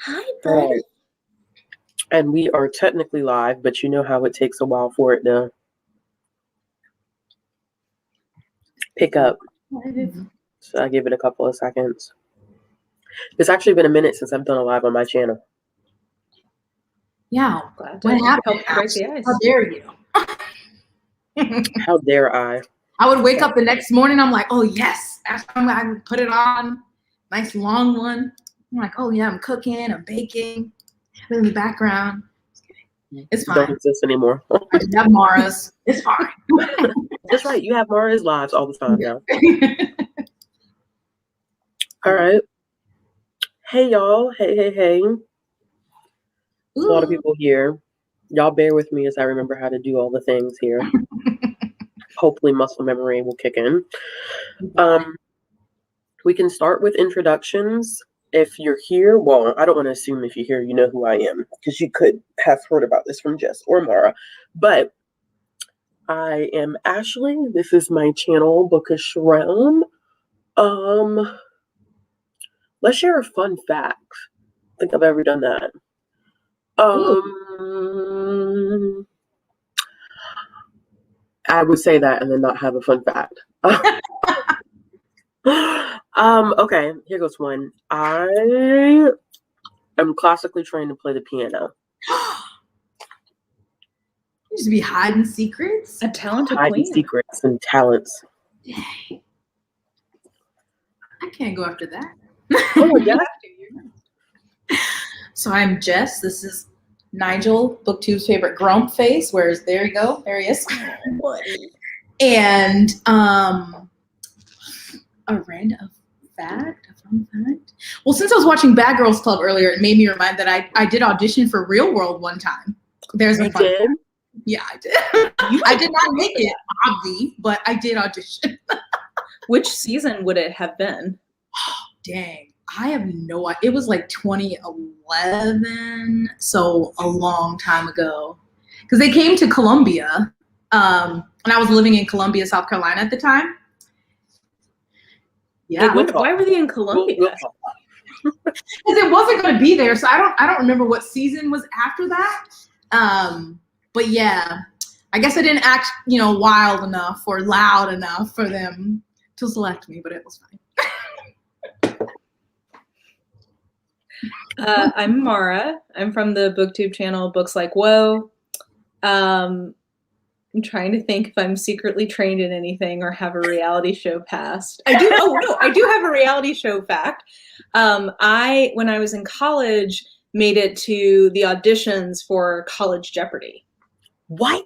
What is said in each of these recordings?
Hi, All bud. right. And we are technically live, but you know how it takes a while for it to pick up. So I give it a couple of seconds. It's actually been a minute since I've done a live on my channel. Yeah. Glad What to happened? help you break the ice. How dare you? How dare I? I would wake up the next morning. I'm like, oh, yes. I would put it on. Nice long one. I'm like, oh, yeah, I'm cooking. I'm baking. In the background. It's fine. Don't exist anymore. I just have Mara's. It's fine. That's right. You have Mara's lives all the time now. All right. Hey, y'all. Hey. A lot of people here. Y'all bear with me as I remember how to do all the things here. Hopefully muscle memory will kick in. We can start with introductions. If you're here, well, I don't want to assume if you're here, you know who I am, because you could have heard about this from Jess or Mara. But I am Ashley. This is my channel, Bookish Realm. Let's share a fun fact. I think I've ever done that. I would say that and then not have a fun fact. Okay, here goes one. I am classically trained to play the piano. You just be hiding secrets. A talented Hiding queen. secrets and talents. Dang. I can't go after that. Oh, yeah. So I'm Jess. This is Nigel, Booktube's favorite grump face. There you go. There he is. And a random fact, a fun fact. Well, since I was watching Bad Girls Club earlier, it made me remind that I did audition for Real World one time. There's a fun fact. Yeah, I did. I did not make it, obvi, but I did audition. Which season would it have been? Dang. I have no idea. It was like 2011, so a long time ago. Because they came to Columbia, and I was living in Columbia, South Carolina at the time. Yeah. Why were they in Columbia? Because it wasn't going to be there, so I don't remember what season was after that. But yeah, I guess I didn't act, wild enough or loud enough for them to select me, but it was fine. I'm Mara. I'm from the Booktube channel Books Like Whoa. I'm trying to think if I'm secretly trained in anything or have a reality show past. I do. Oh no, I do have a reality show fact. When I was in college, made it to the auditions for College Jeopardy. What?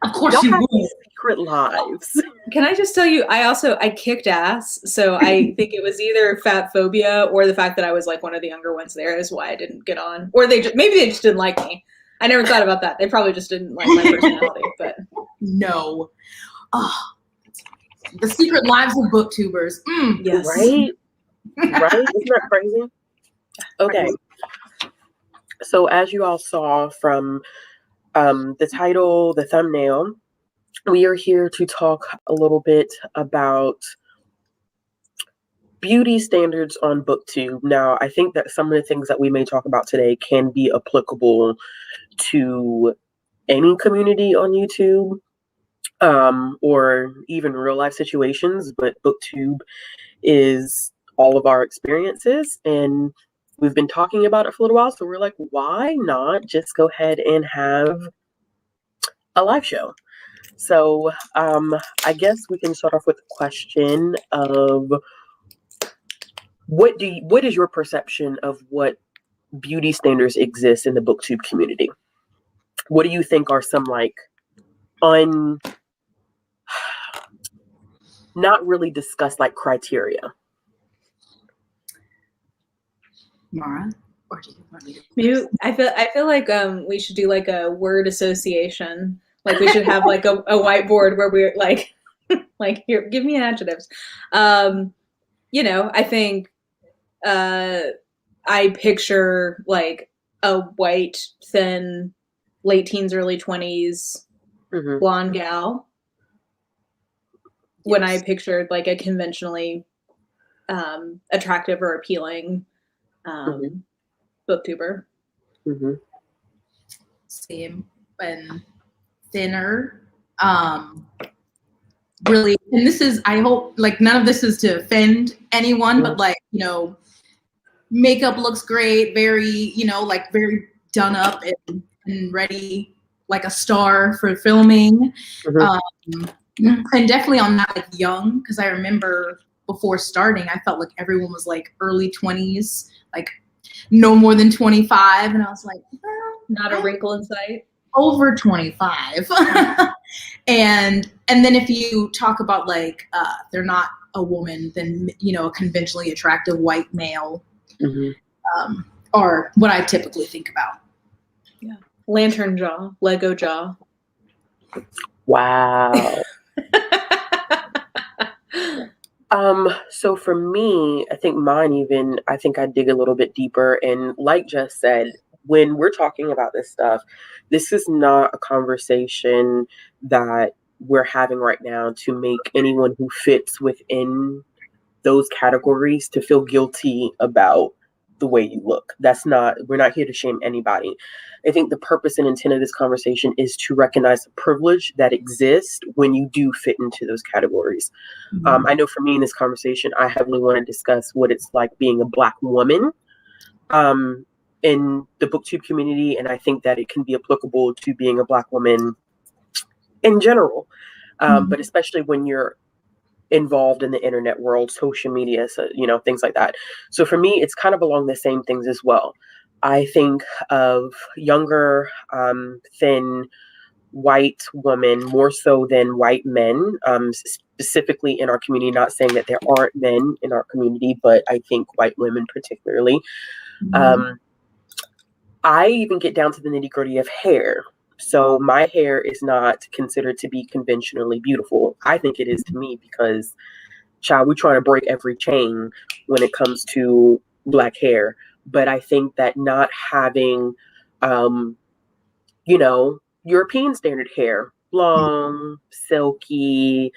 Of course you would. Secret lives. Can I just tell you, I kicked ass. So I think it was either Fatphobia or the fact that I was like one of the younger ones there is why I didn't get on. Or maybe they just didn't like me. I never thought about that. They probably just didn't like my personality, but no. Oh, the secret lives of booktubers. Yes. Right? Right? Isn't that crazy? Okay. So as you all saw from the title, the thumbnail, we are here to talk a little bit about beauty standards on Booktube. Now, I think that some of the things that we may talk about today can be applicable to any community on YouTube, or even real life situations, but Booktube is all of our experiences, and we've been talking about it for a little while, so we're like, why not just go ahead and have a live show? So I guess we can start off with the question of what is your perception of what beauty standards exist in the Booktube community? What do you think are some like not really discussed like criteria? Mara, or do you want me to? I feel like we should do like a word association. Like we should have like a whiteboard where we're like here, give me adjectives. I think I picture like a white, thin, late teens, early 20s blonde gal. Yes. When I pictured like a conventionally attractive or appealing booktuber. Mm-hmm. Same, and thinner. Really, and this is, I hope, like, none of this is to offend anyone, but like, you know, makeup looks great, very, you know, like very done up and ready, like a star for filming. Mm-hmm. And definitely on that, like, young, because I remember before starting, I felt like everyone was like early 20s, like no more than 25, and I was like, well, Not a wrinkle in sight. over 25. and then if you talk about like they're not a woman, then, you know, a conventionally attractive white male, are what I typically think about. Yeah. Lantern jaw, Lego jaw. Wow. So for me, I think I dig a little bit deeper. And like Jess said, when we're talking about this stuff, this is not a conversation that we're having right now to make anyone who fits within those categories to feel guilty about the way you look. We're not here to shame anybody. I think the purpose and intent of this conversation is to recognize the privilege that exists when you do fit into those categories. I know for me in this conversation, I heavily want to discuss what it's like being a Black woman in the booktube community, and I think that it can be applicable to being a Black woman in general, but especially when you're involved in the internet world, social media, so, you know, things like that. So for me, it's kind of along the same things as well. I think of younger, thin white women more so than white men, specifically in our community, not saying that there aren't men in our community, but I think white women particularly. I even get down to the nitty-gritty of hair. So my hair is not considered to be conventionally beautiful. I think it is to me because, child, we're trying to break every chain when it comes to Black hair. But I think that not having, you know, European standard hair, long, silky,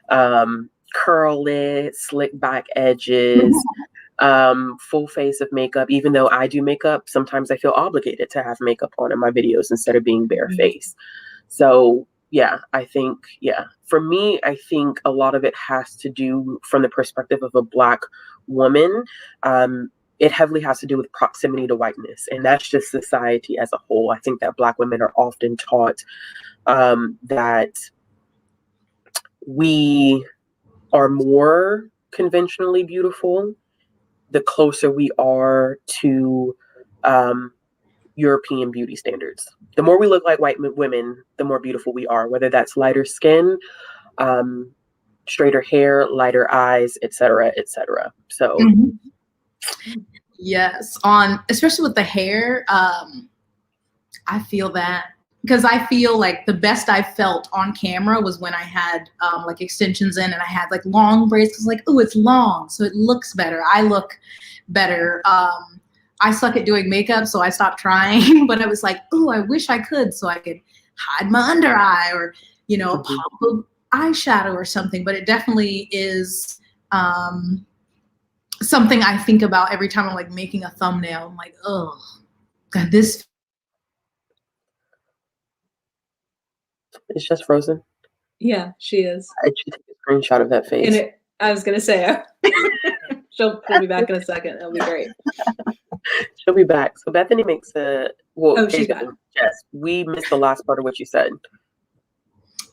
curly, slick back edges, full face of makeup. Even though I do makeup, sometimes I feel obligated to have makeup on in my videos instead of being bare face. So yeah, I think, for me, I think a lot of it has to do from the perspective of a Black woman. It heavily has to do with proximity to whiteness, and that's just society as a whole. I think that Black women are often taught that we are more conventionally beautiful the closer we are to European beauty standards. The more we look like white women, the more beautiful we are, whether that's lighter skin, straighter hair, lighter eyes, etc., etc. So yes, especially with the hair, I feel that, because I feel like the best I felt on camera was when I had like extensions in and I had like long braids, because like, oh, it's long, so it looks better. I look better. I suck at doing makeup, so I stopped trying, but I was like, oh, I wish I could, so I could hide my under eye or, you know, a pop of eyeshadow or something. But it definitely is something I think about every time I'm like making a thumbnail. I'm like, oh, God, this. It's just frozen. Yeah, she is. I should take a screenshot of that face. And I was gonna say, she'll be back in a second. It'll be great. She'll be back. So Bethany makes she's back. Jess, we missed the last part of what you said.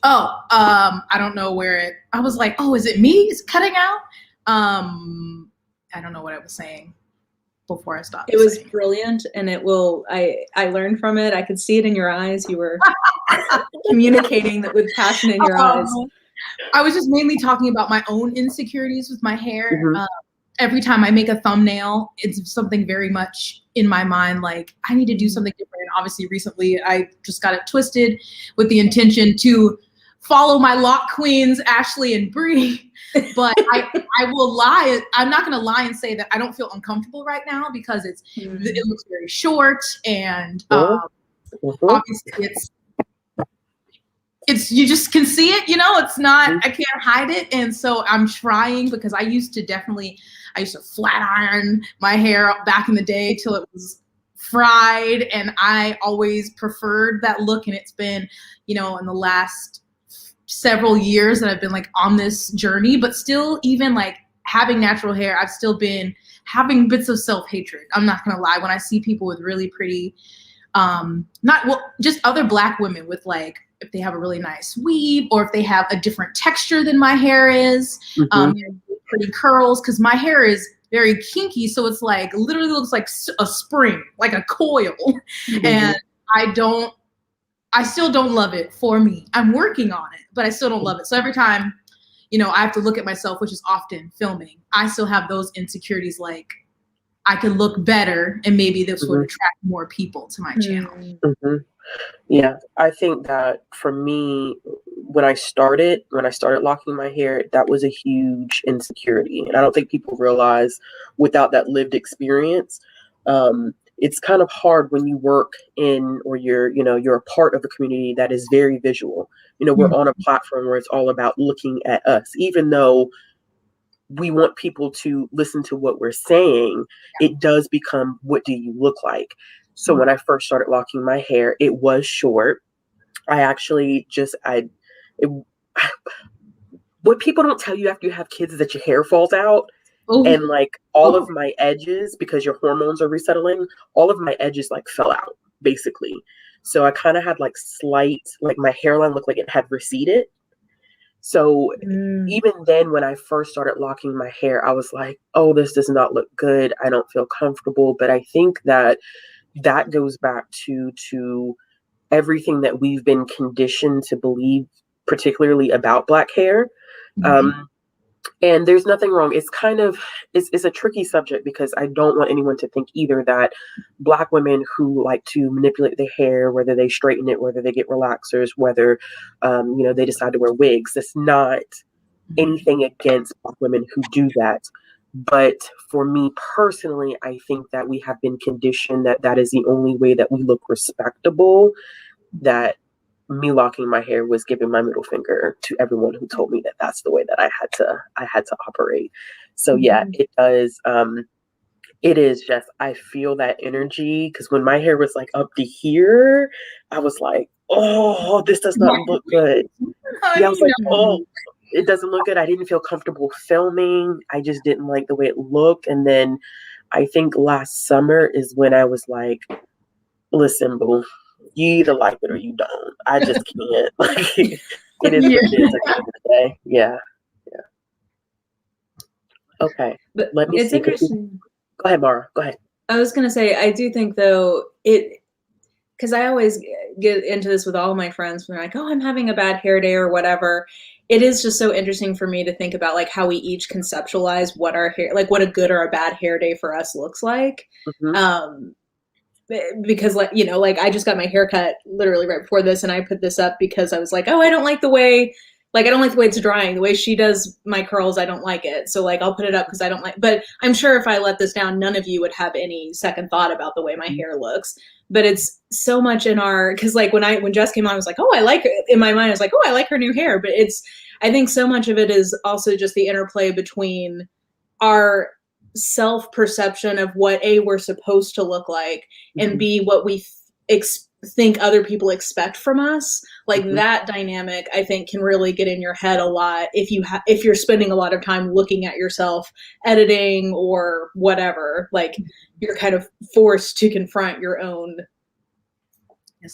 Oh, I don't know where I was like, oh, is it me? It's cutting out? I don't know what I was saying before I stopped. It was brilliant, and I learned from it. I could see it in your eyes. You were communicating that with passion in your eyes. I was just mainly talking about my own insecurities with my hair. Every time I make a thumbnail, it's something very much in my mind, like I need to do something different. And obviously recently I just got it twisted with the intention to follow my lock queens, Ashley and Bree. But I will lie. I'm not going to lie and say that I don't feel uncomfortable right now, because it looks very short, and obviously it's you just can see it, you know, it's not, I can't hide it. And so I'm trying, because I used to flat iron my hair back in the day till it was fried, and I always preferred that look. And it's been, you know, in the last several years that I've been like on this journey, but still, even like having natural hair, I've still been having bits of self-hatred. I'm not gonna lie. When I see people with really pretty, just other Black women with like, if they have a really nice weave or if they have a different texture than my hair is, pretty curls, because my hair is very kinky, so it's like literally looks like a spring, like a coil, and I still don't love it for me. I'm working on it, but I still don't love it. So every time, you know, I have to look at myself, which is often filming, I still have those insecurities, like I could look better and maybe this would attract more people to my channel. Yeah, I think that for me, when I started locking my hair, that was a huge insecurity. And I don't think people realize without that lived experience, it's kind of hard when you work in, or you're a part of a community that is very visual. You know, we're on a platform where it's all about looking at us, even though we want people to listen to what we're saying, it does become, what do you look like? So when I first started locking my hair, it was short. I actually what people don't tell you after you have kids is that your hair falls out. And like all of my edges, because your hormones are resettling, all of my edges like fell out, basically. So I kind of had like my hairline looked like it had receded. So even then, when I first started locking my hair, I was like, oh, this does not look good. I don't feel comfortable. But I think that goes back to everything that we've been conditioned to believe, particularly about Black hair. And there's nothing wrong. It's kind of, it's a tricky subject, because I don't want anyone to think either that Black women who like to manipulate their hair, whether they straighten it, whether they get relaxers, whether, they decide to wear wigs, it's not anything against Black women who do that. But for me personally, I think that we have been conditioned that is the only way that we look respectable, that me locking my hair was giving my middle finger to everyone who told me that that's the way that I had to operate. So yeah, it does. It is just, I feel that energy, because when my hair was like up to here, I was like, oh, this does not look good. Yeah, I was like, oh, it doesn't look good. I didn't feel comfortable filming. I just didn't like the way it looked. And then I think last summer is when I was like, listen, boo, you either like it or you don't. I just can't. Like, it is what it is at the end of the day. Yeah. Okay. But let me it's see. Interesting. Go ahead, Mara. Go ahead. I was gonna say, I do think though because I always get into this with all my friends when they're like, oh, I'm having a bad hair day or whatever. It is just so interesting for me to think about like how we each conceptualize what our hair, like what a good or a bad hair day for us looks like. Because like, like I just got my hair cut literally right before this, and I put this up because I was like, oh, I don't like the way it's drying. The way she does my curls, I don't like it. So like I'll put it up because I don't like, but I'm sure if I let this down, none of you would have any second thought about the way my hair looks. But it's so much in because like when Jess came on, I was like, oh, I like it. In my mind, I was like, oh, I like her new hair. But I think so much of it is also just the interplay between our self-perception of what we're supposed to look like, and B, what we think other people expect from us. Like that dynamic, I think, can really get in your head a lot if you're spending a lot of time looking at yourself, editing or whatever. Like you're kind of forced to confront your own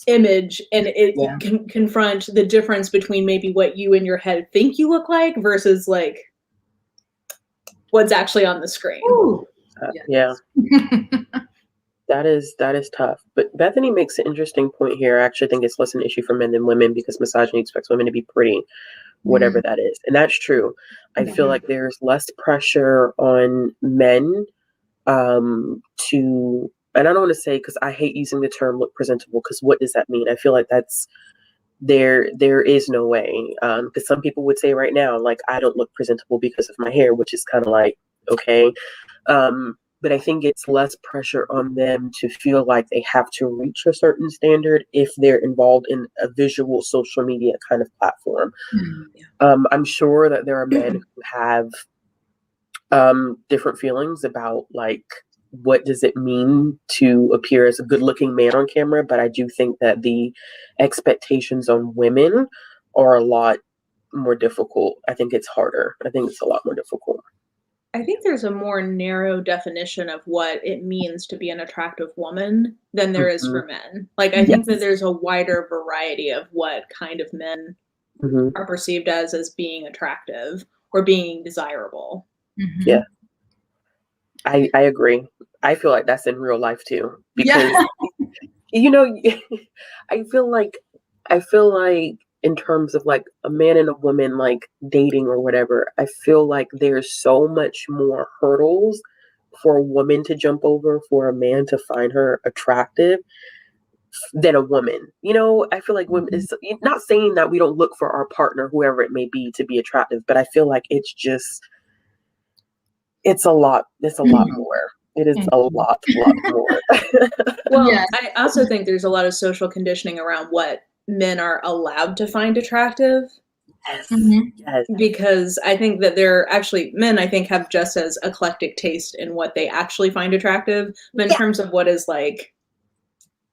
image, and it can confront the difference between maybe what you in your head think you look like versus like what's actually on the screen. Yeah. That is tough. But Bethany makes an interesting point here. I actually think it's less an issue for men than women, because misogyny expects women to be pretty, whatever that is. And that's true. I feel like there's less pressure on men to, and I don't want to say, because I hate using the term look presentable, because what does that mean? I feel like that's, there is no way. Because some people would say right now, like, I don't look presentable because of my hair, which is kind of like, okay. But I think it's less pressure on them to feel like they have to reach a certain standard if they're involved in a visual social media kind of platform. I'm sure that there are men who have different feelings about like what does it mean to appear as a good-looking man on camera, but I do think that the expectations on women are a lot more difficult. I think it's harder. I think it's a lot more difficult. I think there's a more narrow definition of what it means to be an attractive woman than there is for men. Like, I think that there's a wider variety of what kind of men are perceived as being attractive or being desirable. Yeah. I agree. I feel like that's in real life too, because you know, I feel like in terms of like a man and a woman like dating or whatever, I feel like there's so much more hurdles for a woman to jump over for a man to find her attractive than a woman. You know, I feel like women, is not saying that we don't look for our partner, whoever it may be, to be attractive, but I feel like it's a lot more. It is a lot more. Well, I also think there's a lot of social conditioning around what men are allowed to find attractive. Yes. Because I think that men, I think, have just as eclectic taste in what they actually find attractive, but in terms of what is like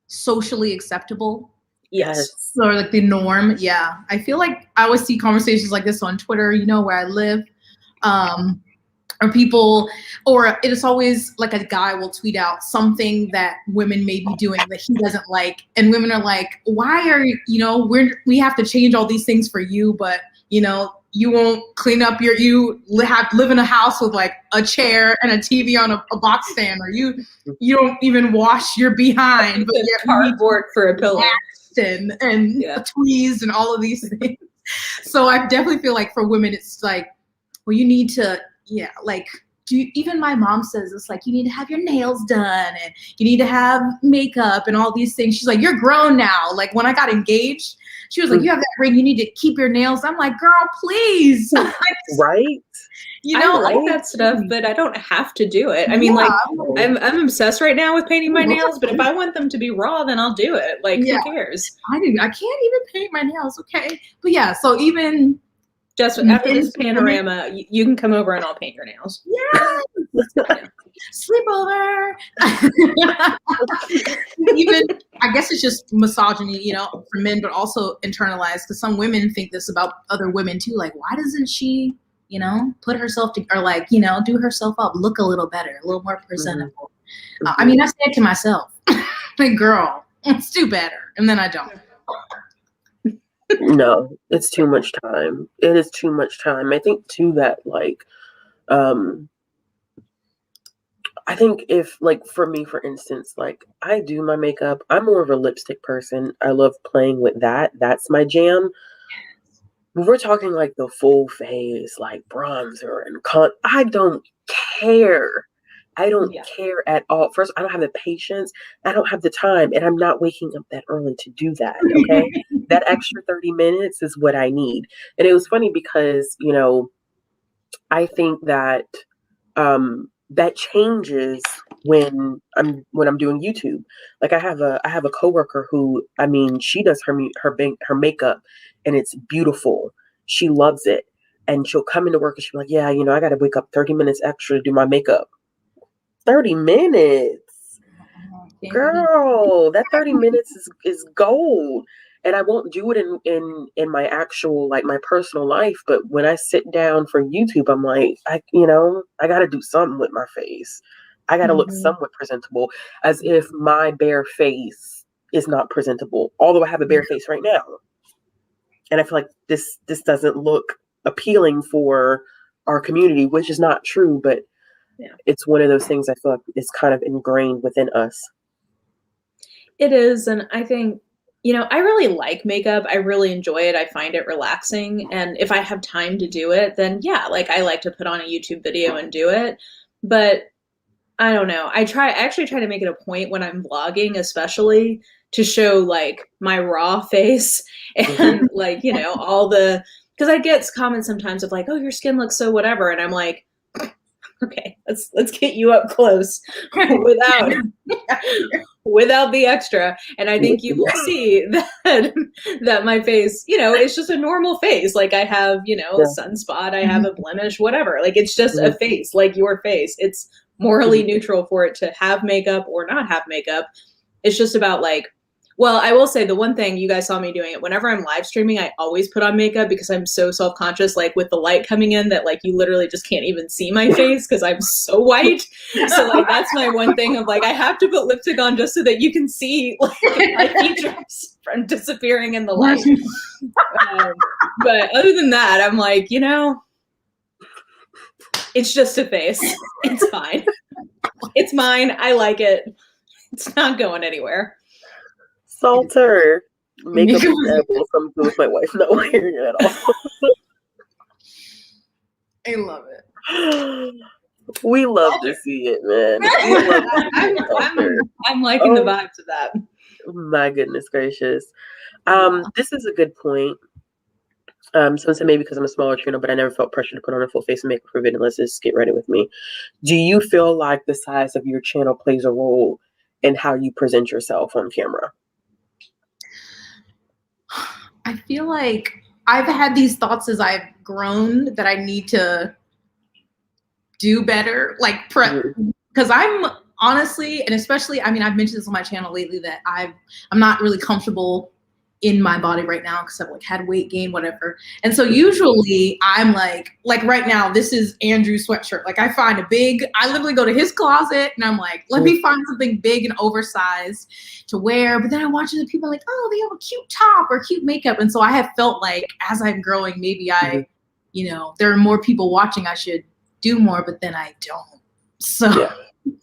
socially acceptable. Yes. Or like the norm. Yeah. I feel like I always see conversations like this on Twitter, you know, where I live. Or people, or it is always like a guy will tweet out something that women may be doing that he doesn't like. And women are like, why are we have to change all these things for you, but you won't clean up you live in a house with like a chair and a TV on a box stand, or you don't even wash your behind, but you're cardboard for a pillow and tweezed and all of these things. So I definitely feel like for women, it's like, well, you need to, even my mom says it's like, you need to have your nails done and you need to have makeup and all these things. She's like, you're grown now. Like when I got engaged, she was like, you have that ring, you need to keep your nails. I'm like, girl, please. Right? I like that stuff, but I don't have to do it. I mean, I'm obsessed right now with painting my nails, but if I want them to be raw, then I'll do it. Like, who cares? I can't even paint my nails. Okay. But yeah, so even just after this panorama, you can come over and I'll paint your nails. Yeah. Sleepover. Even, I guess it's just misogyny, for men, but also internalized, because some women think this about other women too. Like, why doesn't she, put herself to, or like, do herself up, look a little better, a little more presentable. I mean, I say it to myself, like, girl, let's do better. And then I don't. No, it's too much time. It is too much time. I think too that I think if for me, for instance, I do my makeup, I'm more of a lipstick person. I love playing with that. That's my jam. We're talking like the full face, like bronzer and I don't care. I don't care at all. First, I don't have the patience. I don't have the time. And I'm not waking up that early to do that. Okay. That extra 30 minutes is what I need. And it was funny because, I think that that changes when I'm doing YouTube. Like I have a coworker who, she does her makeup and it's beautiful. She loves it. And she'll come into work and she'll be like, yeah, I got to wake up 30 minutes extra to do my makeup. 30 minutes, girl, that 30 minutes is gold. And I won't do it in my actual, my personal life. But when I sit down for YouTube, I'm like, I got to do something with my face. I got to look somewhat presentable, as if my bare face is not presentable, although I have a bare face right now. And I feel like this doesn't look appealing for our community, which is not true, but it's one of those things I feel like is kind of ingrained within us. It is. And I think, I really like makeup. I really enjoy it. I find it relaxing. And if I have time to do it, then I like to put on a YouTube video and do it. But I don't know. I actually try to make it a point when I'm vlogging, especially, to show my raw face and all the, because I get comments sometimes of oh, your skin looks so whatever. And I'm like, okay, let's get you up close without the extra. And I think you will see that my face, it's just a normal face. I have, a sunspot, I have a blemish, whatever. It's just a face, like your face. It's morally neutral for it to have makeup or not have makeup. It's just about like, well, I will say the one thing, you guys saw me doing it, whenever I'm live streaming, I always put on makeup because I'm so self-conscious, like with the light coming in that like you literally just can't even see my face because I'm so white. So like that's my one thing of like I have to put lipstick on just so that you can see like my features from disappearing in the light. But other than that, I'm like, you know, it's just a face. It's fine. It's mine. I like it. It's not going anywhere. Salter. Makeup is terrible. Something with my wife not wearing it at all. I love it. We love to see it, man. I'm liking the vibes of that. My goodness gracious. This is a good point. Someone said maybe because I'm a smaller channel, but I never felt pressure to put on a full face of makeup for a video unless it's Get Ready With Me. Do you feel like the size of your channel plays a role in how you present yourself on camera? I feel like I've had these thoughts as I've grown that I need to do better, like because I'm honestly, and especially, I mean, I've mentioned this on my channel lately that I'm not really comfortable in my body right now because I've like had weight gain, whatever. And so usually I'm like right now, this is Andrew's sweatshirt. Like I literally go to his closet and I'm like, let me find something big and oversized to wear. But then I watch other people like, oh, they have a cute top or cute makeup. And so I have felt like as I'm growing, maybe you know, there are more people watching, I should do more, but then I don't. So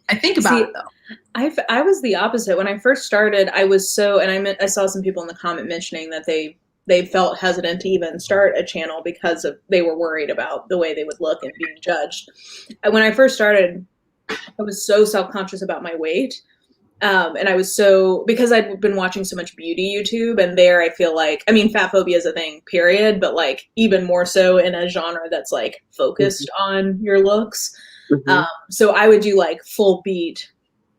I think about it though. I was the opposite. When I first started, I was so, and I saw some people in the comment mentioning that they felt hesitant to even start a channel because they were worried about the way they would look and being judged. And when I first started, I was so self-conscious about my weight. And I was so, because I'd been watching so much beauty YouTube, and there I feel like, I mean, fatphobia is a thing, period, but like even more so in a genre that's like focused on your looks. So I would do like full beat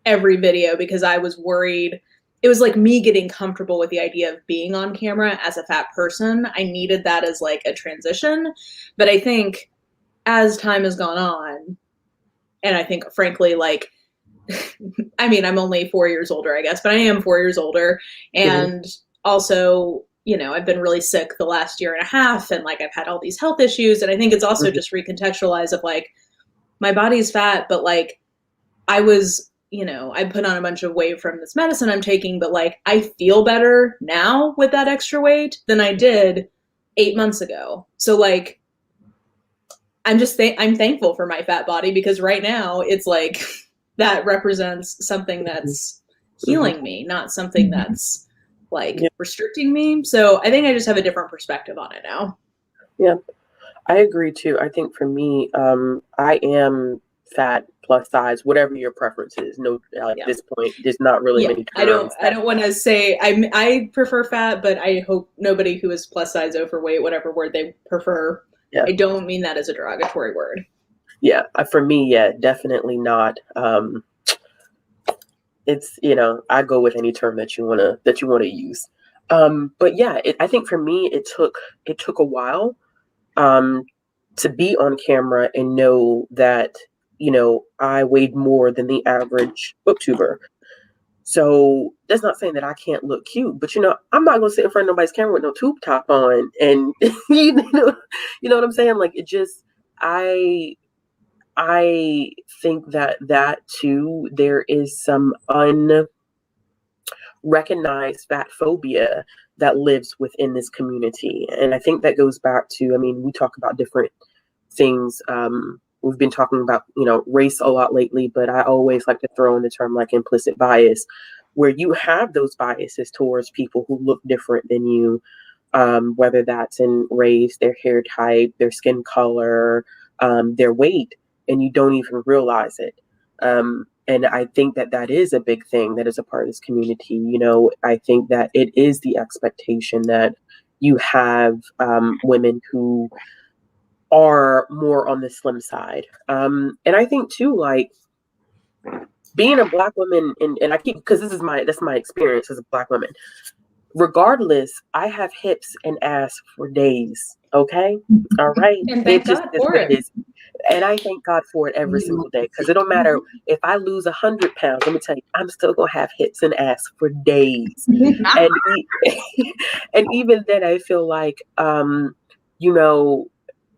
every video because I was worried. It was like me getting comfortable with the idea of being on camera as a fat person. I needed that as like a transition. But I think as time has gone on, and I think frankly, like, I mean, I'm only 4 years older, I guess, but I am 4 years older. And also, you know, I've been really sick the last year and a half, and like I've had all these health issues. And I think it's also just recontextualized of like, my body's fat, but like I was, you know, I put on a bunch of weight from this medicine I'm taking, but like I feel better now with that extra weight than I did 8 months ago. So like, I'm thankful for my fat body because right now it's like that represents something that's healing me, not something that's like restricting me. So I think I just have a different perspective on it now. Yeah, I agree too. I think for me, I am fat plus size, whatever your preference is. No, at this point, there's not really many terms. I don't want to say I prefer fat, but I hope nobody who is plus size, overweight, whatever word they prefer. I don't mean that as a derogatory word. Yeah, for me, definitely not. It's, you know, I go with any term that you wanna use. But yeah, I think for me, it took a while to be on camera and know that, you know, I weighed more than the average booktuber. So that's not saying that I can't look cute, but you know, I'm not gonna sit in front of nobody's camera with no tube top on, and you know what I'm saying? Like, it just, I think that too, there is some unrecognized fatphobia that lives within this community. And I think that goes back to, I mean, we talk about different things. We've been talking about, you know, race a lot lately, but I always like to throw in the term like implicit bias, where you have those biases towards people who look different than you, whether that's in race, their hair type, their skin color, their weight, and you don't even realize it. And I think that is a big thing that is a part of this community. You know, I think that it is the expectation that you have women who are more on the slim side. And I think too, like, being a Black woman, and I keep, because that's my experience as a Black woman. Regardless, I have hips and ass for days. Okay, all right. And thank God for it. And I thank God for it every single day, because it don't matter if I lose 100 pounds. Let me tell you, I'm still gonna have hips and ass for days. and and even then, I feel like, you know,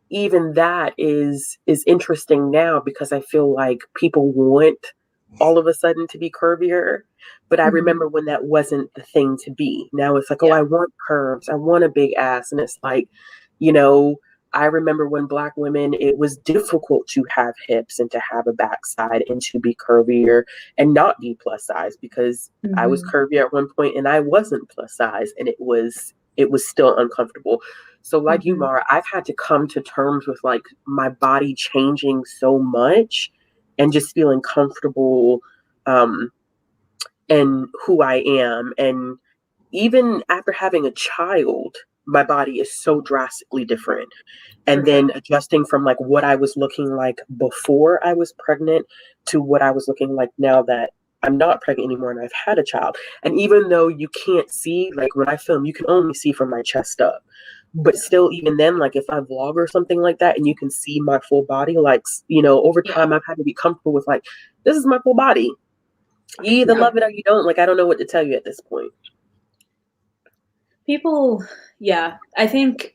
even that is interesting now, because I feel like people want all of a sudden to be curvier. But I remember when that wasn't the thing to be. Now it's like, oh, I want curves. I want a big ass. And it's like, you know, I remember when Black women, it was difficult to have hips and to have a backside and to be curvier and not be plus size, because I was curvy at one point and I wasn't plus size, and it was still uncomfortable. So like you, Mara, I've had to come to terms with like my body changing so much and just feeling comfortable in who I am. And even after having a child, my body is so drastically different. And then adjusting from like what I was looking like before I was pregnant to what I was looking like now that I'm not pregnant anymore and I've had a child. And even though you can't see, like when I film, you can only see from my chest up. But still, even then, like if I vlog or something like that and you can see my full body, like, you know, over time I've had to be comfortable with like, this is my full body. You either love it or you don't. Like, I don't know what to tell you at this point. People, I think,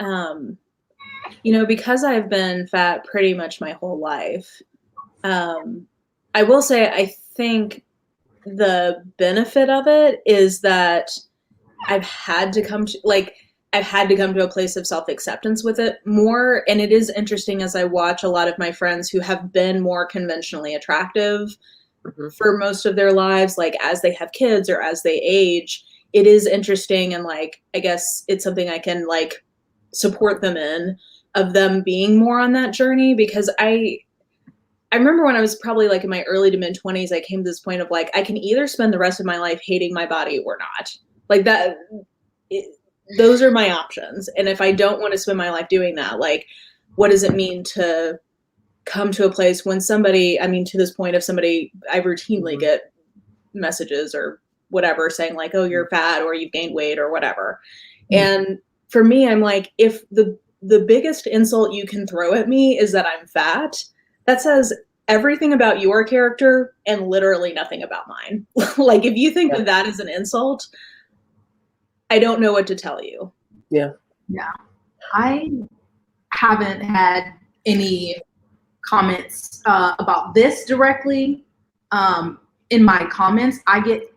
you know, because I've been fat pretty much my whole life, I will say I think the benefit of it is that I've had to come to a place of self-acceptance with it more. And it is interesting as I watch a lot of my friends who have been more conventionally attractive for most of their lives, like as they have kids or as they age, it is interesting. And like, I guess it's something I can like support them in, of them being more on that journey, because I remember when I was probably like in my early to mid 20s, I came to this point of like, I can either spend the rest of my life hating my body or not. Like that, those are my options. And if I don't want to spend my life doing that, like, what does it mean to come to a place when somebody, I mean, to this point of somebody, I routinely get messages or whatever saying like, oh, you're fat or you've gained weight or whatever. And for me, I'm like, if the biggest insult you can throw at me is that I'm fat, that says everything about your character and literally nothing about mine. Like if you think that is an insult, I don't know what to tell you. Yeah. I haven't had any comments about this directly. In my comments, I get,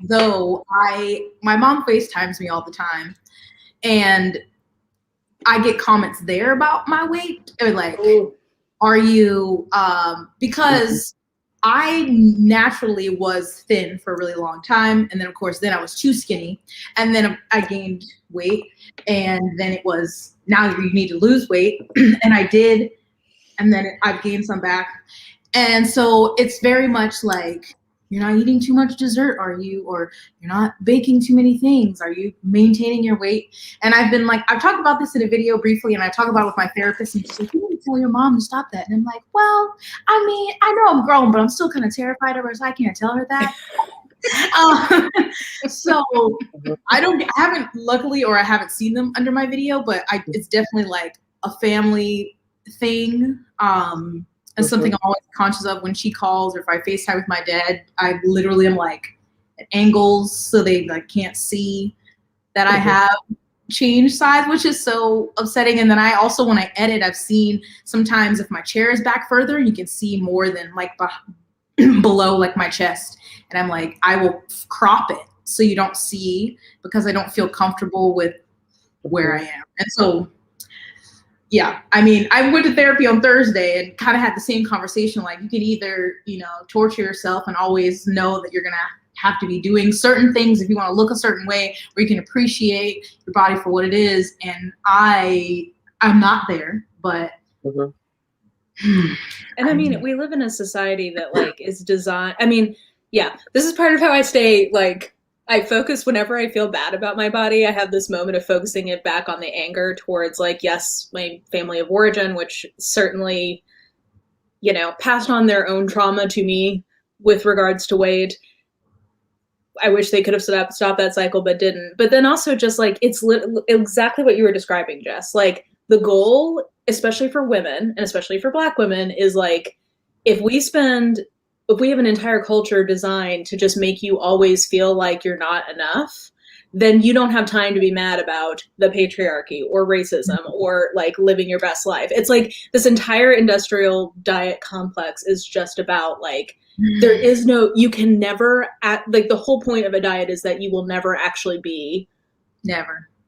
though my mom FaceTimes me all the time, and I get comments there about my weight, or like, are you, because I naturally was thin for a really long time. And then of course, then I was too skinny, and then I gained weight, and then it was, now you need to lose weight. And I did. And then I've gained some back. And so it's very much like, you're not eating too much dessert, are you? Or you're not baking too many things. Are you maintaining your weight? And I've been like, I've talked about this in a video briefly, and I talk about it with my therapist, and she's like, you need to tell your mom to stop that. And I'm like, well, I mean, I know I'm grown, but I'm still kind of terrified of her, so I can't tell her that. So I haven't luckily, or I haven't seen them under my video, but it's definitely like a family thing. And something I'm always conscious of when she calls, or if I FaceTime with my dad, I literally am like at angles so they like can't see that I have changed size, which is so upsetting. And then I also, when I edit, I've seen sometimes if my chair is back further, you can see more than like below like my chest. And I'm like, I will crop it so you don't see, because I don't feel comfortable with where I am. And so, yeah, I mean, I went to therapy on Thursday and kind of had the same conversation. Like, you can either, you know, torture yourself and always know that you're going to have to be doing certain things if you want to look a certain way, or you can appreciate your body for what it is. And I'm not there, but. And I mean, we live in a society that like is designed. I mean, yeah, this is part of how I stay like, I focus whenever I feel bad about my body. I have this moment of focusing it back on the anger towards like, yes, my family of origin, which certainly, you know, passed on their own trauma to me with regards to weight. I wish they could have stopped that cycle, but didn't. But then also just like, it's exactly what you were describing, Jess. Like the goal especially for women and especially for Black women, is like, if we have an entire culture designed to just make you always feel like you're not enough, then you don't have time to be mad about the patriarchy or racism or like living your best life. It's like this entire industrial diet complex is just about like, there is no, you can never, like the whole point of a diet is that you will never actually be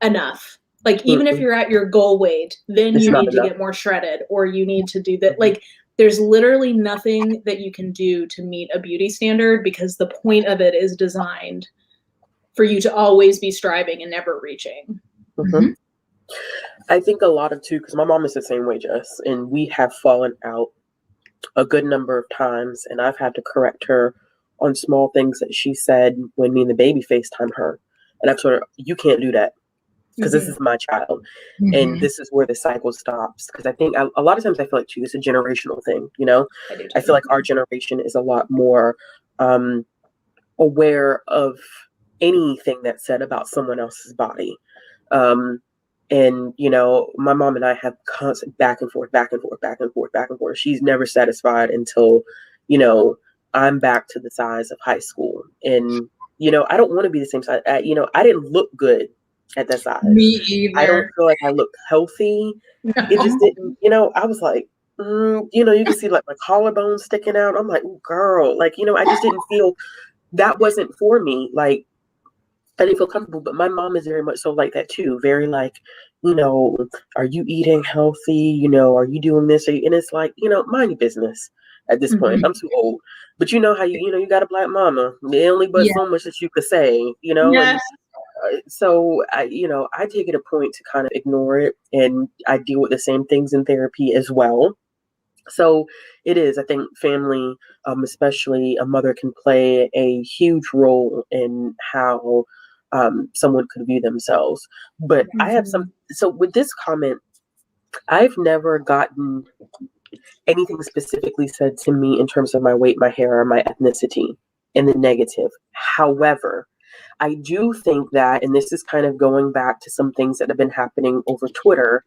enough. Like, even if you're at your goal weight, then you need to get more shredded, or you need to do that. Like, there's literally nothing that you can do to meet a beauty standard, because the point of it is designed for you to always be striving and never reaching. I think a lot of too, because my mom is the same way, Jess, and we have fallen out a good number of times, and I've had to correct her on small things that she said when me and the baby FaceTime her. And I told her, you can't do that, because this is my child, and this is where the cycle stops. Because I think a lot of times I feel like too, it's a generational thing, you know? I feel like our generation is a lot more aware of anything that's said about someone else's body. And, you know, my mom and I have constant back and forth. She's never satisfied until, you know, I'm back to the size of high school. And, you know, I don't want to be the same size. You know, I didn't look good at that size. Me either. I don't feel like I looked healthy. No. It just didn't, you know, I was like, you know, you can see like my collarbone sticking out. I'm like, oh, girl, like, you know, I just didn't feel, that wasn't for me. Like, I didn't feel comfortable, but my mom is very much so like that too. Very like, you know, are you eating healthy? You know, are you doing this? And it's like, you know, mind your business at this point. I'm too old. But you know how you know, you got a Black mama. There only but so much that you could say, you know? Yes. And, so, you know, I take it a point to kind of ignore it. And I deal with the same things in therapy as well. So it is, I think family, especially a mother, can play a huge role in how someone could view themselves. But I have so with this comment, I've never gotten anything specifically said to me in terms of my weight, my hair, or my ethnicity in the negative. However, I do think that, and this is kind of going back to some things that have been happening over Twitter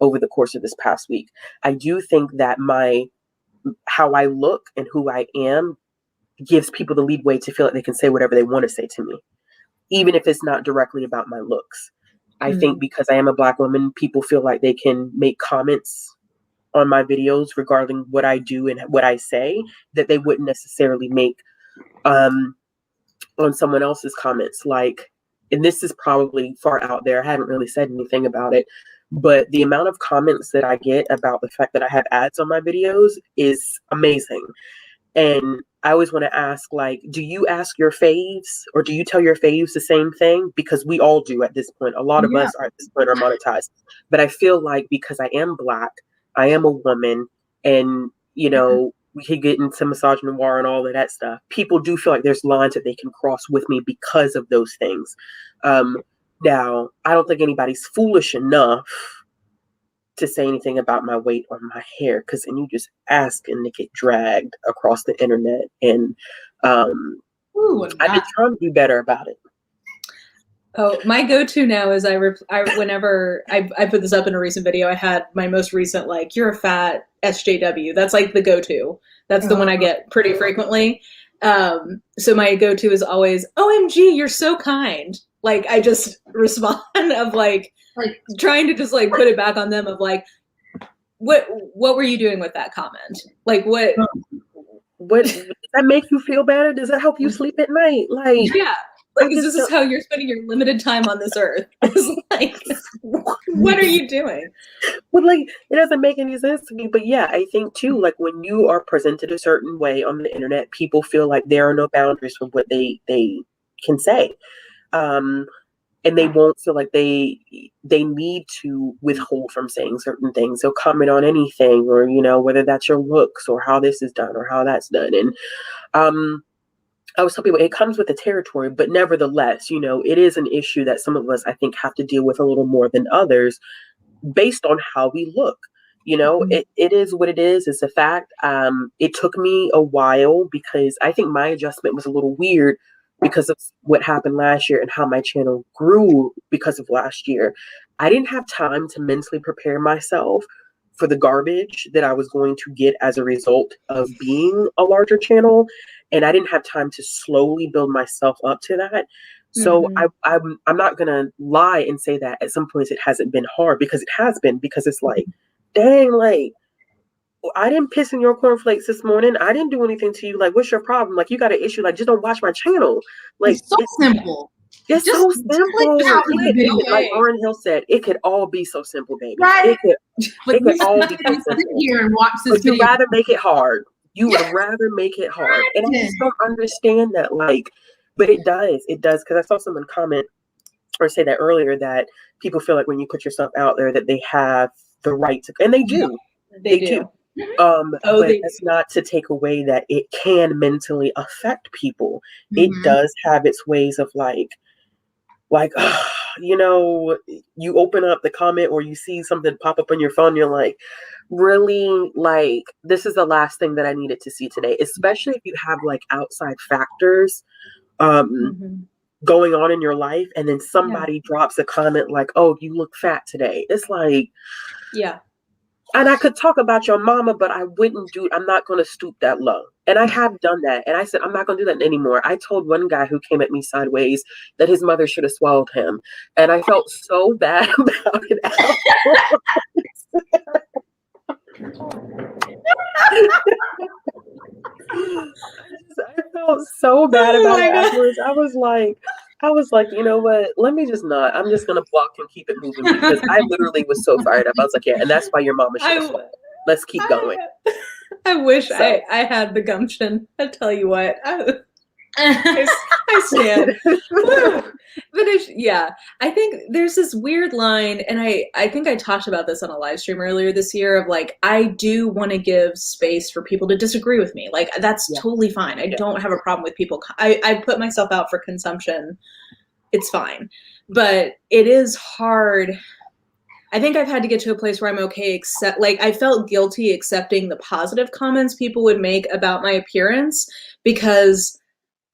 over the course of this past week, I do think that how I look and who I am gives people the leadway to feel like they can say whatever they want to say to me, even if it's not directly about my looks. I think because I am a Black woman, people feel like they can make comments on my videos regarding what I do and what I say that they wouldn't necessarily make on someone else's comments. Like, and this is probably far out there, I haven't really said anything about it, but the amount of comments that I get about the fact that I have ads on my videos is amazing. And I always want to ask, like, do you ask your faves, or do you tell your faves the same thing? Because we all do at this point. A lot of us are at this point are monetized. But I feel like because I am Black, I am a woman, and, you know, we could get into misogynoir and all of that stuff. People do feel like there's lines that they can cross with me because of those things. Now, I don't think anybody's foolish enough to say anything about my weight or my hair, because then you just asking to get dragged across the internet. And I've been trying to do better about it. Oh, my go-to now is whenever I put this up in a recent video, I had my most recent, like, you're a fat SJW. That's like the go-to. That's the one I get pretty frequently. So my go-to is always, OMG, you're so kind. Like, I just respond of like trying to just like put it back on them of like, what were you doing with that comment? Like, what does that make you feel better? Does that help you sleep at night? Like, yeah. Like, this is how you're spending your limited time on this earth. It's like, what are you doing? Well, like, it doesn't make any sense to me. But yeah, I think too, like, when you are presented a certain way on the internet, people feel like there are no boundaries for what they can say. And they won't feel like they need to withhold from saying certain things. They'll comment on anything, or, you know, whether that's your looks or how this is done or how that's done. And I was telling people, it comes with the territory, but nevertheless, you know, it is an issue that some of us, I think, have to deal with a little more than others based on how we look. You know, it is what it is. It's a fact. It took me a while because I think my adjustment was a little weird because of what happened last year and how my channel grew because of last year. I didn't have time to mentally prepare myself for the garbage that I was going to get as a result of being a larger channel. And I didn't have time to slowly build myself up to that. So I'm not gonna lie and say that at some points it hasn't been hard, because it has been, because it's like, dang, like, I didn't piss in your cornflakes this morning. I didn't do anything to you. Like, what's your problem? Like, you got an issue. Like, just don't watch my channel. Like, it's so simple. It's Just so simple. Like Lauren Hill said, it could all be so simple, baby. Right. It could all be so simple. Sit here and watch this but video. you'd rather make it hard. You would rather make it hard. And I just don't understand that. Like, but it does. It does. Because I saw someone comment or say that earlier, that people feel like when you put yourself out there that they have the right to, and they do. They do. But that's not to take away that it can mentally affect people. It does have its ways of like, you know, you open up the comment or you see something pop up on your phone, you're like, really, like, this is the last thing that I needed to see today, especially if you have like outside factors going on in your life, and then somebody drops a comment like, oh, you look fat today. It's like, and I could talk about your mama, but I wouldn't do it. I'm not going to stoop that low. And I have done that. And I said, I'm not going to do that anymore. I told one guy who came at me sideways that his mother should have swallowed him. And I felt so bad about it. I felt so bad about it afterwards. I was like, you know what? Let me just not. I'm just gonna block and keep it moving, because I literally was so fired up. I was like, yeah, and that's why your mama should have. Let's keep going. I wish I had the gumption. I tell you what, I stand. But I think there's this weird line, and I think I talked about this on a live stream earlier this year, of like, I do want to give space for people to disagree with me. Like, that's totally fine. I don't have a problem with people. I put myself out for consumption. It's fine. But it is hard. I think I've had to get to a place where I'm okay, I felt guilty accepting the positive comments people would make about my appearance, because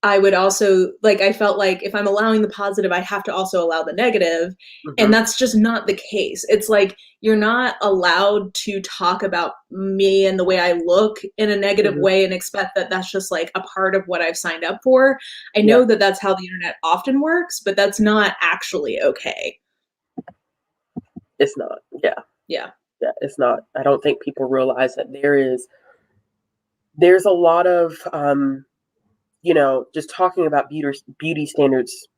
I would also, like, I felt like if I'm allowing the positive, I have to also allow the negative. And that's just not the case. It's like, you're not allowed to talk about me and the way I look in a negative way and expect that that's just like a part of what I've signed up for. I know that that's how the internet often works, but that's not actually okay. It's not. Yeah, it's not. I don't think people realize that there's a lot of, you know, just talking about beauty standards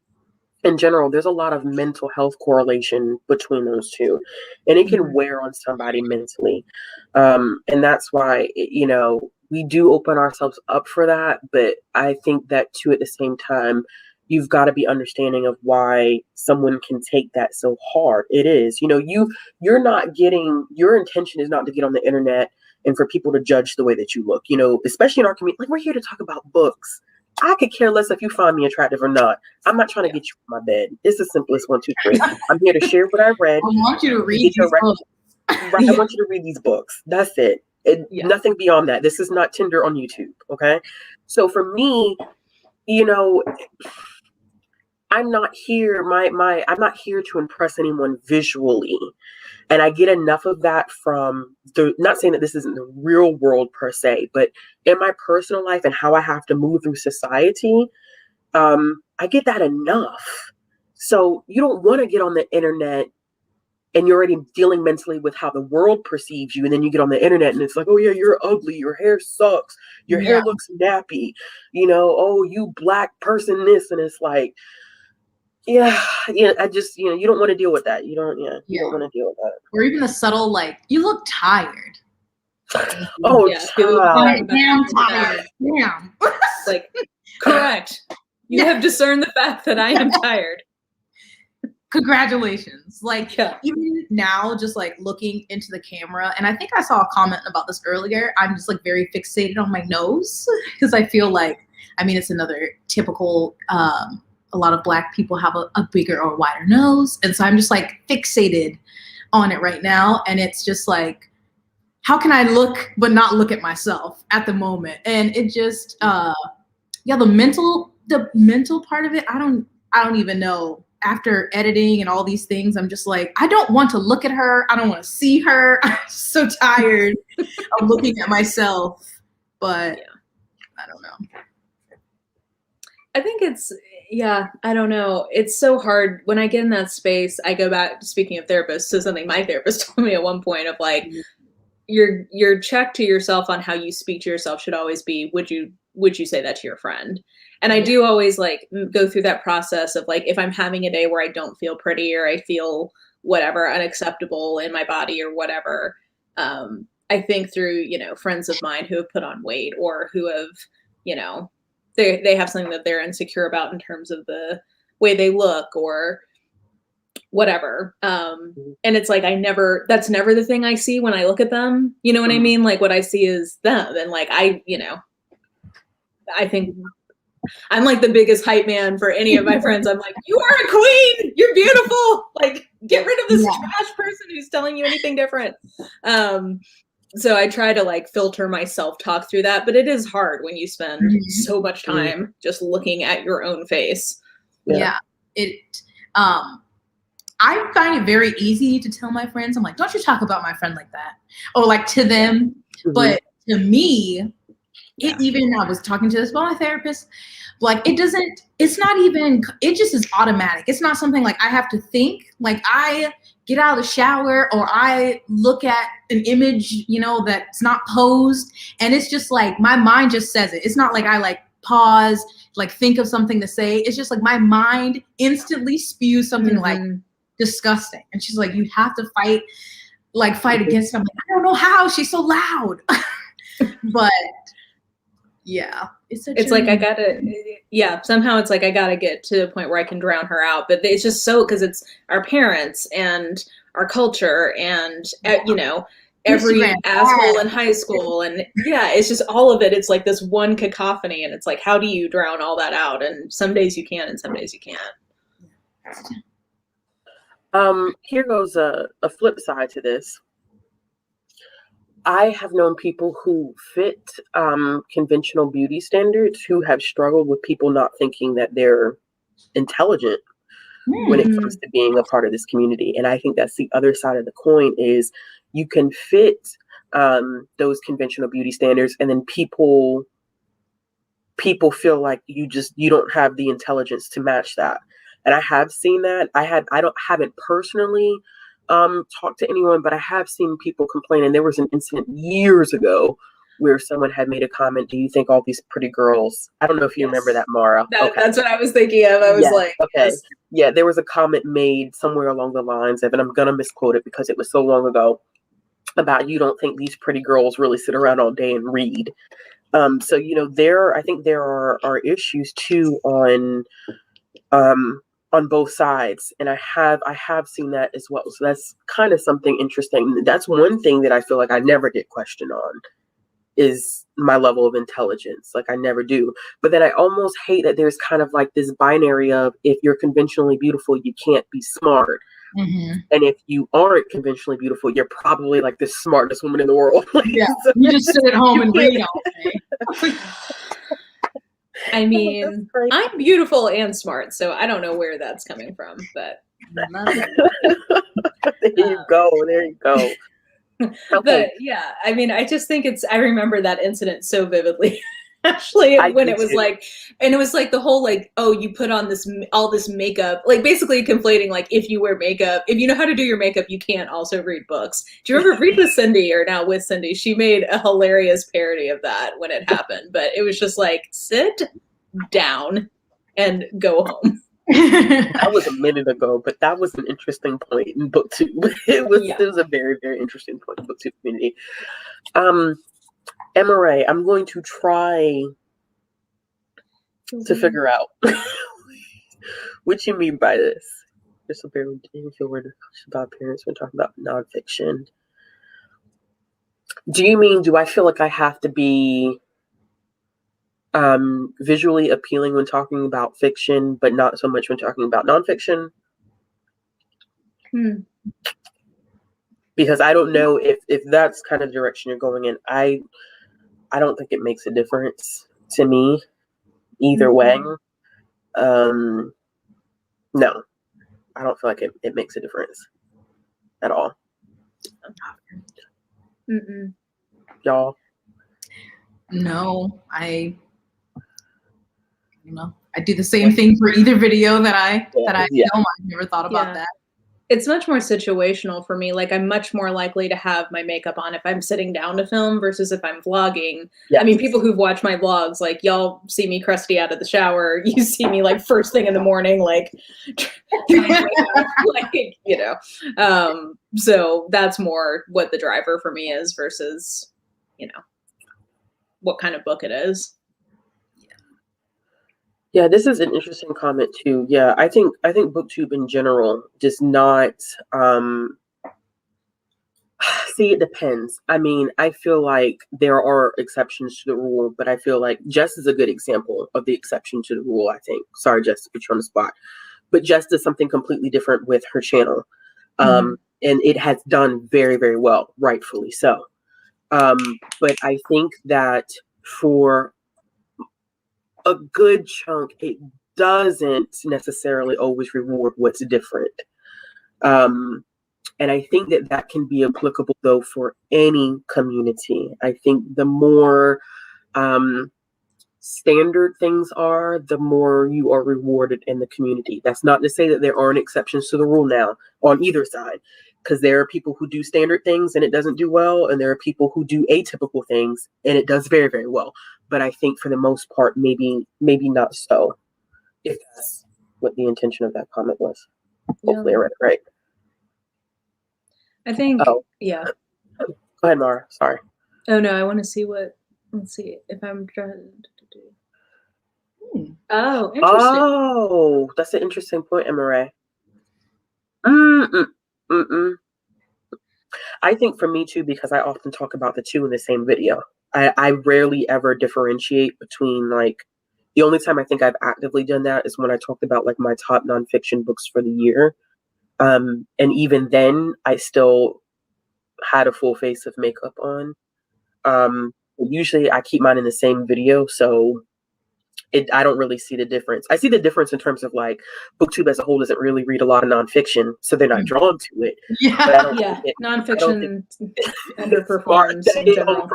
in general, there's a lot of mental health correlation between those two, and it can wear on somebody mentally. And that's why, you know, we do open ourselves up for that. But I think that too, at the same time, you've got to be understanding of why someone can take that so hard. It is, you know, you're not getting, your intention is not to get on the internet and for people to judge the way that you look, you know, especially in our community. Like, we're here to talk about books. I could care less if you find me attractive or not. I'm not trying to get you from my bed. It's the simplest 1, 2, 3. I'm here to share what I read. I want you to read these books. Right, I want you to read these books. That's it. Nothing beyond that. This is not Tinder on YouTube. Okay. So for me, you know, I'm not here. I'm not here to impress anyone visually. And I get enough of that from not saying that this isn't the real world per se, but in my personal life and how I have to move through society, I get that enough. So you don't want to get on the internet and you're already dealing mentally with how the world perceives you. And then you get on the internet and it's like, oh yeah, you're ugly. Your hair sucks. Your hair looks nappy. You know, oh, you black person this. And it's like, I just, you know, you don't want to deal with that. You don't want to deal with that. Or even the subtle, like, you look tired. Oh, damn tired. Damn. Like, correct. You have discerned the fact that I am tired. Congratulations. Like, even now, just like looking into the camera, and I think I saw a comment about this earlier, I'm just like very fixated on my nose, because I feel like, I mean, it's another typical, a lot of Black people have a bigger or wider nose. And so I'm just like fixated on it right now. And it's just like, how can I look but not look at myself at the moment? And it just, the mental part of it, I don't even know after editing and all these things, I'm just like, I don't want to look at her. I don't want to see her. I'm so tired of looking at myself. But I don't know. I think I don't know. It's so hard when I get in that space. I go back, speaking of therapists, to something my therapist told me at one point of like, your check to yourself on how you speak to yourself should always be, would you say that to your friend? And I do always like go through that process of like, if I'm having a day where I don't feel pretty or I feel whatever unacceptable in my body or whatever, I think through, friends of mine who have put on weight or who have, they have something that they're insecure about in terms of the way they look or whatever. And it's like, that's never the thing I see when I look at them. You know what I mean? Like what I see is them. And like, I think I'm like the biggest hype man for any of my friends. I'm like, you are a queen. You're beautiful. Like get rid of this trash person who's telling you anything different. So I try to like filter my self-talk through that, but it is hard when you spend so much time just looking at your own face. Yeah. I find it very easy to tell my friends, I'm like, don't you talk about my friend like that. Or like to them. But to me, I was talking to this about my therapist, like it just is automatic. It's not something like I have to think. Like I get out of the shower or I look at an image, that's not posed. And it's just like, my mind just says it. It's not like I like pause, like think of something to say. It's just like my mind instantly spews something like disgusting. And she's like, you have to fight against it. I'm like, I don't know how. She's so loud. But yeah, it's like somehow it's like I gotta get to the point where I can drown her out. But it's just so, because it's our parents and our culture and every Instagram asshole in high school, and it's just all of it. It's like this one cacophony, and it's like, how do you drown all that out? And some days you can, and some days you can't. Here goes a flip side to this. I have known people who fit conventional beauty standards who have struggled with people not thinking that they're intelligent when it comes to being a part of this community. And I think that's the other side of the coin is you can fit those conventional beauty standards, and then people feel like you don't have the intelligence to match that. And I have seen that. I haven't personally talked to anyone, but I have seen people complain. And there was an incident years ago where someone had made a comment, do you think all these pretty girls, I don't know if you remember that, Mara. That's what I was thinking of. I was like, okay. Yeah, there was a comment made somewhere along the lines of, and I'm going to misquote it because it was so long ago, about you don't think these pretty girls really sit around all day and read. So, I think there are issues too on both sides. And I have seen that as well. So that's kind of something interesting. That's one thing that I feel like I never get questioned on is my level of intelligence. Like I never do. But then I almost hate that there's kind of like this binary of if you're conventionally beautiful, you can't be smart. And if you aren't conventionally beautiful, you're probably like the smartest woman in the world. Yeah, so you just sit at home and read all day. I mean, I'm beautiful and smart, so I don't know where that's coming from, but there you go. Okay. But yeah, I mean, I just think I remember that incident so vividly. Actually, when it was like, and it was like the whole like, oh, you put on all this makeup, like basically conflating like if you wear makeup, if you know how to do your makeup, you can't also read books. Do you remember Read with Cindy or Now with Cindy? She made a hilarious parody of that when it happened, but it was just like sit down and go home. That was a minute ago, but that was an interesting point in Booktube. It was a very, very interesting point in Booktube community. Emma, I'm going to try to figure out what you mean by this. Just a very feel word about parents when talking about nonfiction. Do I feel like I have to be visually appealing when talking about fiction, but not so much when talking about nonfiction? Because I don't know if that's kind of the direction you're going in. I don't think it makes a difference to me either way. No. I don't feel like it makes a difference at all. Mm-mm. Y'all? No, I do the same thing for either video that I film. I've never thought about that. It's much more situational for me. Like, I'm much more likely to have my makeup on if I'm sitting down to film versus if I'm vlogging. Yes. I mean, people who've watched my vlogs, like, y'all see me crusty out of the shower. You see me, like, first thing in the morning, like, like, you know. So that's more what the driver for me is versus, you know, what kind of book it is. Yeah, this is an interesting comment too. Yeah, I think Booktube in general does not see, it depends. I mean, I feel like there are exceptions to the rule, but I feel like Jess is a good example of the exception to the rule, I think. Sorry, Jess, to put you on the spot. But Jess does something completely different with her channel. And it has done very, very well, rightfully so. But I think that for a good chunk, it doesn't necessarily always reward what's different. And I think that can be applicable, though, for any community. I think the more standard things are, the more you are rewarded in the community. That's not to say that there aren't exceptions to the rule now on either side, because there are people who do standard things and it doesn't do well, and there are people who do atypical things and it does very, very well. But I think for the most part, maybe not so, if that's what the intention of that comment was. Hopefully I read it right. I think, yeah. Go ahead, Mara. Sorry. Oh, no, I want to see let's see if I'm trying to do. Oh, interesting. Oh, that's an interesting point, Emma. I think for me too, because I often talk about the two in the same video. I rarely ever differentiate between, like, the only time I think I've actively done that is when I talked about, like, my top nonfiction books for the year. And even then, I still had a full face of makeup on. Usually I keep mine in the same video, so I don't really see the difference. I see the difference in terms of, like, Booktube as a whole doesn't really read a lot of nonfiction, so they're not drawn to it. Yeah, nonfiction underperforms in general.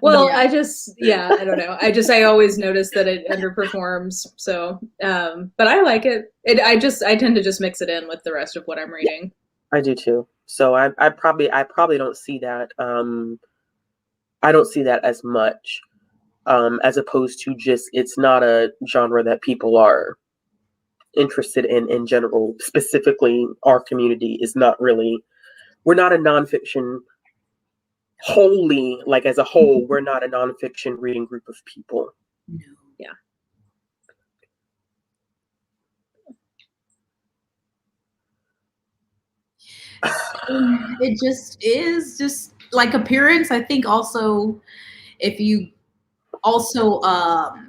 Well, I don't know. I always notice that it underperforms. So, but I like it. I tend to just mix it in with the rest of what I'm reading. I do too. So I probably don't see that. I don't see that as much, as opposed to just, it's not a genre that people are interested in general. Specifically, our community is not really. We're not a nonfiction. Wholly, like, as a whole, we're not a nonfiction reading group of people. No. Yeah. It just is just like appearance. I think also, if you also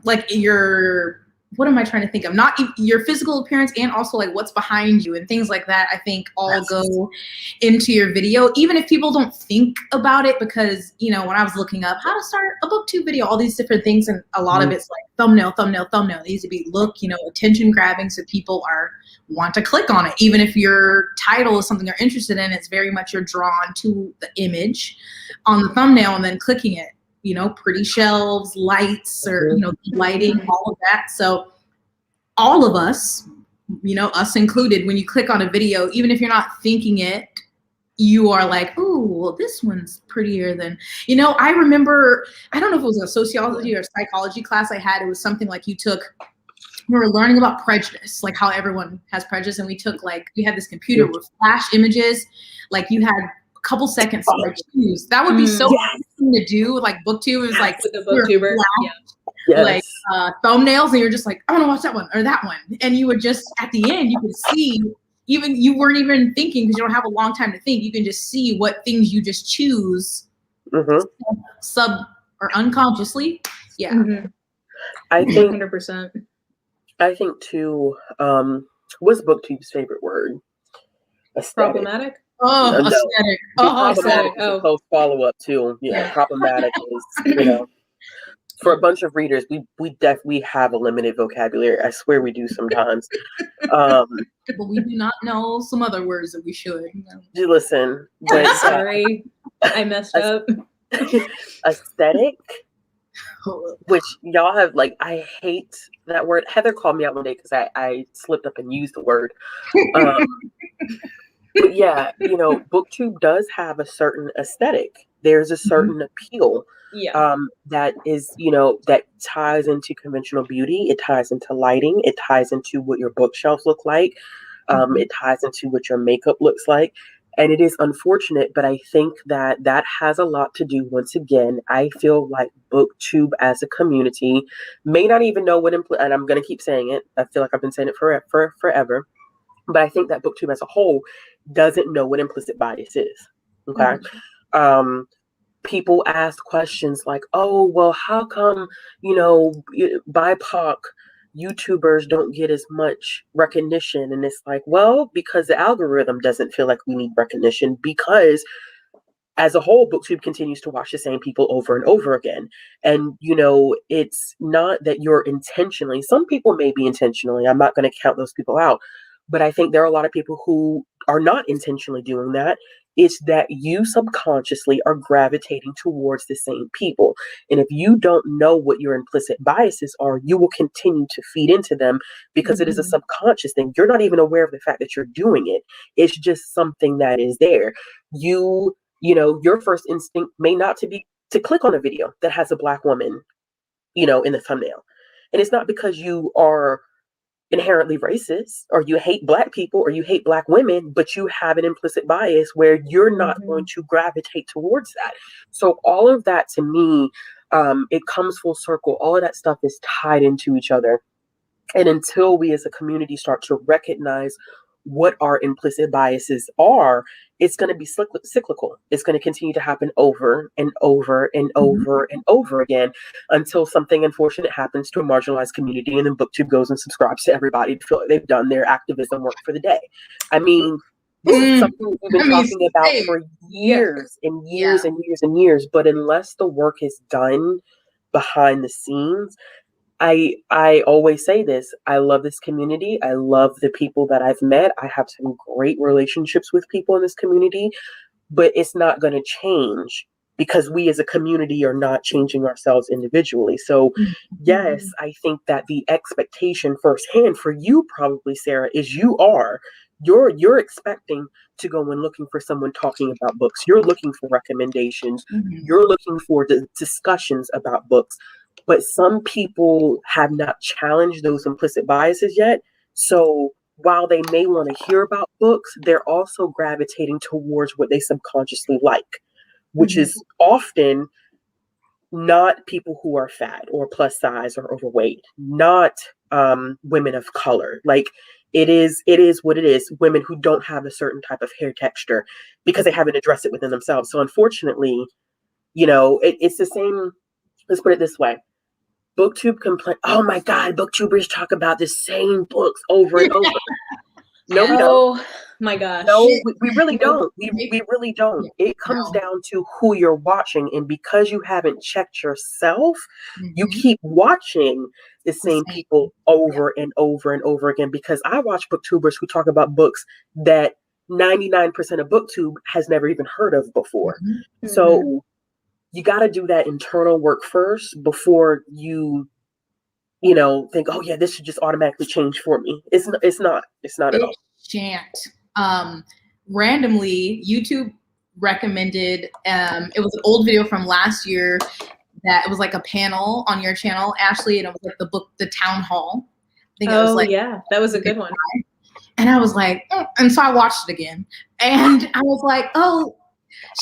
like what am I trying to think of? Not your physical appearance, and also, like, what's behind you and things like that, I think all go into your video, even if people don't think about it, because, you know, when I was looking up how to start a Booktube video, all these different things, and a lot of it's like thumbnail. It needs to be attention grabbing, so people want to click on it. Even if your title is something they're interested in, it's very much you're drawn to the image on the thumbnail and then clicking it. Pretty shelves, lights, or, lighting, all of that. So all of us, us included, when you click on a video, even if you're not thinking it, you are like, oh, well, this one's prettier than, I remember, I don't know if it was a sociology or psychology class I had. It was something like we were learning about prejudice, like how everyone has prejudice. And we had this computer with flash images, like you had couple seconds to choose. That would be so hard to do with, like, Booktube. It was like with the Booktuber, like thumbnails, and you're just like, I want to watch that one or that one, and you would just, at the end, you could see, even you weren't even thinking, because you don't have a long time to think. You can just see what things you just choose, sub or unconsciously. Yeah, I think 100%. I think too. What's Booktube's favorite word? Aesthetic. Problematic. Oh, aesthetic. Problematic is a close follow-up too. Yeah, problematic is, For a bunch of readers, we have a limited vocabulary. I swear we do sometimes. But we do not know some other words that we should. Listen, but sorry, I messed up. Aesthetic, which y'all have like, I hate that word. Heather called me out one day because I slipped up and used the word. But yeah, Booktube does have a certain aesthetic. There's a certain appeal. Yeah. That is, that ties into conventional beauty. It ties into lighting. It ties into what your bookshelves look like. It ties into what your makeup looks like. And it is unfortunate, but I think that has a lot to do, once again, I feel like Booktube as a community may not even know what, and I'm going to keep saying it. I feel like I've been saying it forever. But I think that Booktube as a whole doesn't know what implicit bias is. Okay. People ask questions like, oh, well, how come, BIPOC YouTubers don't get as much recognition? And it's like, well, because the algorithm doesn't feel like we need recognition, because as a whole, Booktube continues to watch the same people over and over again. And, it's not that you're intentionally, some people may be intentionally, I'm not going to count those people out, but I think there are a lot of people who are not intentionally doing that. It's that you subconsciously are gravitating towards the same people. And if you don't know what your implicit biases are, you will continue to feed into them, because it is a subconscious thing. You're not even aware of the fact that you're doing it. It's just something that is there. Your first instinct may not to be to click on a video that has a Black woman, in the thumbnail. And it's not because you are inherently racist or you hate Black people or you hate Black women, but you have an implicit bias where you're not going to gravitate towards that. So all of that, to me, it comes full circle. All of that stuff is tied into each other. And until we as a community start to recognize what our implicit biases are, it's going to be cyclical. It's going to continue to happen over and over and over and over again, until something unfortunate happens to a marginalized community, and then Booktube goes and subscribes to everybody to feel like they've done their activism work for the day. I mean, this is something we've been talking about for years and years and years and years. But unless the work is done behind the scenes, I always say this. I love this community. I love the people that I've met. I have some great relationships with people in this community, but it's not going to change because we as a community are not changing ourselves individually. So yes, I think that the expectation firsthand for you probably, Sarah, is you're expecting to go and looking for someone talking about books. You're looking for recommendations. You're looking for discussions about books. But some people have not challenged those implicit biases yet. So while they may want to hear about books, they're also gravitating towards what they subconsciously like, which is often not people who are fat or plus size or overweight, not women of color. Like it is what it is. Women who don't have a certain type of hair texture because they haven't addressed it within themselves. So unfortunately, it's the same. Let's put it this way. Booktube complain, oh my God, Booktubers talk about the same books over and over. No, we don't. Oh my gosh. No, we really don't. We really don't. It comes down to who you're watching. And because you haven't checked yourself, you keep watching the same people over and over and over again. Because I watch Booktubers who talk about books that 99% of Booktube has never even heard of before. So you got to do that internal work first before you think, oh yeah, this should just automatically change for me. It's not at all. Shan't. Randomly, YouTube recommended, it was an old video from last year that it was like a panel on your channel, Ashley, and it was like the book, The Town Hall. I think it was like, yeah, that was a good one. And I was like, and so I watched it again, and I was like, oh,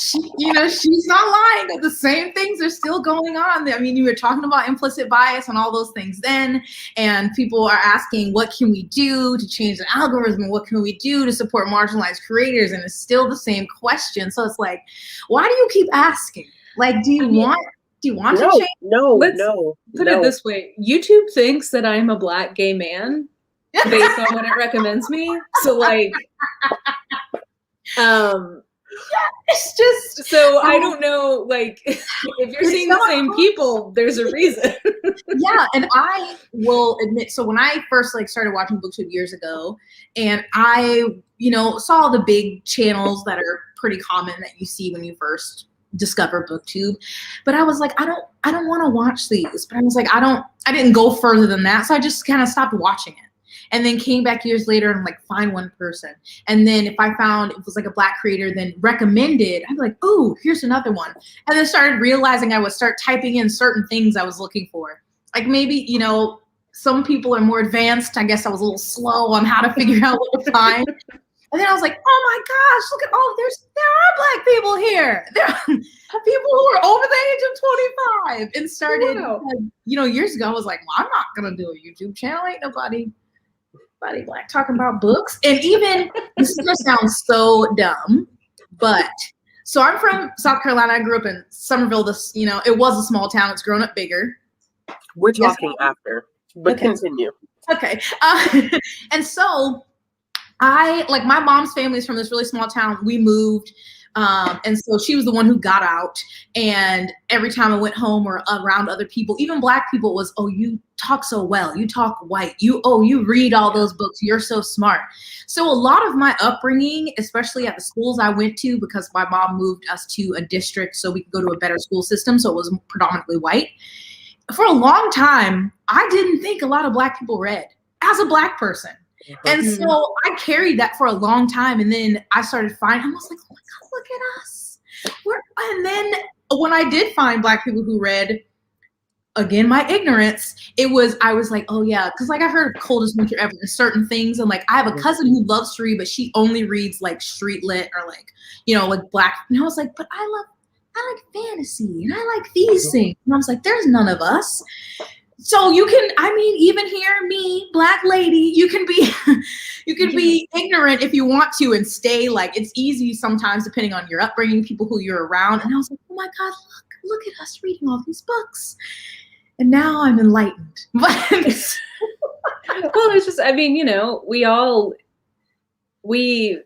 she's not lying. The same things are still going on. I mean, you were talking about implicit bias and all those things then, and people are asking, what can we do to change the algorithm? What can we do to support marginalized creators? And it's still the same question. So it's like, why do you keep asking? Like, do you want to change? No. Put it this way. YouTube thinks that I'm a Black gay man based on what it recommends me. So like, It's just So I don't know, like, if you're seeing the same people, there's a reason. Yeah, and I will admit, so when I first like started watching Booktube years ago, and I, saw the big channels that are pretty common that you see when you first discover Booktube, but I was like, I don't want to watch these. But I was like, I didn't go further than that, so I just kind of stopped watching it. And then came back years later and like find one person. And then if I found it was like a Black creator then recommended, I'd be like, ooh, here's another one. And then started realizing I would start typing in certain things I was looking for. Like maybe, some people are more advanced. I guess I was a little slow on how to figure out what to find. And then I was like, oh my gosh, look at there are Black people here. There are people who are over the age of 25 and started, years ago, I was like, well, I'm not going to do a YouTube channel. Ain't nobody Black talking about books. And even, this is going to sound so dumb, but so I'm from South Carolina. I grew up in Somerville. It was a small town. It's grown up bigger. We're talking after, but okay. Continue. Okay. And so my mom's family is from this really small town. We moved. And so she was the one who got out. And every time I went home or around other people, even Black people, was, oh, you talk so well. You talk white. You read all those books. You're so smart. So a lot of my upbringing, especially at the schools I went to, because my mom moved us to a district so we could go to a better school system. So it was predominantly white. For a long time, I didn't think a lot of Black people read as a Black person. And so I carried that for a long time. And then I started finding, I was like, oh my God, look at us. And then when I did find Black people who read, again, my ignorance, I was like, oh yeah. Cause like I heard Coldest Winter Ever and certain things. And like, I have a cousin who loves to read, but she only reads like street lit or like, like Black. And I was like, but I like fantasy and I like these things. And I was like, there's none of us. So you can, even here, me, Black lady, you can be ignorant if you want to and stay like, it's easy sometimes depending on your upbringing, people who you're around. And I was like, oh my God, look at us reading all these books. And now I'm enlightened. Well, it's just, we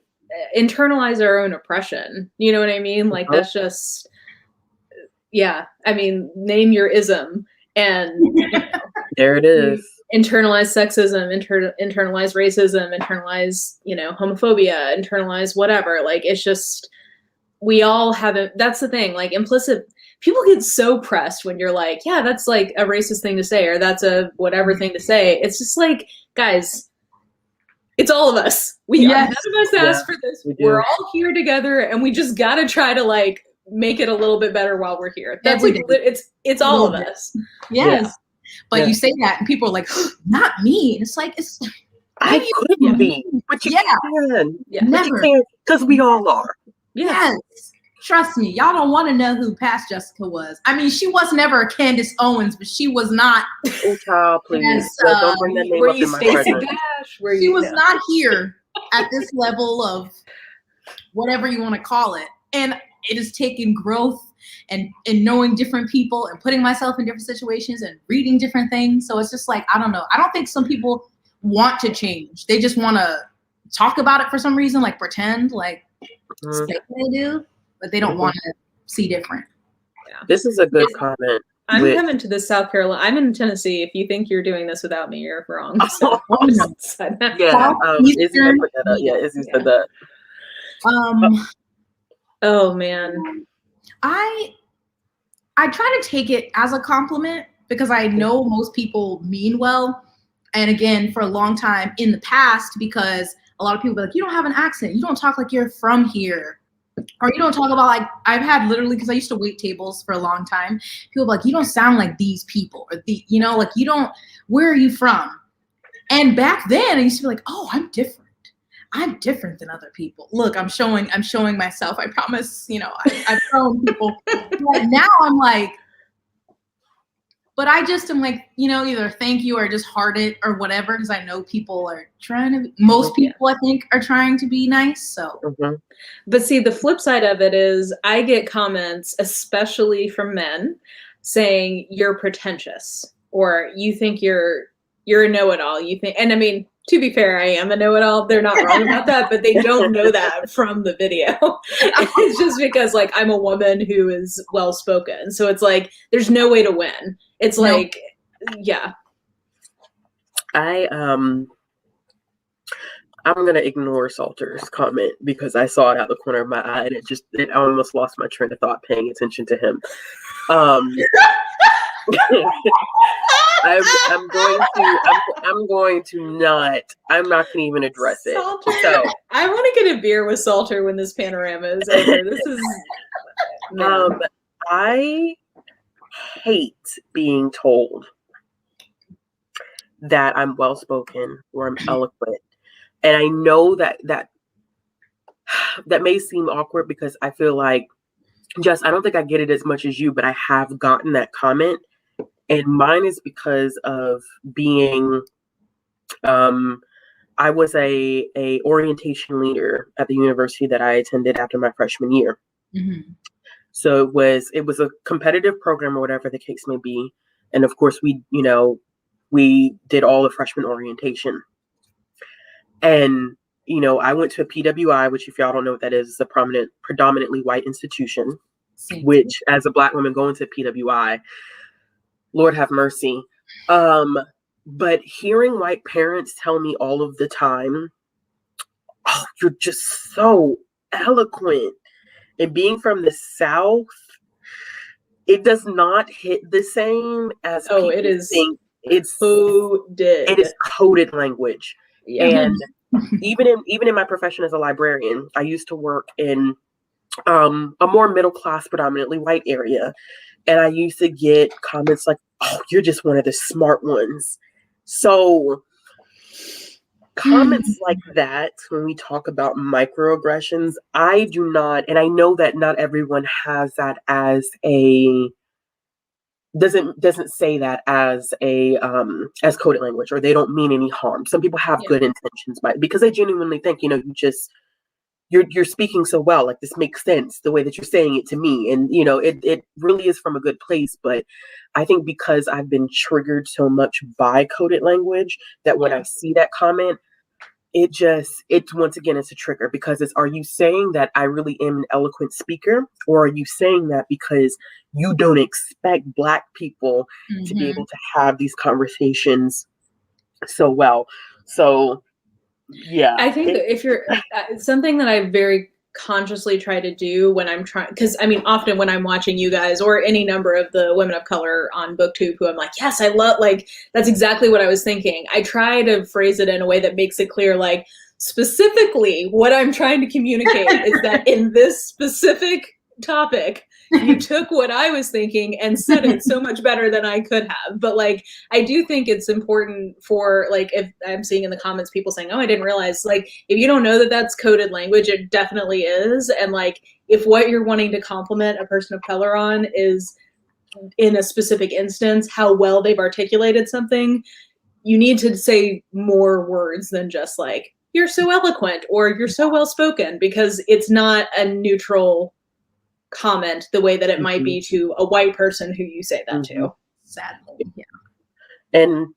internalize our own oppression. You know what I mean? Like that's just, yeah. Name your ism. And there it is. Internalize sexism, internalize racism, internalize, homophobia, internalize whatever. Like, it's just, we all haven't, that's the thing, like implicit, people get so pressed when you're like, yeah, that's like a racist thing to say, or that's a whatever thing to say. It's just like, guys, it's all of us. None of us asked for this. We're all here together and we just got to try to like, make it a little bit better while we're here. That's like, it's all of us. Yes. Yeah. But you say that and people are like, oh, not me. And it's like, I couldn't be, but you can. Yeah. Never. Because we all are. Yes. Trust me. Y'all don't want to know who past Jessica was. She was never a Candace Owens, but she was not. Oh, child, please. Don't bring that name up in my presence. She was not here at this level of whatever you want to call it. And it has taken growth and knowing different people and putting myself in different situations and reading different things. So it's just like, I don't know. I don't think some people want to change. They just want to talk about it for some reason, like pretend, like say they do, but they don't want to see different. Yeah. This is a good comment. I'm coming to this South Carolina. I'm in Tennessee. If you think you're doing this without me, you're wrong. So, Izzy put that up. Yeah, Izzy said that. Oh man. I try to take it as a compliment because I know most people mean well. And again, for a long time in the past, because a lot of people be like, you don't have an accent. You don't talk like you're from here. Or you don't talk about like, I've had literally, because I used to wait tables for a long time. People be like, you don't sound like these people. Or like you don't, where are you from? And back then I used to be like, oh, I'm different. I'm different than other people. Look, I'm showing myself. I promise, I've shown people. But now I'm like, but I just am like, either thank you or just heart it or whatever, because I know people are most people I think are trying to be nice. So, But see, the flip side of it is I get comments, especially from men, saying you're pretentious or you think you're a know-it-all. You think, and To be fair, I am a know-it-all. They're not wrong about that, but they don't know that from the video. It's just because, like, I'm a woman who is well-spoken. So it's like, there's no way to win. It's like, yeah. I'm gonna ignore Salter's comment because I saw it out the corner of my eye and I almost lost my train of thought paying attention to him. I'm not gonna even address it. Salter. So I want to get a beer with Salter when this panorama is over. This is I hate being told that I'm well spoken or I'm eloquent. And I know that may seem awkward because I feel like, Jess, I don't think I get it as much as you, but I have gotten that comment. And mine is because of being, I was a orientation leader at the university that I attended after my freshman year. Mm-hmm. So it was a competitive program or whatever the case may be. And of course we did all the freshman orientation. And, I went to a PWI, which if y'all don't know what that is a predominantly white institution, which as a Black woman going to PWI, Lord have mercy. But hearing white parents tell me all of the time, oh, you're just so eloquent. And being from the South, it does not hit the same as it is. It's coded. It is coded language. Yeah. And even in my profession as a librarian, I used to work in a more middle class, predominantly white area. And I used to get comments like, oh, you're just one of the smart ones. So comments like that, when we talk about microaggressions, I do not, and I know that not everyone has that as doesn't say that as as coded language, or they don't mean any harm. Some people have good intentions because they genuinely think, you're speaking so well, like this makes sense the way that you're saying it to me. And, it really is from a good place. But I think because I've been triggered so much by coded language that when I see that comment, once again, it's a trigger because are you saying that I really am an eloquent speaker, or are you saying that because you don't expect Black people to be able to have these conversations so well? So, yeah. I think that if you're something that I very consciously try to do when I'm trying, because I mean, often when I'm watching you guys or any number of the women of color on Booktube who I'm like, yes, I love, like, that's exactly what I was thinking. I try to phrase it in a way that makes it clear, like, specifically what I'm trying to communicate is that in this specific topic, you took what I was thinking and said it so much better than I could have. But like, I do think it's important for, like, if I'm seeing in the comments people saying, oh, I didn't realize, like, if you don't know that that's coded language, it definitely is. And like, if what you're wanting to compliment a person of color on is in a specific instance, how well they've articulated something, you need to say more words than just like, you're so eloquent or you're so well spoken, because it's not a neutral comment the way that it might be to a white person who you say that to. Sadly, yeah. And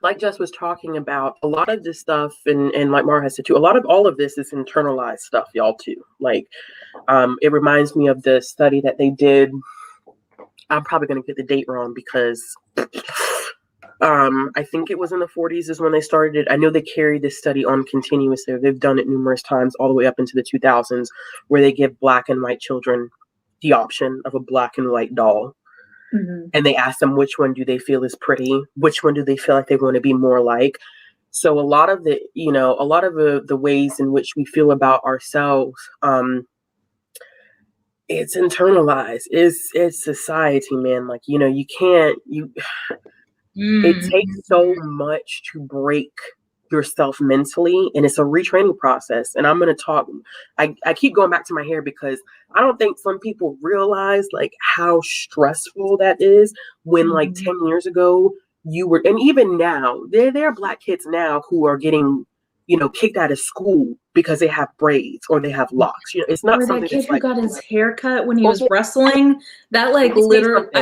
like Jess was talking about, a lot of this stuff, and like Mara has said too, all of this is internalized stuff, y'all, too. Like, it reminds me of the study that they did. I'm probably going to get the date wrong because I think it was in the 40s is when they started it. I know they carried this study on continuously. They've done it numerous times all the way up into the 2000s, where they give Black and white children the option of a Black and white doll. And they ask them which one do they feel is pretty, which one do they feel like they want to be more like. So a lot of the ways in which we feel about ourselves, it's internalized. It's society, man. Like, you can't, it takes so much to break yourself mentally, and it's a retraining process. And I'm going to talk, I keep going back to my hair because I don't think some people realize like how stressful that is when like 10 years ago and even now, there are Black kids now who are getting, kicked out of school because they have braids or they have locks. It's not something that kid who like, got his hair cut when he was wrestling, that like I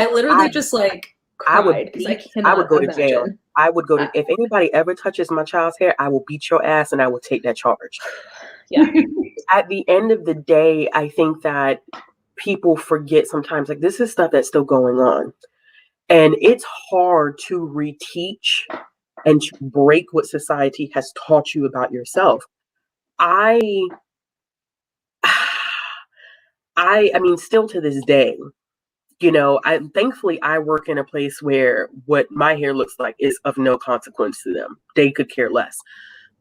literally just like cried because I cannot would go to imagine. jail. I would go to, if anybody ever touches my child's hair, I will beat your ass and I will take that charge. Yeah. At the end of the day, I think that people forget sometimes, like, this is stuff that's still going on. And it's hard to reteach and to break what society has taught you about yourself. I mean, still to this day, you know, thankfully I work in a place where what my hair looks like is of no consequence to them. They could care less.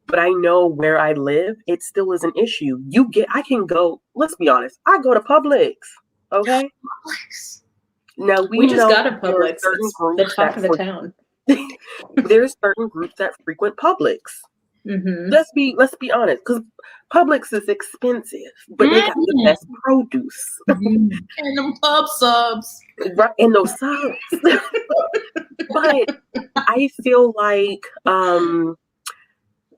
But I know where I live, it still is an issue. I can go, let's be honest, I go to Publix, okay? Publix. Now We just got a Publix. It's the talk of the town. There's certain groups that frequent Publix. Mm-hmm. Let's be honest, because Publix is expensive, but they got the best produce. And them pub subs. Right, and those subs. But I feel like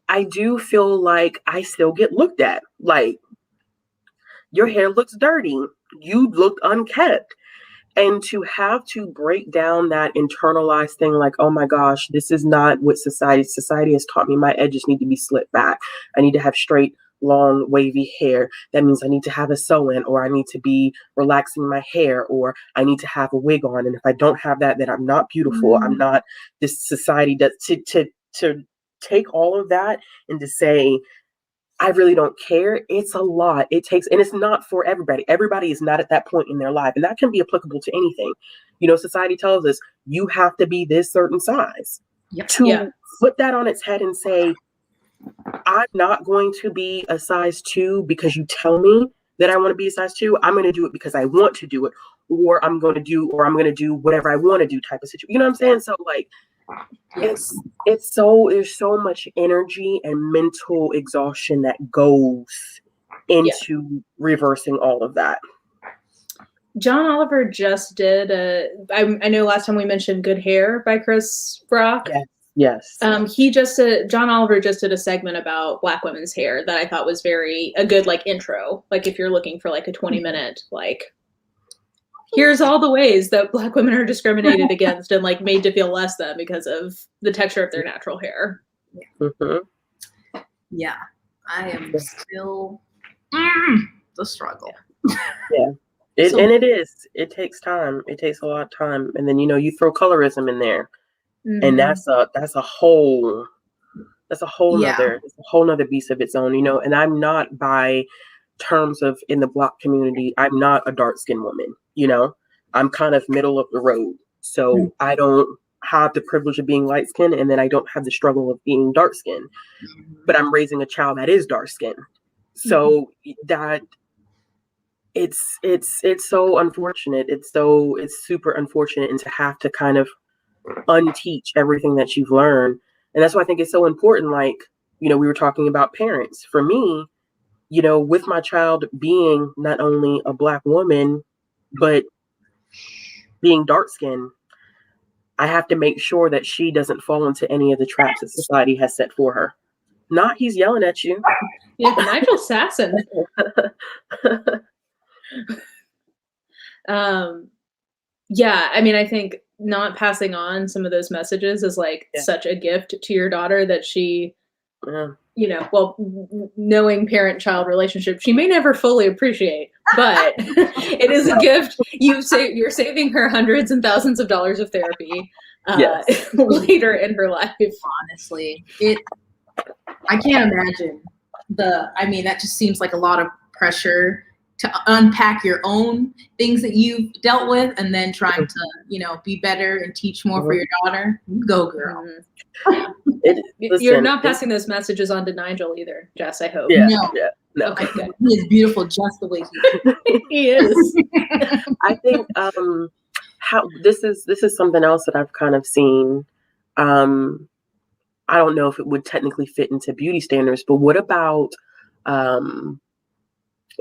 I do feel like I still get looked at. Like, your hair looks dirty. You look unkept. And to have to break down that internalized thing, like, oh my gosh, this is not what society has taught me. My edges need to be slicked back. I need to have straight, long, wavy hair. That means I need to have a sew-in, or I need to be relaxing my hair, or I need to have a wig on. And if I don't have that, then I'm not beautiful. I'm not, this society does, to take all of that and to say, I really don't care. It's a lot. It takes, and it's not for everybody. Everybody is not at that point in their life. And that can be applicable to anything. You know, society tells us you have to be this certain size. Yep. To flip that on its head and say, I'm not going to be a size 2 because you tell me that I want to be a size 2. I'm going to do it because I want to do it, or I'm going to do whatever I want to do type of situation. You know what I'm saying? So like, there's so much energy and mental exhaustion that goes into reversing all of that. John Oliver just did I know last time we mentioned Good Hair by Chris Brock. Yes. John Oliver just did a segment about Black women's hair that I thought was a good like intro. Like if you're looking for like a 20-minute, like, here's all the ways that Black women are discriminated against and like made to feel less than because of the texture of their natural hair. Mm-hmm. Yeah, I am still the struggle. Yeah, it takes time. It takes a lot of time, and then you throw colorism in there, and that's a whole nother beast of its own. And I'm not, by terms of in the Black community, I'm not a dark-skinned woman. I'm kind of middle of the road. So I don't have the privilege of being light-skinned, and then I don't have the struggle of being dark-skinned. But I'm raising a child that is dark-skinned. So that it's so unfortunate. It's super unfortunate, and to have to kind of unteach everything that you've learned. And that's why I think it's so important. Like, we were talking about parents. For me, with my child being not only a Black woman, but being dark-skinned, I have to make sure that she doesn't fall into any of the traps that society has set for her. Not he's yelling at you. Yeah, Nigel Sasson. Yeah, I mean, I think not passing on some of those messages is like such a gift to your daughter that she, knowing parent-child relationship, she may never fully appreciate, but it is a gift. You're saving her hundreds and thousands of dollars of therapy later in her life. Honestly, I can't imagine that just seems like a lot of pressure to unpack your own things that you've dealt with, and then trying to, be better and teach more for your daughter. Go, girl. You're not passing those messages on to Nigel either, Jess, I hope. Yeah, no. Yeah, no. Okay, good. He is beautiful just the way he is. I think how this is something else that I've kind of seen. I don't know if it would technically fit into beauty standards, but what about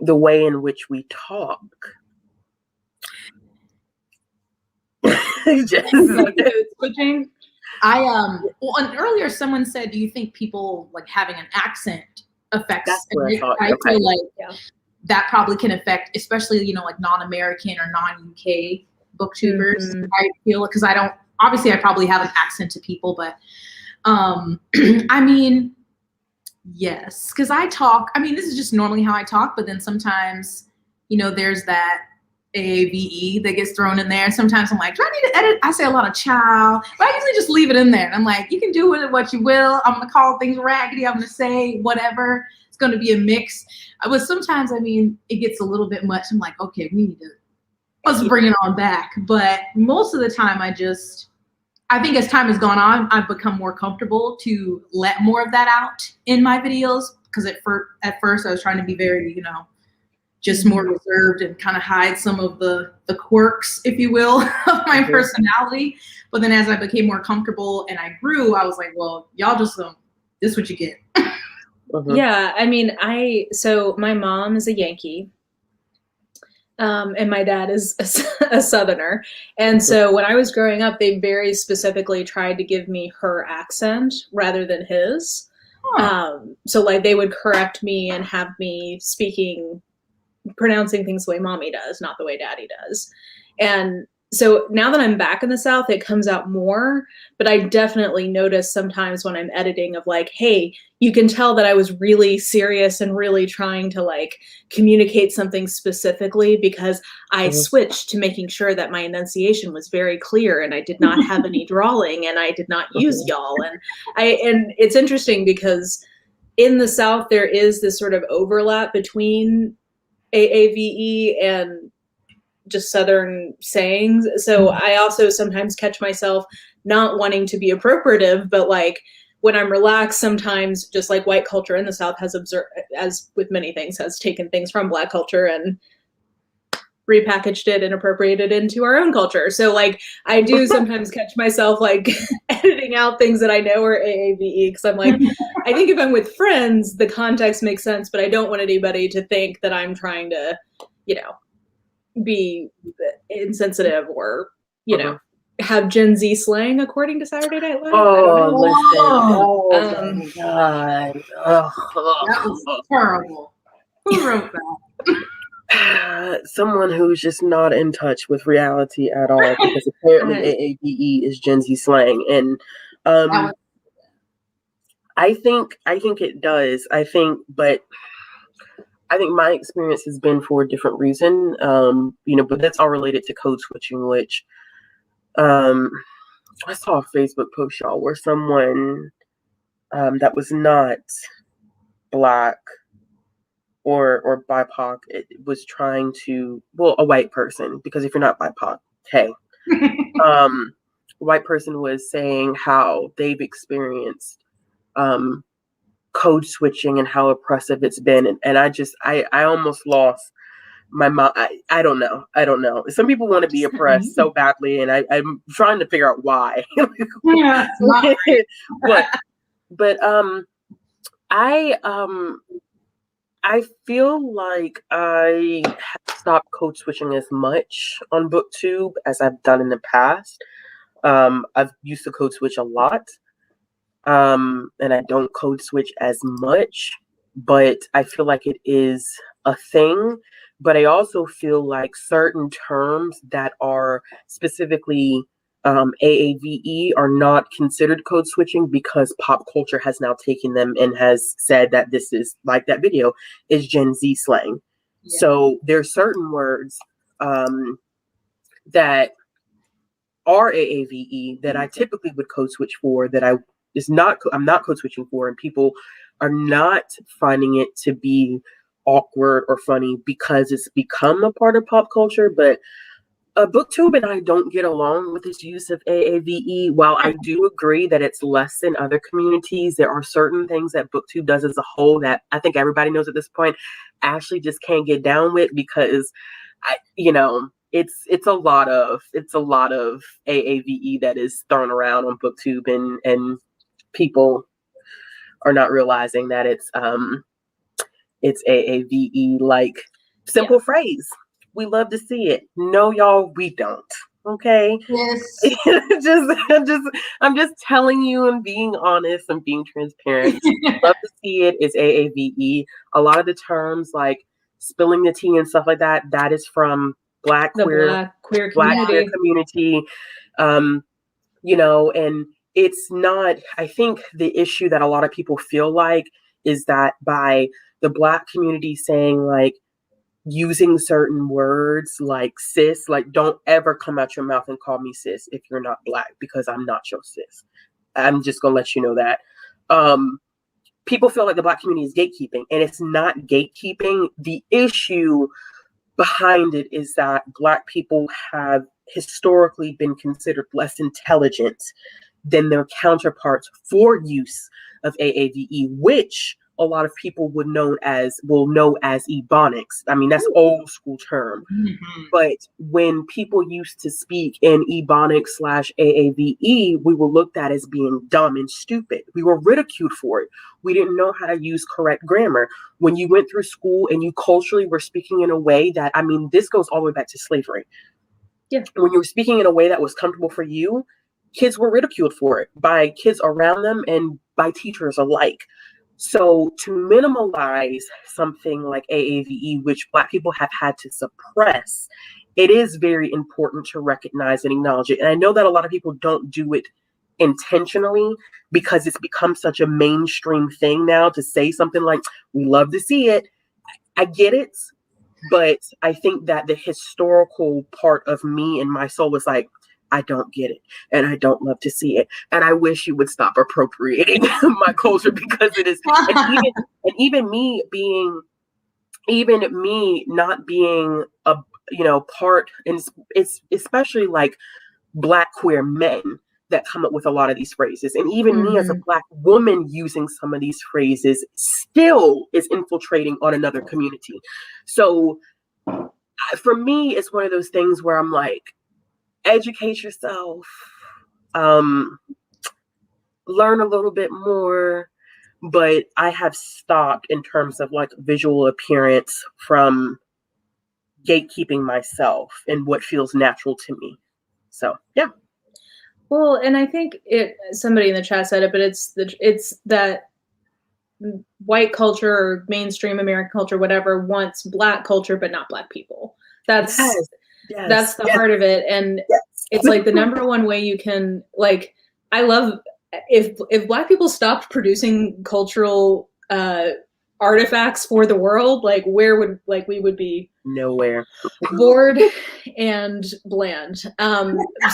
the way in which we talk? Switching. And earlier someone said, do you think people like having an accent affects? That's what I thought. feel like that probably can affect, especially like non-American or non-UK booktubers. I feel, because obviously I probably have an accent to people, but I mean, yes, because this is just normally how I talk, but then sometimes, there's that AAVE that gets thrown in there. Sometimes I'm like, do I need to edit? I say a lot of child, but I usually just leave it in there. And I'm like, you can do with it what you will. I'm going to call things raggedy. I'm going to say whatever. It's going to be a mix. But sometimes, it gets a little bit much. I'm like, okay, let's bring it on back. But most of the time, I think as time has gone on, I've become more comfortable to let more of that out in my videos. Because at first I was trying to be very, just more reserved and kind of hide some of the quirks, if you will, of my personality. But then as I became more comfortable and I grew, I was like, well, y'all just this is what you get. Yeah, so my mom is a Yankee. And my dad is a Southerner. And so when I was growing up, they very specifically tried to give me her accent rather than his. So like they would correct me and have me pronouncing things the way mommy does, not the way daddy does. And so now that I'm back in the South, it comes out more, but I definitely notice sometimes when I'm editing of like, hey, you can tell that I was really serious and really trying to like communicate something specifically because I switched to making sure that my enunciation was very clear and I did not have any drawling and I did not use y'all. And it's interesting because in the South, there is this sort of overlap between AAVE and just Southern sayings. So I also sometimes catch myself not wanting to be appropriative, but like when I'm relaxed, sometimes just like white culture in the South has observed, as with many things, has taken things from Black culture and repackaged it and appropriated it into our own culture. So like I do sometimes catch myself like editing out things that I know are AAVE because I'm like, I think if I'm with friends, the context makes sense, but I don't want anybody to think that I'm trying to, be insensitive or, have Gen Z slang according to Saturday Night Live. My God. That was terrible. Who wrote that? Someone who's just not in touch with reality at all because apparently AAVE is Gen Z slang. And I think it does. I think my experience has been for a different reason, but that's all related to code switching, which I saw a Facebook post, y'all, where someone that was not Black or BIPOC was trying to, a white person, because if you're not BIPOC, hey, white person was saying how they've experienced code switching and how oppressive it's been. And I almost lost my mind. I don't know. Some people want to be oppressed so badly, and I'm trying to figure out why. Yeah, but I feel like I have stopped code switching as much on Booktube as I've done in the past. I've used to code switch a lot. And I don't code switch as much, but I feel like it is a thing. But I also feel like certain terms that are specifically AAVE are not considered code switching because pop culture has now taken them and has said that this is, like that video, is Gen Z slang. Yeah. So there are certain words that are AAVE that I typically would code switch for that I'm not code switching for, and people are not finding it to be awkward or funny because it's become a part of pop culture. But Booktube and I don't get along with this use of AAVE. While I do agree that it's less than other communities, there are certain things that Booktube does as a whole that I think everybody knows at this point Ashley just can't get down with because it's a lot of AAVE that is thrown around on Booktube, and people are not realizing that it's AAVE, like simple phrase. We love to see it. No, y'all, we don't. Okay. Yes. I'm just telling you and being honest and being transparent. Love to see it is AAVE. A lot of the terms like spilling the tea and stuff like that, that is from Black queer community. and it's not, I think the issue that a lot of people feel like is that by the Black community saying like, using certain words like cis, like don't ever come out your mouth and call me cis if you're not Black, because I'm not your cis. I'm just gonna let you know that. People feel like the Black community is gatekeeping, and it's not gatekeeping. The issue behind it is that Black people have historically been considered less intelligent than their counterparts for use of AAVE, which a lot of people will know as ebonics. I mean, that's old school term. Mm-hmm. But when people used to speak in ebonics/AAVE, we were looked at as being dumb and stupid. We were ridiculed for it. We didn't know how to use correct grammar. When you went through school and you culturally were speaking in a way that, I mean, this goes all the way back to slavery. Yeah. When you were speaking in a way that was comfortable for you, kids were ridiculed for it by kids around them and by teachers alike. So to minimalize something like AAVE, which Black people have had to suppress, it is very important to recognize and acknowledge it. And I know that a lot of people don't do it intentionally because it's become such a mainstream thing now to say something like, we love to see it. I get it. But I think that the historical part of me and my soul is like, I don't get it, and I don't love to see it, and I wish you would stop appropriating my culture, because it is, and even me not being a part, and it's especially like Black queer men that come up with a lot of these phrases, and even me as a Black woman using some of these phrases still is infiltrating on another community. So for me, it's one of those things where I'm like, educate yourself, learn a little bit more, but I have stopped in terms of like visual appearance from gatekeeping myself and what feels natural to me. So, yeah. Well, and I think somebody in the chat said it, but it's that white culture or mainstream American culture, whatever, wants Black culture, but not Black people. That's the heart of it. And it's like the number one way you can, like, I love if Black people stopped producing cultural artifacts for the world, like where would we would be? Nowhere. Bored and bland.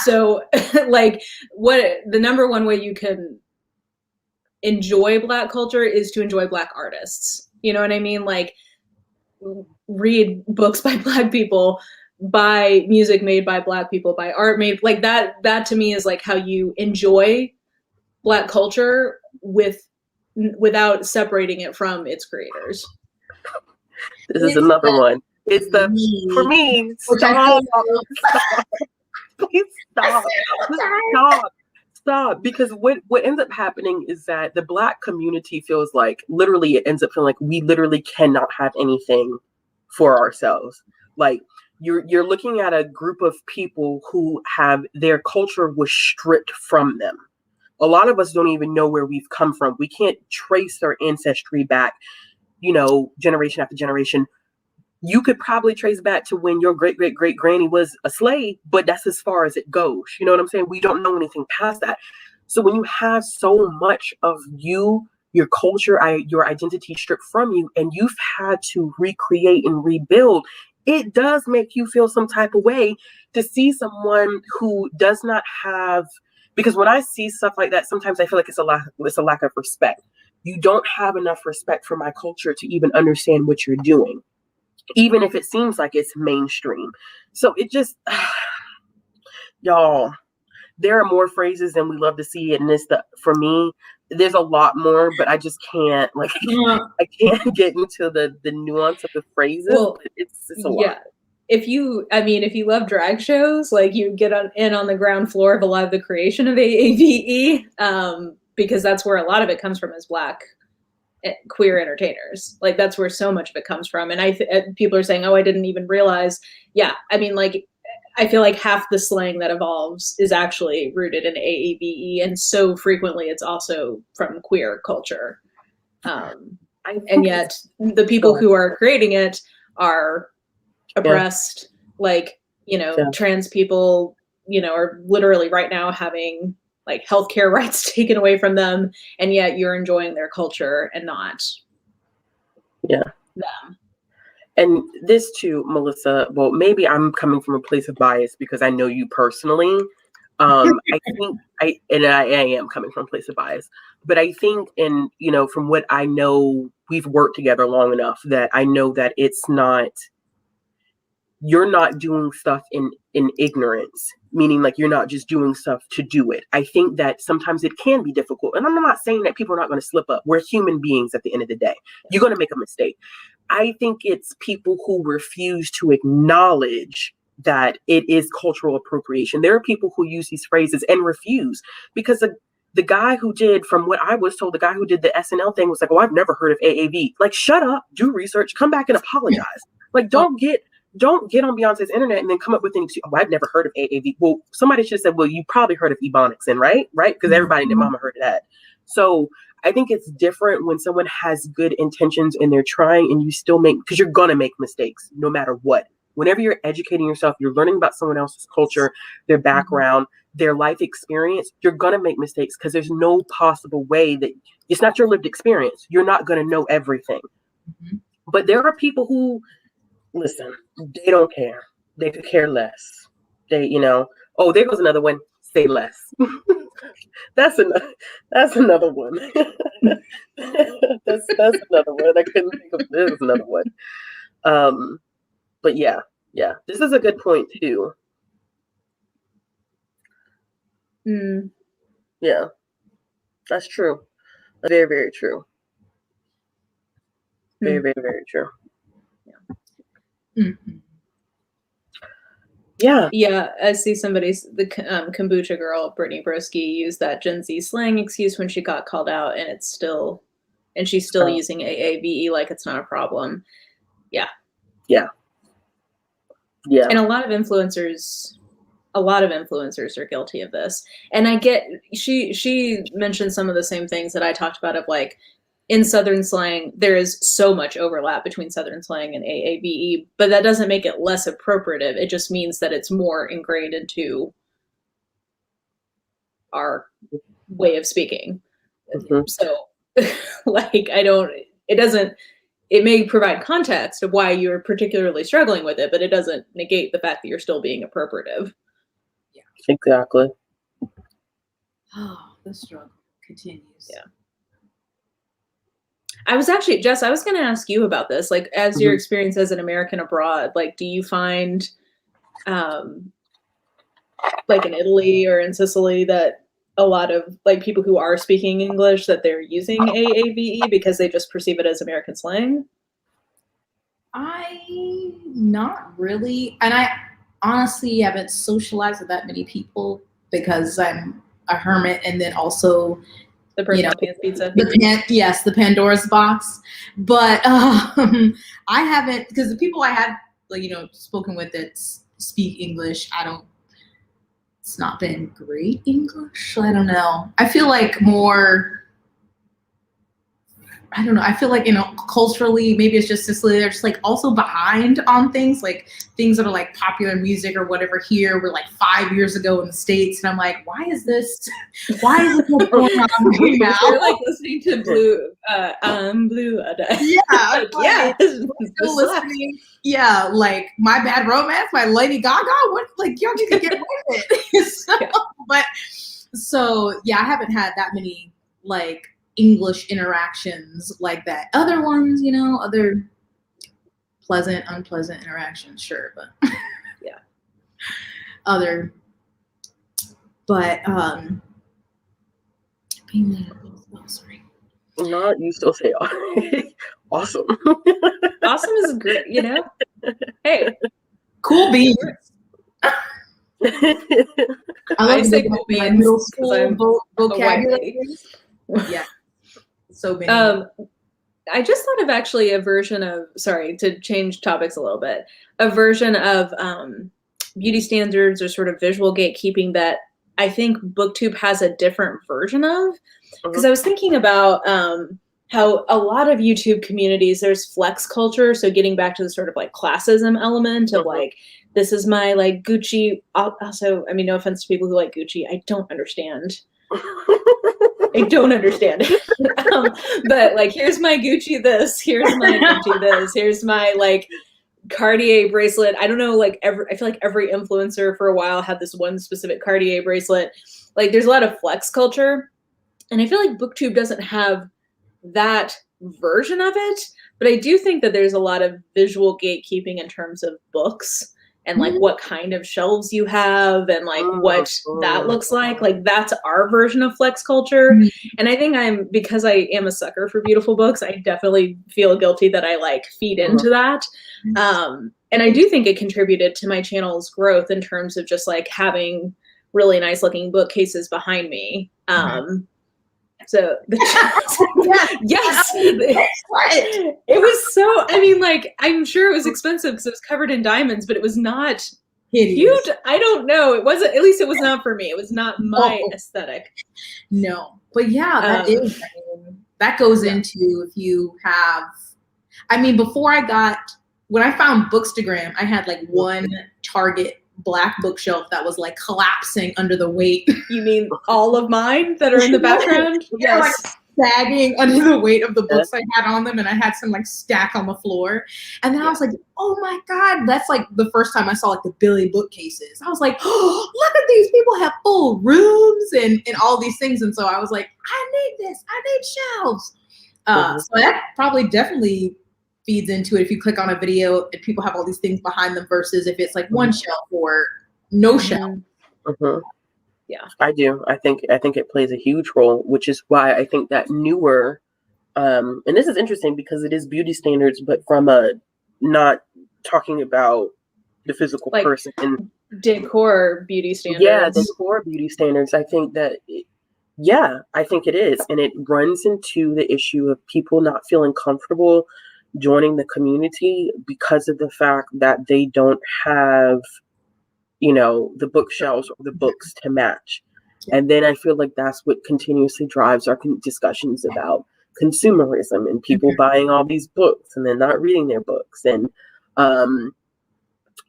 So like what the number one way you can enjoy Black culture is to enjoy Black artists. You know what I mean? Like read books by Black people, buy music made by Black people, buy art made like that. That to me is like how you enjoy Black culture without separating it from its creators. This is another one. It's for me. Stop. Please stop. Stop. Because what ends up happening is that the Black community feels like, literally, it ends up feeling like we literally cannot have anything for ourselves. Like you're looking at a group of people who have their culture was stripped from them. A lot of us don't even know where we've come from. We can't trace our ancestry back, generation after generation. You could probably trace back to when your great granny was a slave, but that's as far as it goes. You know what I'm saying? We don't know anything past that. So when you have so much of you, your culture, your identity stripped from you, and you've had to recreate and rebuild, it does make you feel some type of way to see someone who does not have, because when I see stuff like that, sometimes I feel like it's a lack of respect. You don't have enough respect for my culture to even understand what you're doing, even if it seems like it's mainstream. So it just, y'all, there are more phrases than we love to see. And for me, there's a lot more, but I just can't, I can't get into the nuance of the phrases. Well, it's a lot. If you love drag shows, like you get in on the ground floor of a lot of the creation of AAVE, because that's where a lot of it comes from as Black queer entertainers. Like that's where so much of it comes from. And people are saying, oh, I didn't even realize. Yeah, I mean, like I feel like half the slang that evolves is actually rooted in AAVE, and so frequently it's also from queer culture. And yet the people who are creating it are oppressed, trans people, are literally right now having like healthcare rights taken away from them, and yet you're enjoying their culture and not them. And this too, Melissa, well, maybe I'm coming from a place of bias because I know you personally. I think I am coming from a place of bias, but I think, and from what I know, we've worked together long enough that I know that you're not doing stuff in ignorance, meaning like you're not just doing stuff to do it. I think that sometimes it can be difficult. And I'm not saying that people are not going to slip up. We're human beings at the end of the day. You're going to make a mistake. I think it's people who refuse to acknowledge that it is cultural appropriation. There are people who use these phrases and refuse, because the guy who did, from what I was told, the guy who did the SNL thing was like, "Oh, I've never heard of AAV." Like, shut up, do research, come back and apologize. Like, don't get on Beyonce's internet and then come up with things. "Oh, I've never heard of AAV." Well, somebody should have said, "Well, you probably heard of Ebonics," and right? Because everybody in their mama heard of that. So I think it's different when someone has good intentions and they're trying, and you still because you're gonna make mistakes no matter what. Whenever you're educating yourself, you're learning about someone else's culture, their background, their life experience, you're gonna make mistakes because there's no possible way that it's not your lived experience. You're not gonna know everything. But there are people who, listen, they don't care. They could care less. They, oh, there goes another one. Say less. That's another one. that's another one. I couldn't think of. There's another one. But yeah, this is a good point too. Yeah, that's true. Very, very true. Very, very, very true. Yeah, I see the kombucha girl, Brittany Broski, used that Gen Z slang excuse when she got called out, and she's still using AAVE like it's not a problem. Yeah. And a lot of influencers are guilty of this. And I get, she mentioned some of the same things that I talked about, of like, in Southern slang, there is so much overlap between Southern slang and AAVE, but that doesn't make it less appropriative. It just means that it's more ingrained into our way of speaking. So, like, it may provide context of why you're particularly struggling with it, but it doesn't negate the fact that you're still being appropriative. Yeah, exactly. Oh, the struggle continues. Yeah. I was actually, Jess, I was going to ask you about this. Like, as your experience as an American abroad, like, do you find, like in Italy or in Sicily, that a lot of like people who are speaking English, that they're using AAVE because they just perceive it as American slang? Not really. And I honestly haven't socialized with that many people because I'm a hermit, and then also the person that pants pizza. The Pandora's box. But I haven't, because the people I had, like, spoken with that speak English, it's not been great English. I don't know. I feel like culturally, maybe it's just Sicily, they're just like also behind on things, like things that are like popular music or whatever here were like 5 years ago in the States. And I'm like, why is this going on now? They're like listening to Blue. Blue. Yeah. Yeah. Still listening. Yeah. Like My Bad Romance by Lady Gaga. What, like, y'all need to get with it. So I haven't had that many like English interactions like that. Other ones, other pleasant, unpleasant interactions, sure, but yeah. Sorry. No, you still say awesome. Awesome is great, Hey, cool beans. I say cool beans. Middle school vocabulary. Yeah. So many. I just thought of actually a version of, sorry, to change topics a little bit, a version of beauty standards or sort of visual gatekeeping that I think Booktube has a different version of. Because I was thinking about how a lot of YouTube communities, there's flex culture. So getting back to the sort of like classism element of like this is my like Gucci. Also, I mean, no offense to people who like Gucci. I don't understand. I don't understand it. But like, here's my Gucci this, here's my Gucci this, here's my like Cartier bracelet. I don't know, like I feel like every influencer for a while had this one specific Cartier bracelet. Like there's a lot of flex culture. And I feel like Booktube doesn't have that version of it. But I do think that there's a lot of visual gatekeeping in terms of books and like what kind of shelves you have and like what that looks like. Like that's our version of flex culture. And I think because I am a sucker for beautiful books, I definitely feel guilty that I like feed into that. And I do think it contributed to my channel's growth in terms of just like having really nice looking bookcases behind me. So yes, it was so, I mean, like, I'm sure it was expensive because it was covered in diamonds, but it was not huge. I don't know. It wasn't, at least it was not for me. It was not my aesthetic. No, but yeah, that is, I mean, that goes into if you have, I mean, when I found Bookstagram, I had like one Target black bookshelf that was like collapsing under the weight. You mean all of mine that are in the background? Yes. Like sagging under the weight of the books I had on them, and I had some like stack on the floor. And then I was like, oh my God, that's like the first time I saw like the Billy bookcases. I was like, oh, look at these people have full rooms and all these things. And so I was like, I need this. I need shelves. So that probably definitely feeds into it if you click on a video and people have all these things behind them versus if it's like one shelf or no shelf. Yeah, I do. I think it plays a huge role, which is why I think that newer, and this is interesting because it is beauty standards, but from a not talking about the physical like person and decor beauty standards. Yeah, decor beauty standards. I think that. I think it is, and it runs into the issue of people not feeling comfortable joining the community because of the fact that they don't have, the bookshelves or the books to match. And then I feel like that's what continuously drives our discussions about consumerism and people buying all these books and then not reading their books. And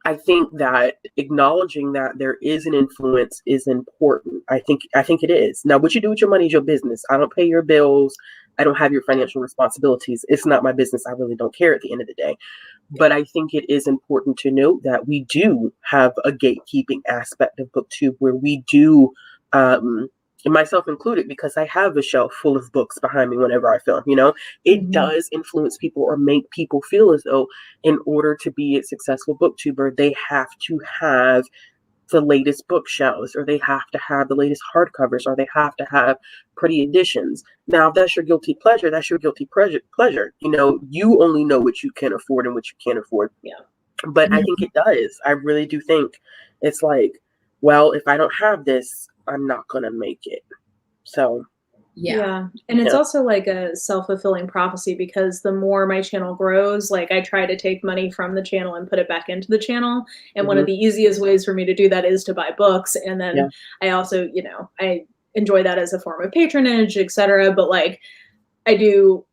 I think that acknowledging that there is an influence is important. I think it is. Now, what you do with your money is your business. I don't pay your bills. I don't have your financial responsibilities. It's not my business. I really don't care at the end of the day. But I think it is important to note that we do have a gatekeeping aspect of Booktube where we do, and myself included, because I have a shelf full of books behind me whenever I film, it does influence people or make people feel as though in order to be a successful booktuber, they have to have the latest bookshelves, or they have to have the latest hardcovers, or they have to have pretty editions. Now, if that's your guilty pleasure, that's your guilty pleasure. You only know what you can afford and what you can't afford. Yeah. But I think it does. I really do think it's like, well, if I don't have this, I'm not going to make it. So. Yeah. And it's also like a self-fulfilling prophecy because the more my channel grows, like I try to take money from the channel and put it back into the channel. And one of the easiest ways for me to do that is to buy books. And then I also, I enjoy that as a form of patronage, etc. But like I don't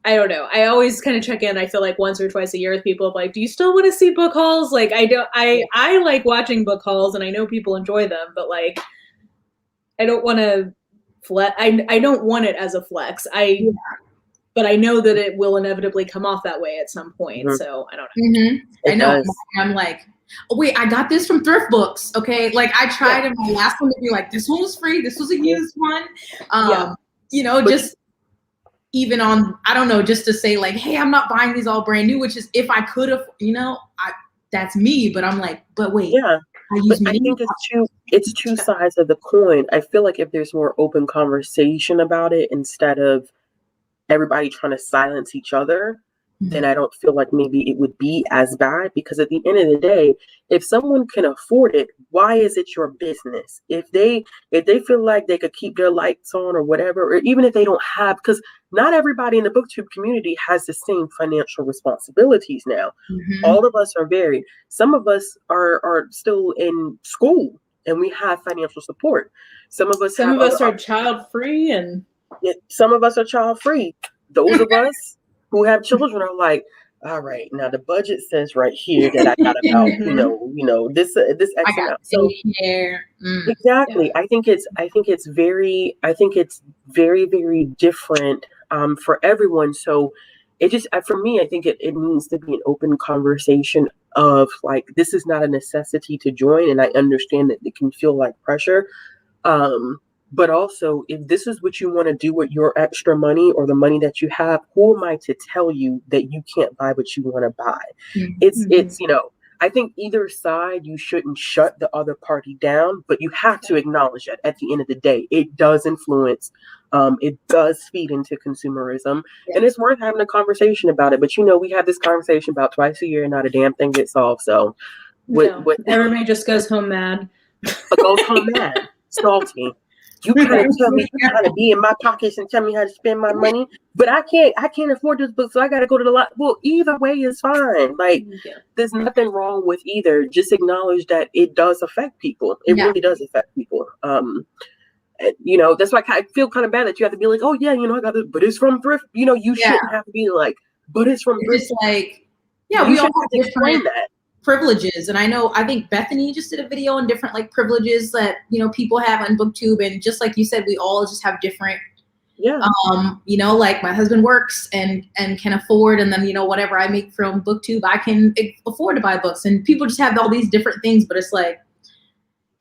know. I always kind of check in. I feel like once or twice a year with people like, do you still want to see book hauls? Like I like watching book hauls and I know people enjoy them, but like, I don't want to I don't want it as a flex. But I know that it will inevitably come off that way at some point. So I don't know. I know. I'm like, oh, wait, I got this from thrift books. Okay. Like I tried in my last one to be like, this one was free. This was a used one. Just even on, I don't know, just to say like, hey, I'm not buying these all brand new, which is if I could have, that's me. But I'm like, but wait. Yeah. I think it's two sides of the coin. I feel like if there's more open conversation about it instead of everybody trying to silence each other, then I don't feel like maybe it would be as bad, because at the end of the day, if someone can afford it, why is it your business? If they feel like they could keep their lights on or whatever, or even if they don't have, because not everybody in the Booktube community has the same financial responsibilities now. All of us are varied. Some of us are still in school and we have financial support. Some of us are child free, and some of us are child free. Those of us who have children are like, all right, now the budget says right here that I got about, this X I got amount. So here. exactly. I think it's very, very, very different for everyone. So it just, for me, I think it needs to be an open conversation of like, this is not a necessity to join. And I understand that it can feel like pressure. But also, if this is what you want to do with your extra money or the money that you have, who am I to tell you that you can't buy what you want to buy? It's I think either side, you shouldn't shut the other party down, but you have to acknowledge that at the end of the day, it does influence, it does feed into consumerism, and it's worth having a conversation about it. But we have this conversation about twice a year and not a damn thing gets solved. So everybody just goes home mad. Goes home mad, salty. You kind of tell me, you kind of be in my pockets and tell me how to spend my money, but I can't afford this book, so I got to go to the lot. Well, either way is fine. Like, there's nothing wrong with either. Just acknowledge that it does affect people. It really does affect people. That's why I feel kind of bad that you have to be like, oh yeah, I got this, but it's from thrift. You shouldn't have to be like, but it's from thrift. It's like, we all have to explain that. Privileges, and I think Bethany just did a video on different like privileges that people have on Booktube, and just like you said, we all just have different like my husband works and can afford, and then whatever I make from Booktube I can afford to buy books, and people just have all these different things. But it's like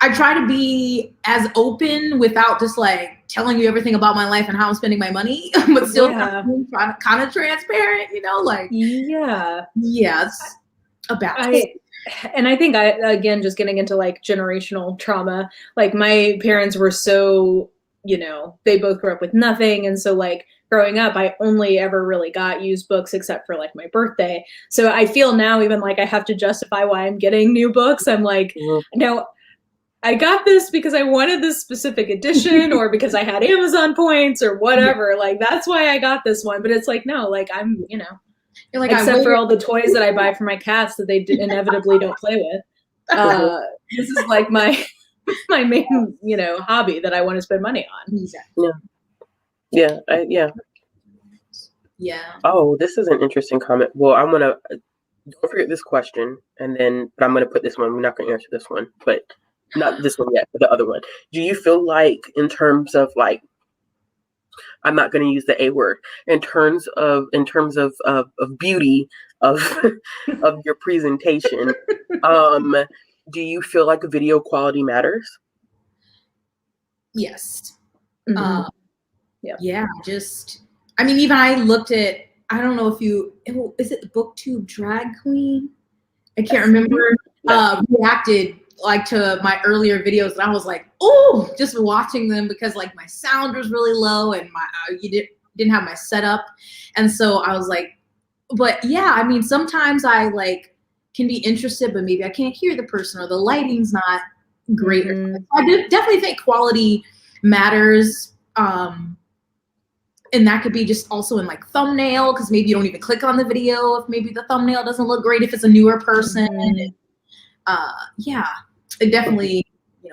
I try to be as open without just like telling you everything about my life and how I'm spending my money, but still kind of transparent, like it's about I think again, just getting into like generational trauma, like my parents were so, they both grew up with nothing. And so like growing up, I only ever really got used books except for like my birthday. So I feel now even like I have to justify why I'm getting new books. I'm like, no, I got this because I wanted this specific edition or because I had Amazon points or whatever. Like, that's why I got this one. But it's like, no, like I'm, You're like, except for all the toys that I buy for my cats that they inevitably don't play with. This is like my main, hobby that I want to spend money on. Yeah. Oh, this is an interesting comment. Well, I'm gonna don't forget this question, but I'm gonna put this one. We're not gonna answer this one, but not this one yet, but the other one. Do you feel like, in terms of like, I'm not going to use the A word, in terms of beauty of of your presentation, do you feel like video quality matters? Yes. Just even I looked at, I don't know if is it the Booktube drag queen? I can't remember. Reacted like to my earlier videos, and I was like, oh, just watching them, because like my sound was really low and you didn't have my setup, and so I was like, but sometimes I like can be interested, but maybe I can't hear the person or the lighting's not great. I definitely think quality matters, and that could be just also in like thumbnail, because maybe you don't even click on the video if maybe the thumbnail doesn't look great if it's a newer person. It definitely,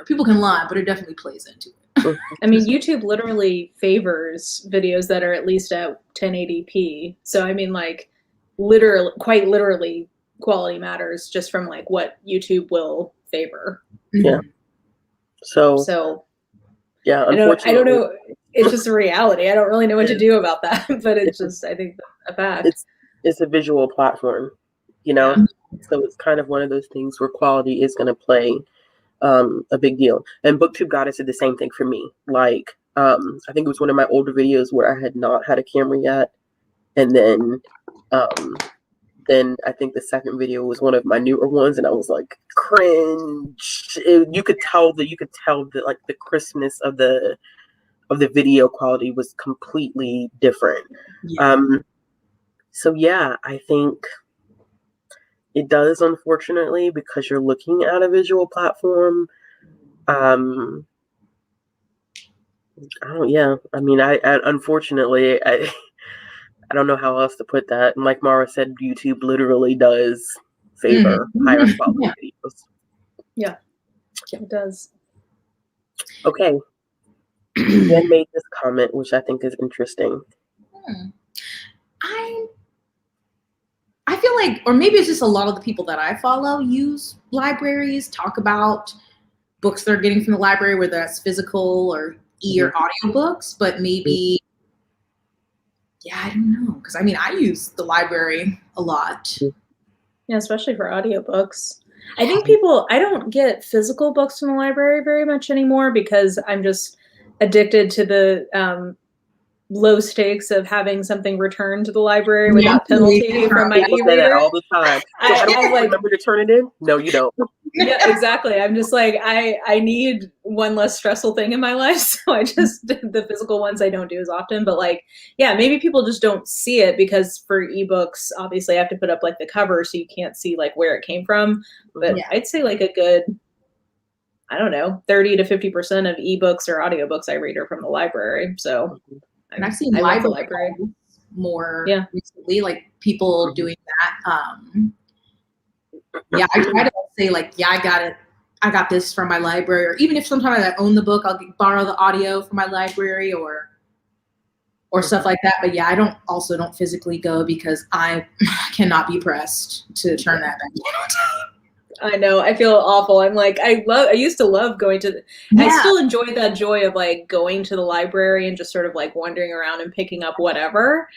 people can lie, but it definitely plays into it. YouTube literally favors videos that are at least at 1080p. So like quite literally quality matters just from like what YouTube will favor. Yeah. So yeah, unfortunately, I don't know. It's just a reality. I don't really know what to do about that, but it's just, I think, a fact. It's a visual platform, So it's kind of one of those things where quality is going to play a big deal. And Booktube Goddess did the same thing for me. Like, I think it was one of my older videos where I had not had a camera yet, and then I think the second video was one of my newer ones, and I was like, cringe. You could tell that like the crispness of the video quality was completely different. So yeah, I think it does, unfortunately, because you're looking at a visual platform. Unfortunately, I don't know how else to put that. And like Mara said, YouTube literally does favor higher quality videos. Yeah, it does. Okay. Jen made this comment, which I think is interesting. I feel like, or maybe it's just a lot of the people that I follow use libraries, talk about books they're getting from the library, whether that's physical or or audiobooks, but maybe, I don't know. Because I mean, I use the library a lot. Yeah, especially for audiobooks. I think I don't get physical books from the library very much anymore because I'm just addicted to the low stakes of having something returned to the library without penalty from my People say that e-reader. all the time. So I don't remember to turn it in. No, you don't. Yeah, exactly. I'm just like, I need one less stressful thing in my life. So I just, the physical ones I don't do as often, but like, yeah, maybe people just don't see it because for ebooks, obviously I have to put up like the cover so you can't see like where it came from. But I'd say like a good, I don't know, 30 to 50% of ebooks or audiobooks I read are from the library. So and I've seen I love the library more recently, like people doing that. I try to say like, I got this from my library, or even if sometimes I own the book, I'll borrow the audio from my library or stuff like that. But I don't physically go because I cannot be pressed to turn that back. I know. I feel awful. I'm like, I used to love going to, I still enjoy that joy of like going to the library and just sort of like wandering around and picking up whatever,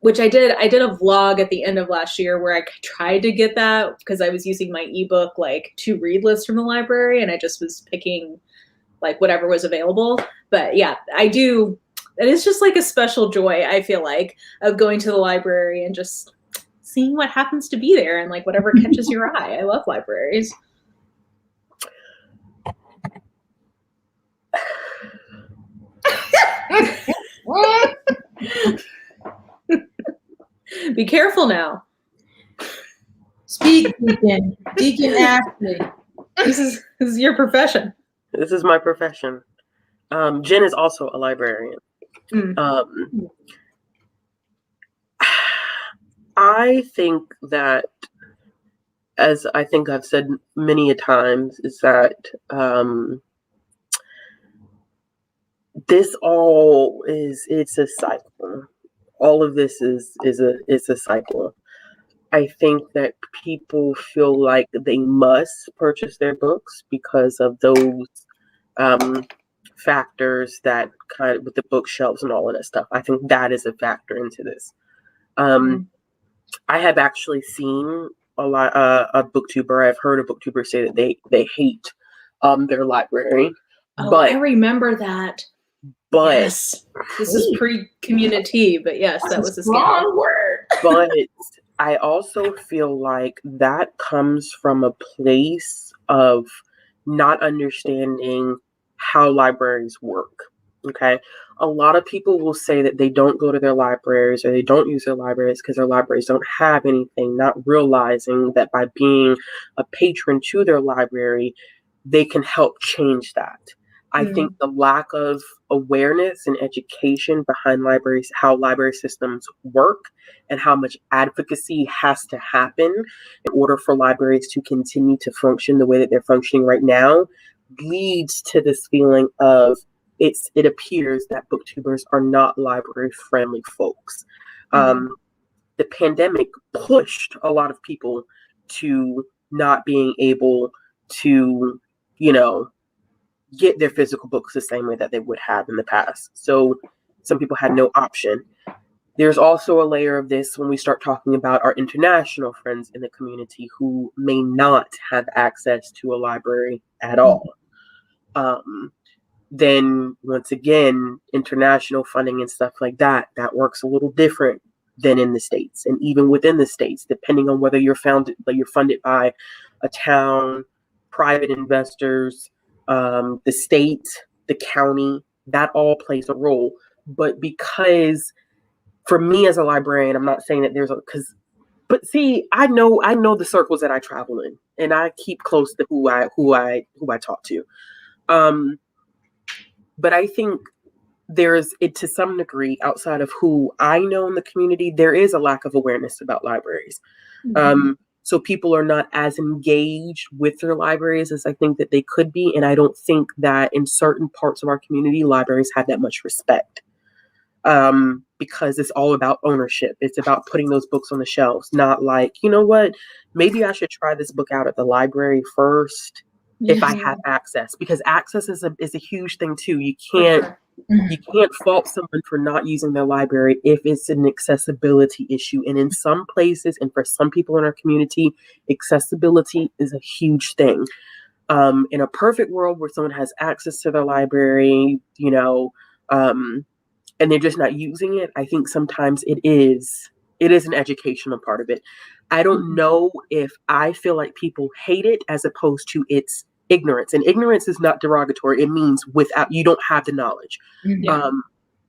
which I did. I did a vlog at the end of last year where I tried to get that because I was using my ebook like to read list from the library and I just was picking like whatever was available. But yeah, I do. And it's just like a special joy, I feel like, of going to the library and just seeing what happens to be there and like whatever catches your eye. I love libraries. Be careful now. Speak, Deacon Ashley. This is your profession. This is my profession. Jen is also a librarian. I think that, as I think I've said many a times, is that this all it's a cycle. All of this is a cycle. I think that people feel like they must purchase their books because of those factors that kind of with the bookshelves and all of that stuff. I think that is a factor into this. I have actually seen a lot a booktuber. I've heard a booktuber say that they hate their library. Oh, but I remember that. But yes, this is pre-community, but yes, that was a strong word. But I also feel like that comes from a place of not understanding how libraries work. Okay. A lot of people will say that they don't go to their libraries or they don't use their libraries because their libraries don't have anything, not realizing that by being a patron to their library, they can help change that. I think the lack of awareness and education behind libraries, how library systems work, and how much advocacy has to happen in order for libraries to continue to function the way that they're functioning right now, leads to this feeling of it appears that booktubers are not library-friendly folks. The pandemic pushed a lot of people to not being able to, get their physical books the same way that they would have in the past. So some people had no option. There's also a layer of this when we start talking about our international friends in the community who may not have access to a library at all. Then once again, international funding and stuff like that works a little different than in the States. And even within the States, depending on whether you're funded by a town, private investors, the state, the county, that all plays a role. But because for me as a librarian, I'm not saying that but see, I know the circles that I travel in, and I keep close to who I talk to. But I think there's it to some degree outside of who I know in the community, there is a lack of awareness about libraries. So people are not as engaged with their libraries as I think that they could be. And I don't think that in certain parts of our community, libraries have that much respect. because it's all about ownership. It's about putting those books on the shelves, not like, you know what, maybe I should try this book out at the library first if I have access, because access is a huge thing too. You can't fault someone for not using their library if it's an accessibility issue. And in some places, and for some people in our community, accessibility is a huge thing. In a perfect world where someone has access to their library, you know, and they're just not using it, I think sometimes it is an educational part of it. I don't know if I feel like people hate it as opposed to it's ignorance. And ignorance is not derogatory. It means without, you don't have the knowledge. And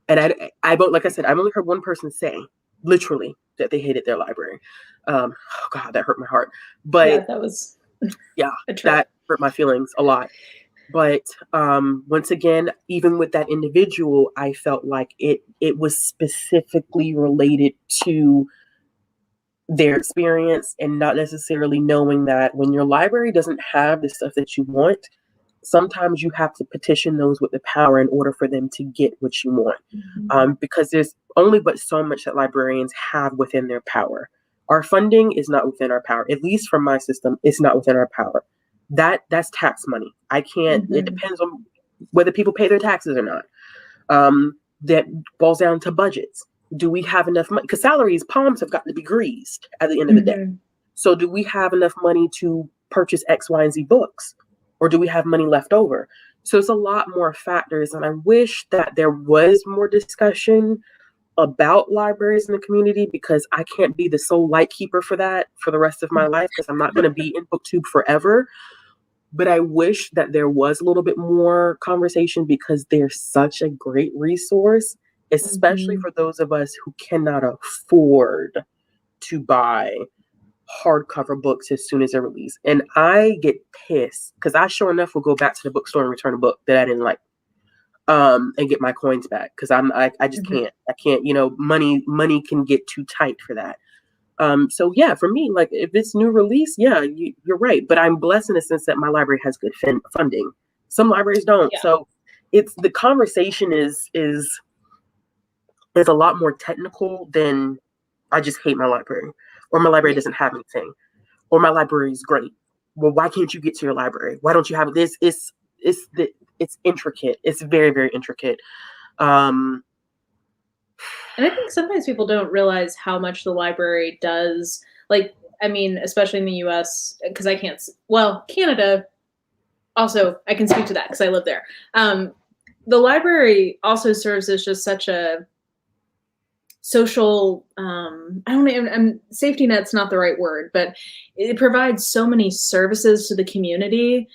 I like I said, I've only heard one person say literally that they hated their library. Oh God, that hurt my heart. But yeah, that was that hurt my feelings a lot. But once again, even with that individual, I felt like it was specifically related to their experience and not necessarily knowing that when your library doesn't have the stuff that you want, sometimes you have to petition those with the power in order for them to get what you want. Because there's only but so much that librarians have within their power. Our funding is not within our power. At least from my system, it's not within our power. That's tax money. I can't, it depends on whether people pay their taxes or not. That boils down to budgets. Do we have enough money? Because salaries, palms have got to be greased at the end of the day. So do we have enough money to purchase X, Y, and Z books? Or do we have money left over? So it's a lot more factors. And I wish that there was more discussion about libraries in the community, because I can't be the sole light keeper for that for the rest of my life, because I'm not going to be in Booktube forever. But I wish that there was a little bit more conversation, because they're such a great resource, especially for those of us who cannot afford to buy hardcover books as soon as they're released. And I get pissed because I sure enough will go back to the bookstore and return a book that I didn't like, and get my coins back, because I just can't, you know, money can get too tight for that. So yeah, for me, like if it's new release, yeah, you're right. But I'm blessed in the sense that my library has good funding. Some libraries don't. So it's, the conversation is a lot more technical than I just hate my library, or my library doesn't have anything, or my library is great. Well, why can't you get to your library? Why don't you have this? It's intricate. It's very, very intricate. And I think sometimes people don't realize how much the library does. Like, I mean, especially in the US, because I can't, well, Canada, also, I can speak to that because I live there. The library also serves as just such a social, safety net's not the right word, but it provides so many services to the community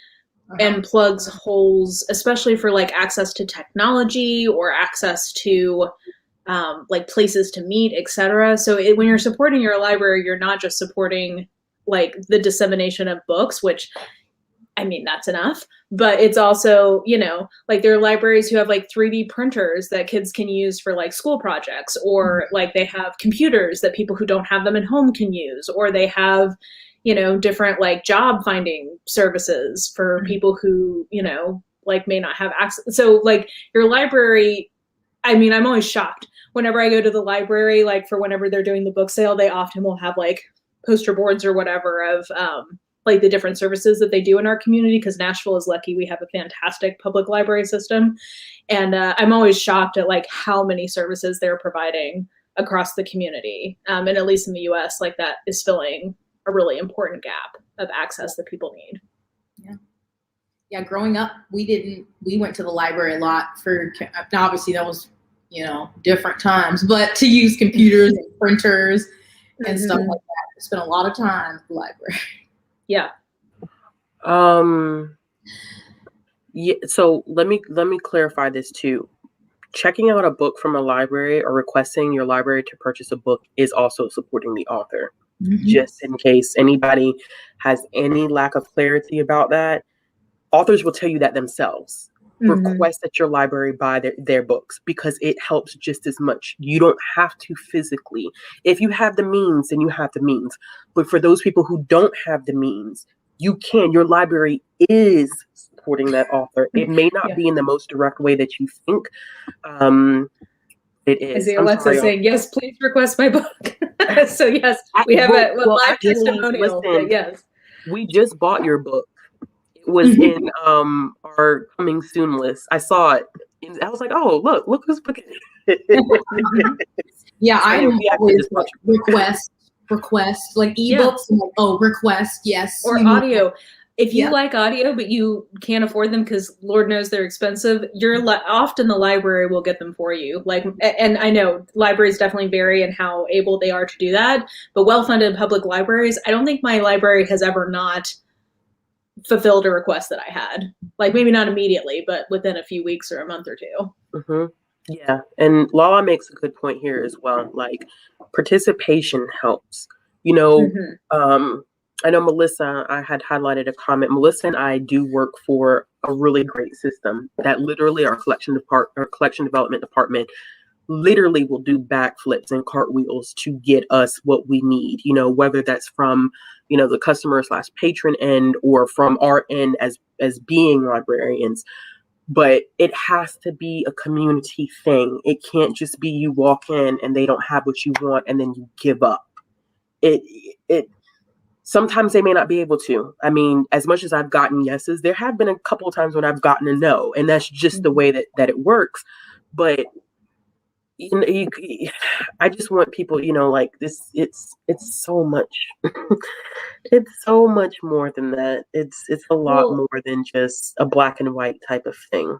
and plugs holes, especially for like access to technology or access to like places to meet, etc. So when you're supporting your library, you're not just supporting like the dissemination of books, which, I mean, that's enough, but it's also, you know, like there are libraries who have like 3D printers that kids can use for like school projects, or like they have computers that people who don't have them at home can use, or they have, you know, different like job finding services for people who, you know, like may not have access. So like your library, I mean, I'm always shocked whenever I go to the library, like for whenever they're doing the book sale, they often will have like poster boards or whatever of like the different services that they do in our community, because Nashville is lucky we have a fantastic public library system. And I'm always shocked at like how many services they're providing across the community. And at least in the US, like that is filling a really important gap of access that people need. Yeah, growing up, we went to the library a lot for, now obviously that was, you know, different times, but to use computers and printers and stuff like that. Spent a lot of time at the library. Yeah. Yeah. So let me clarify this too. Checking out a book from a library or requesting your library to purchase a book is also supporting the author. Just in case anybody has any lack of clarity about that, authors will tell you that themselves. Request that your library buy their books, because it helps just as much. You don't have to physically. If you have the means, then you have the means. But for those people who don't have the means, you can. Your library is supporting that author. It may not be in the most direct way that you think. It is. I see I'm Alexa sorry, saying, yes, please request my book. So yes, we have a live actually, testimonial. listen, Yes. we just bought your book. It was in our coming soon list. I saw it. And I was like, oh, look who's book it. Yeah, So, I'm we actually always just bought like your book. request, like ebooks. I'm like, oh, request, yes. Or audio. If you Yeah. like audio, but you can't afford them because Lord knows they're expensive, often the library will get them for you. Like, and I know libraries definitely vary in how able they are to do that, but well-funded public libraries, I don't think my library has ever not fulfilled a request that I had. Like, maybe not immediately, but within a few weeks or a month or two. Mm-hmm. Yeah, and Lala makes a good point here as well. Like, participation helps. You know, I know Melissa, I had highlighted a comment. Melissa and I do work for a really great system that literally our collection development department literally will do backflips and cartwheels to get us what we need, you know, whether that's from, you know, the customer / patron end or from our end as being librarians. But it has to be a community thing. It can't just be you walk in and they don't have what you want and then you give up. It sometimes they may not be able to. I mean, as much as I've gotten yeses, there have been a couple of times when I've gotten a no, and that's just the way that it works. But you know, I just want people, you know, like this. It's so much. It's so much more than that. It's a lot more than just a black and white type of thing.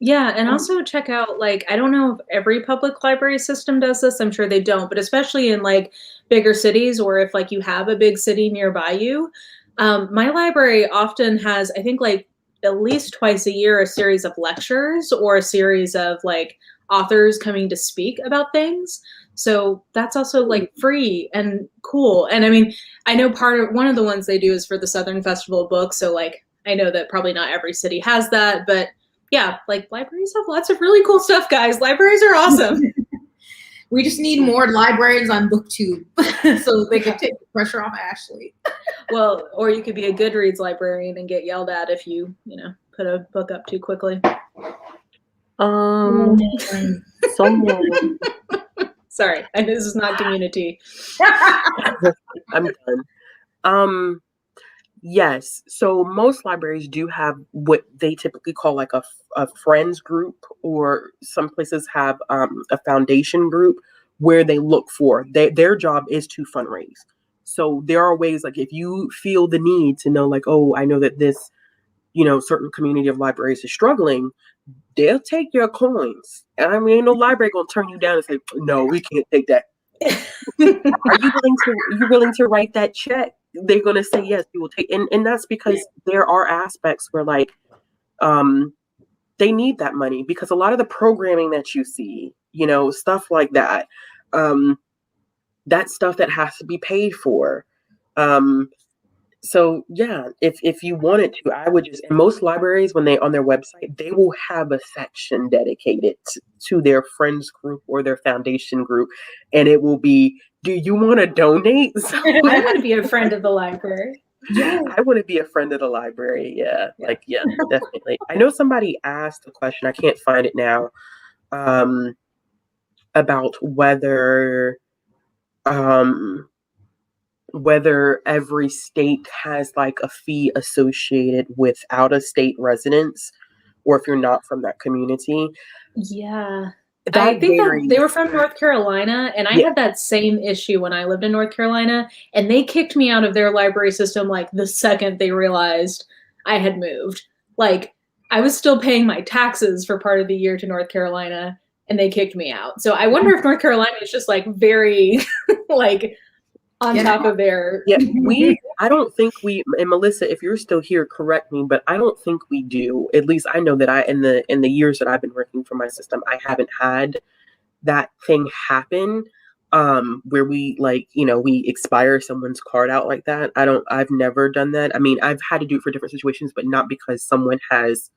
Yeah, and also check out, like, I don't know if every public library system does this. I'm sure they don't, but especially in like bigger cities, or if like you have a big city nearby you, my library often has, I think, like at least twice a year, a series of lectures or a series of like authors coming to speak about things. So that's also like free and cool. And I mean, I know one of the ones they do is for the Southern Festival of Books. So like, I know that probably not every city has that, but yeah, like libraries have lots of really cool stuff, guys. Libraries are awesome. We just need more librarians on Booktube so they can take the pressure off Ashley. Well, or you could be a Goodreads librarian and get yelled at if you put a book up too quickly. Someone. Sorry, and this is not community. I'm done. Yes. So most libraries do have what they typically call like a friends group, or some places have a foundation group where they look for their job is to fundraise. So there are ways, like if you feel the need to know, like, oh, I know that this, you know, certain community of libraries is struggling, they'll take your coins. And I mean, no library gonna turn you down and say, no, we can't take that. Are you willing to write that check? They're gonna say yes, you will take, and that's because there are aspects where like they need that money, because a lot of the programming that you see, you know, stuff like that, that's stuff that has to be paid for. So yeah, if you wanted to, I would just, and most libraries, when they on their website, they will have a section dedicated to their friends group or their foundation group, and it will be, do you want to donate? So I want to be a friend of the library. Yeah, I want to be a friend of the library. Yeah, like yeah, definitely. I know somebody asked a question, I can't find it now, about whether every state has like a fee associated with out of state residents, or if you're not from that community. Yeah. That I think varies. that they were from North Carolina, and I had that same issue when I lived in North Carolina, and they kicked me out of their library system like the second they realized I had moved. Like, I was still paying my taxes for part of the year to North Carolina, and they kicked me out. So I wonder if North Carolina is just like very like on top of their I don't think we, and Melissa, if you're still here, correct me, but I don't think we do. At least I know that in the years that I've been working for my system, I haven't had that thing happen, where we, like, you know, we expire someone's card out like that. I've never done that. I mean, I've had to do it for different situations, but not because someone has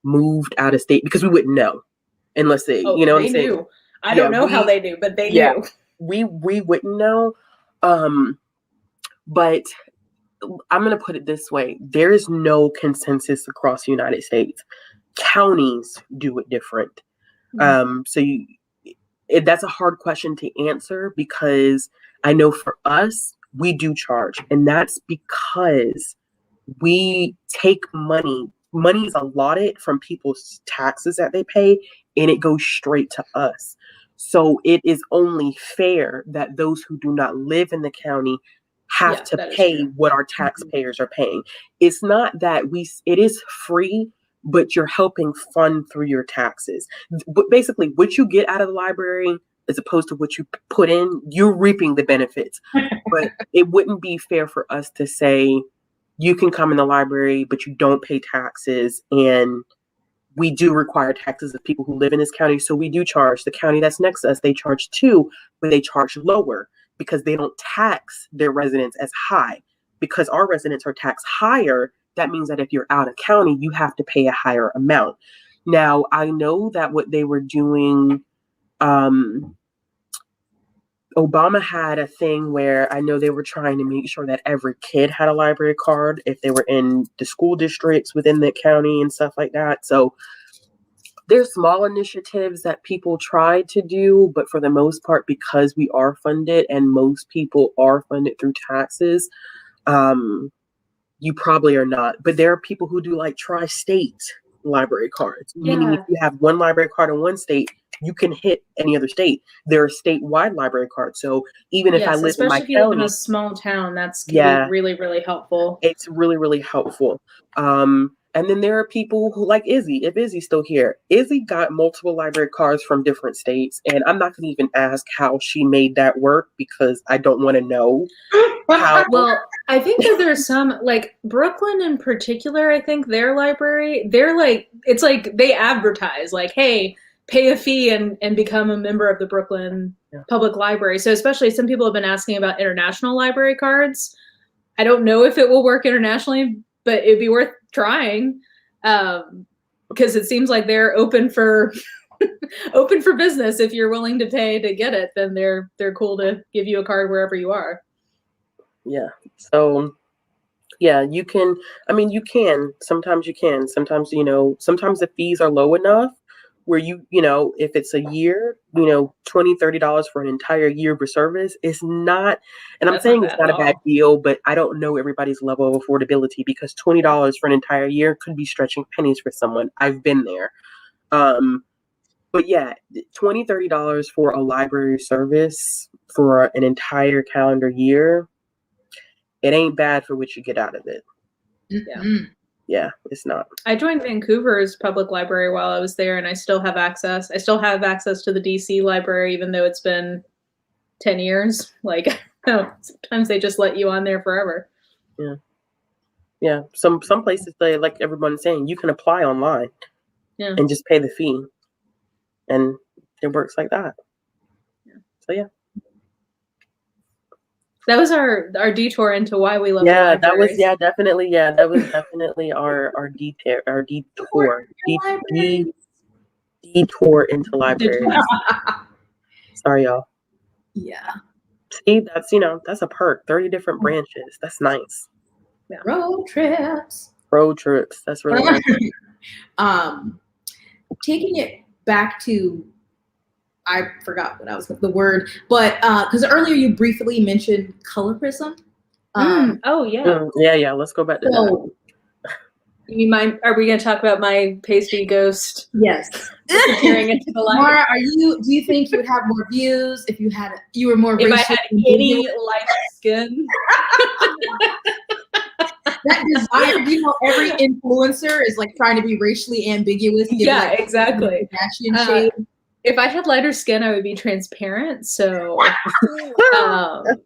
moved out of state, because we wouldn't know unless they, you know what I'm saying? Knew. I don't know how they knew, but they knew. We wouldn't know. But I'm going to put it this way. There is no consensus across the United States. Counties do it different. So that's a hard question to answer, because I know for us, we do charge. And that's because we take money. Money is allotted from people's taxes that they pay, and it goes straight to us. So it is only fair that those who do not live in the county have to pay what our taxpayers are paying. It's not that it is free, but you're helping fund through your taxes. But basically, what you get out of the library, as opposed to what you put in, you're reaping the benefits. But it wouldn't be fair for us to say, you can come in the library, but you don't pay taxes. And we do require taxes of people who live in this county. So we do charge. The county that's next to us, they charge too, but they charge lower because they don't tax their residents as high. Because our residents are taxed higher, that means that if you're out of county, you have to pay a higher amount. Now, I know that what they were doing, Obama had a thing where I know they were trying to make sure that every kid had a library card if they were in the school districts within the county and stuff like that. So there's small initiatives that people try to do, but for the most part, because we are funded and most people are funded through taxes, you probably are not. But there are people who do like tri-state library cards, meaning if you have one library card in one state, you can hit any other state. There are statewide library cards. So even if I live in my especially if you live in county, a small town, that's can be really, really helpful. It's really, really helpful. And then there are people who, like Izzy, if Izzy's still here, Izzy got multiple library cards from different states. And I'm not going to even ask how she made that work because I don't want to know how. Well, I think that there's some, like Brooklyn in particular, I think their library, it's like they advertise like, hey, pay a fee and become a member of the Brooklyn Public Library. So especially some people have been asking about international library cards. I don't know if it will work internationally, but it'd be worth trying because it seems like they're open for open for business. If you're willing to pay to get it, then they're cool to give you a card wherever you are. Yeah. So yeah, you can. I mean, you can. Sometimes you can. Sometimes, sometimes the fees are low enough where if it's a year, $20, $30 for an entire year of service is not, and I'm saying it's not a bad deal, but I don't know everybody's level of affordability because $20 for an entire year could be stretching pennies for someone. I've been there. But yeah, $20, $30 for a library service for an entire calendar year, it ain't bad for what you get out of it. Yeah. Yeah, it's not. I joined Vancouver's public library while I was there, and I still have access. I still have access to the DC library, even though it's been 10 years. Like, sometimes they just let you on there forever. Yeah. Yeah. Some places, they, like everyone's saying, you can apply online and just pay the fee. And it works like that. Yeah. So, yeah. That was our detour into why we love libraries. That was definitely our detour into libraries. Sorry, y'all. Yeah. See, that's a perk. 30 different branches. That's nice. Yeah. Road trips. That's really nice. Taking it back to, I forgot what I was the word, but because earlier you briefly mentioned colorism. Yeah. Let's go back to that. You mean are we going to talk about my pasty ghost? Yes. Disappearing into the light. Mara, do you think you would have more views if you were more? If I had any light skin. That desire, every influencer is like trying to be racially ambiguous. Yeah, exactly. If I had lighter skin, I would be transparent, so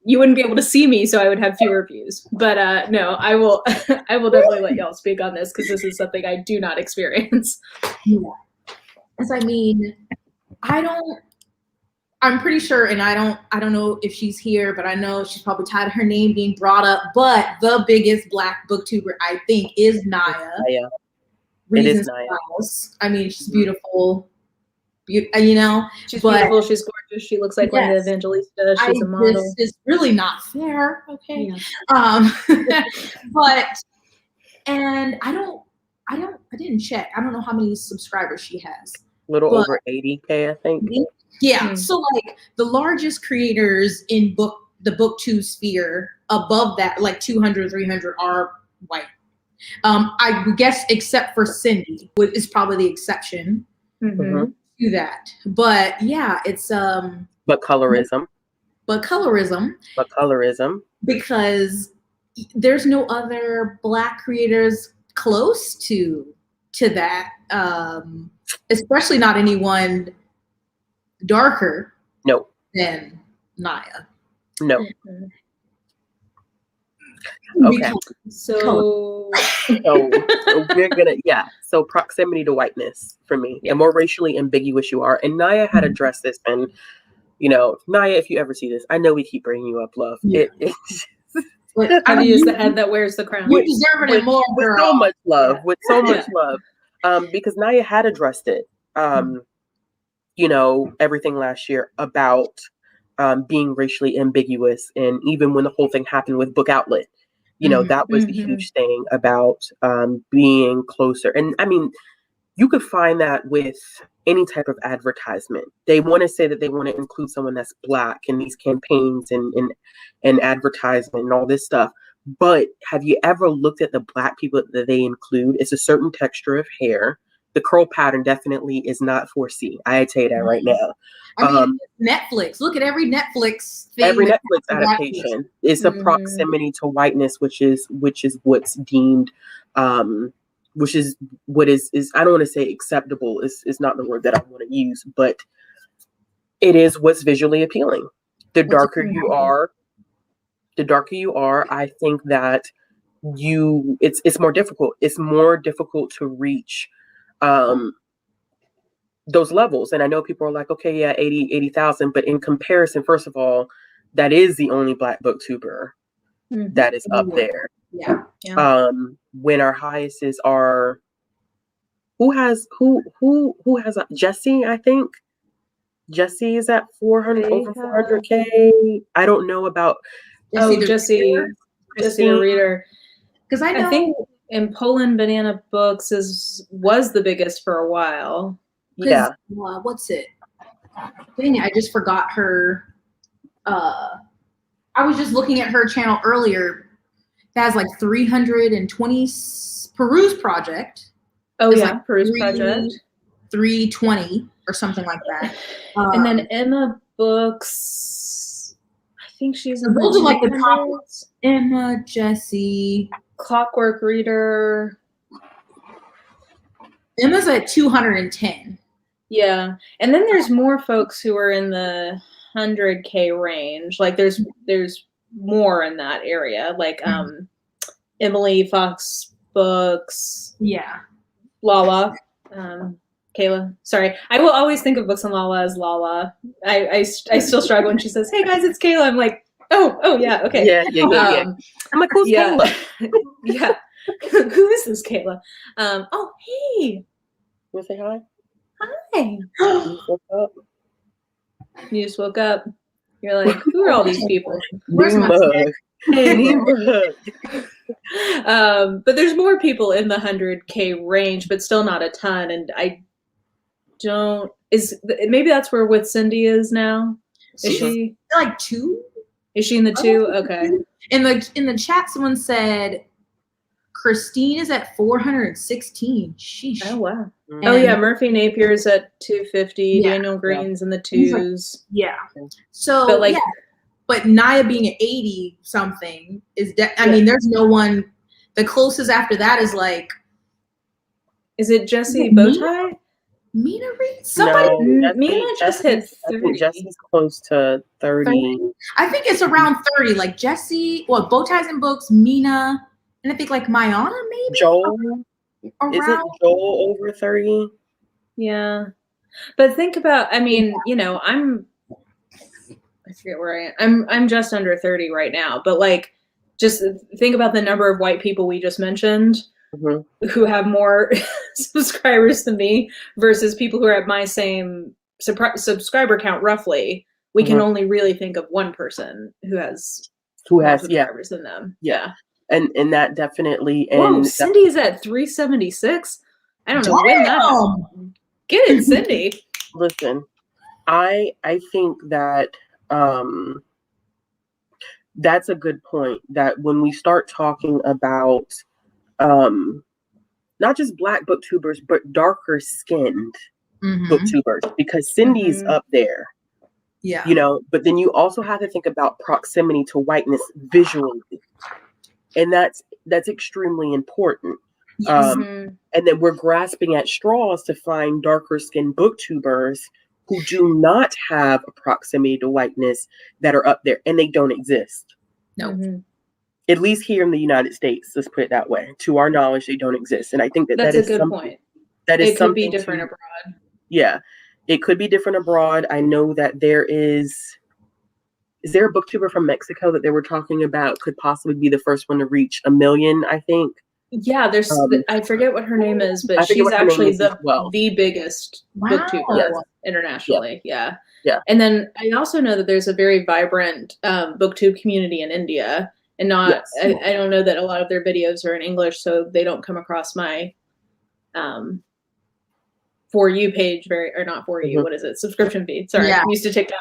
you wouldn't be able to see me, so I would have fewer views. But no, I will definitely let y'all speak on this because this is something I do not experience. Yeah, because I'm pretty sure, and I don't know if she's here, but I know she's probably tired of her name being brought up. But the biggest Black booktuber, I think, is Naya. It is Naya. I mean, she's beautiful. She's beautiful. She's gorgeous. She looks like Linda Evangelista. She's a model. This is really not fair. Okay. Yeah. And I didn't check. I don't know how many subscribers she has. Over 80K, I think. Yeah. So like the largest creators in the Booktube sphere above that, like 200, 300 are white. I guess except for Cindy, which is probably the exception to that. But yeah, it's But colorism. Because there's no other Black creators close to that, especially not anyone darker than Naya. No. Okay. So we're gonna so proximity to whiteness for me. The more racially ambiguous you are, and Naya had addressed this, and Naya, if you ever see this, I know we keep bringing you up, love. Yeah. Have you used the head that wears the crown? You deserve it more, with so much love. Yeah. With so much love. Because Naya had addressed it. Everything last year about being racially ambiguous, and even when the whole thing happened with Book Outlet, that was the huge thing about being closer. And I mean, you could find that with any type of advertisement. They want to say that they want to include someone that's Black in these campaigns and advertisement and all this stuff. But have you ever looked at the Black people that they include? It's a certain texture of hair. The curl pattern definitely is not 4C. I tell you that right now. I mean, Netflix. Look at every Netflix thing. Every Netflix adaptation is a proximity to whiteness, which is what's deemed, which is what is I don't want to say acceptable. Is not the word that I want to use, but it is what's visually appealing. The darker you are, I think that it's more difficult. It's more difficult to reach those levels. And I know people are like, okay, yeah, 80,000, but in comparison, first of all, that is the only Black booktuber that is up there. Yeah. When our highest are who has Jessie, I think. Jessie is at 400 over 400K. I don't know about Jessie the Reader. Because I think in Poland, Banana Books was the biggest for a while. Yeah. What's it? Dang it, I just forgot her. I was just looking at her channel earlier. That has like 320 Peruse Project. Oh yeah, Peruse Project. 320 or something like that. And then Emma Books. I think she's in those are like the top ones. Emma, Jessie, Clockwork Reader. Emma's at 210. Yeah, and then there's more folks who are in the 100K range. Like there's more in that area. Like Emily Fox Books. Yeah. Lala. Kayla. Sorry, I will always think of Books on Lala as Lala. I still struggle when she says, "Hey guys, it's Kayla." I'm like, oh yeah, okay. Yeah. I'm like, who's Kayla? Yeah. Who is this Kayla? Oh hey. You want to say hi? Hi. You just woke up. You're like, who are all these people? Where's my mug? But there's more people in the 100K range, but still not a ton. And maybe that's where With Cindy is now. Is she like 2? Is she in the 2? Okay. In the chat, someone said Christine is at 416. Sheesh. Oh wow. Oh yeah, Murphy Napier's at 250. Daniel Green's in the 2s. Yeah. So but Naya being at 80 something is I mean, there's no one. The closest after that is like. Is it Jessie Bowtie? Mina Reed? Somebody. No, Mina just hit 30. Jessie's close to 30. I think it's around 30. Like Jessie, Bowties and Books, Mina, and I think like Mayana maybe. Joel. Isn't Joel over 30? Yeah. But think about, I mean, I forget where I am. I'm just under 30 right now, but like, just think about the number of white people we just mentioned who have more subscribers than me versus people who are at my same subscriber count roughly. We can only really think of one person who has subscribers than them. Yeah. And that definitely. Whoa, Cindy's at 376. I don't know when that happened. Get it, Cindy. Listen, I think that that's a good point. That when we start talking about not just Black booktubers, but darker skinned booktubers, because Cindy's up there. Yeah. You know, but then you also have to think about proximity to whiteness visually. And that's extremely important. Yes. And then we're grasping at straws to find darker skinned booktubers who do not have a proximity to whiteness that are up there, and they don't exist. No. At least here in the United States, let's put it that way. To our knowledge, they don't exist. And I think that's a good point. That is it could be different abroad. Yeah. It could be different abroad. I know that there is there a booktuber from Mexico that they were talking about could possibly be the first one to reach 1 million, I think? Yeah, there's I forget what her name is, but she's actually the biggest booktuber internationally. Yeah. And then I also know that there's a very vibrant booktube community in India, and I don't know that a lot of their videos are in English, so they don't come across my For You page or not For You, what is it? Subscription feed. Sorry, I'm used to TikTok.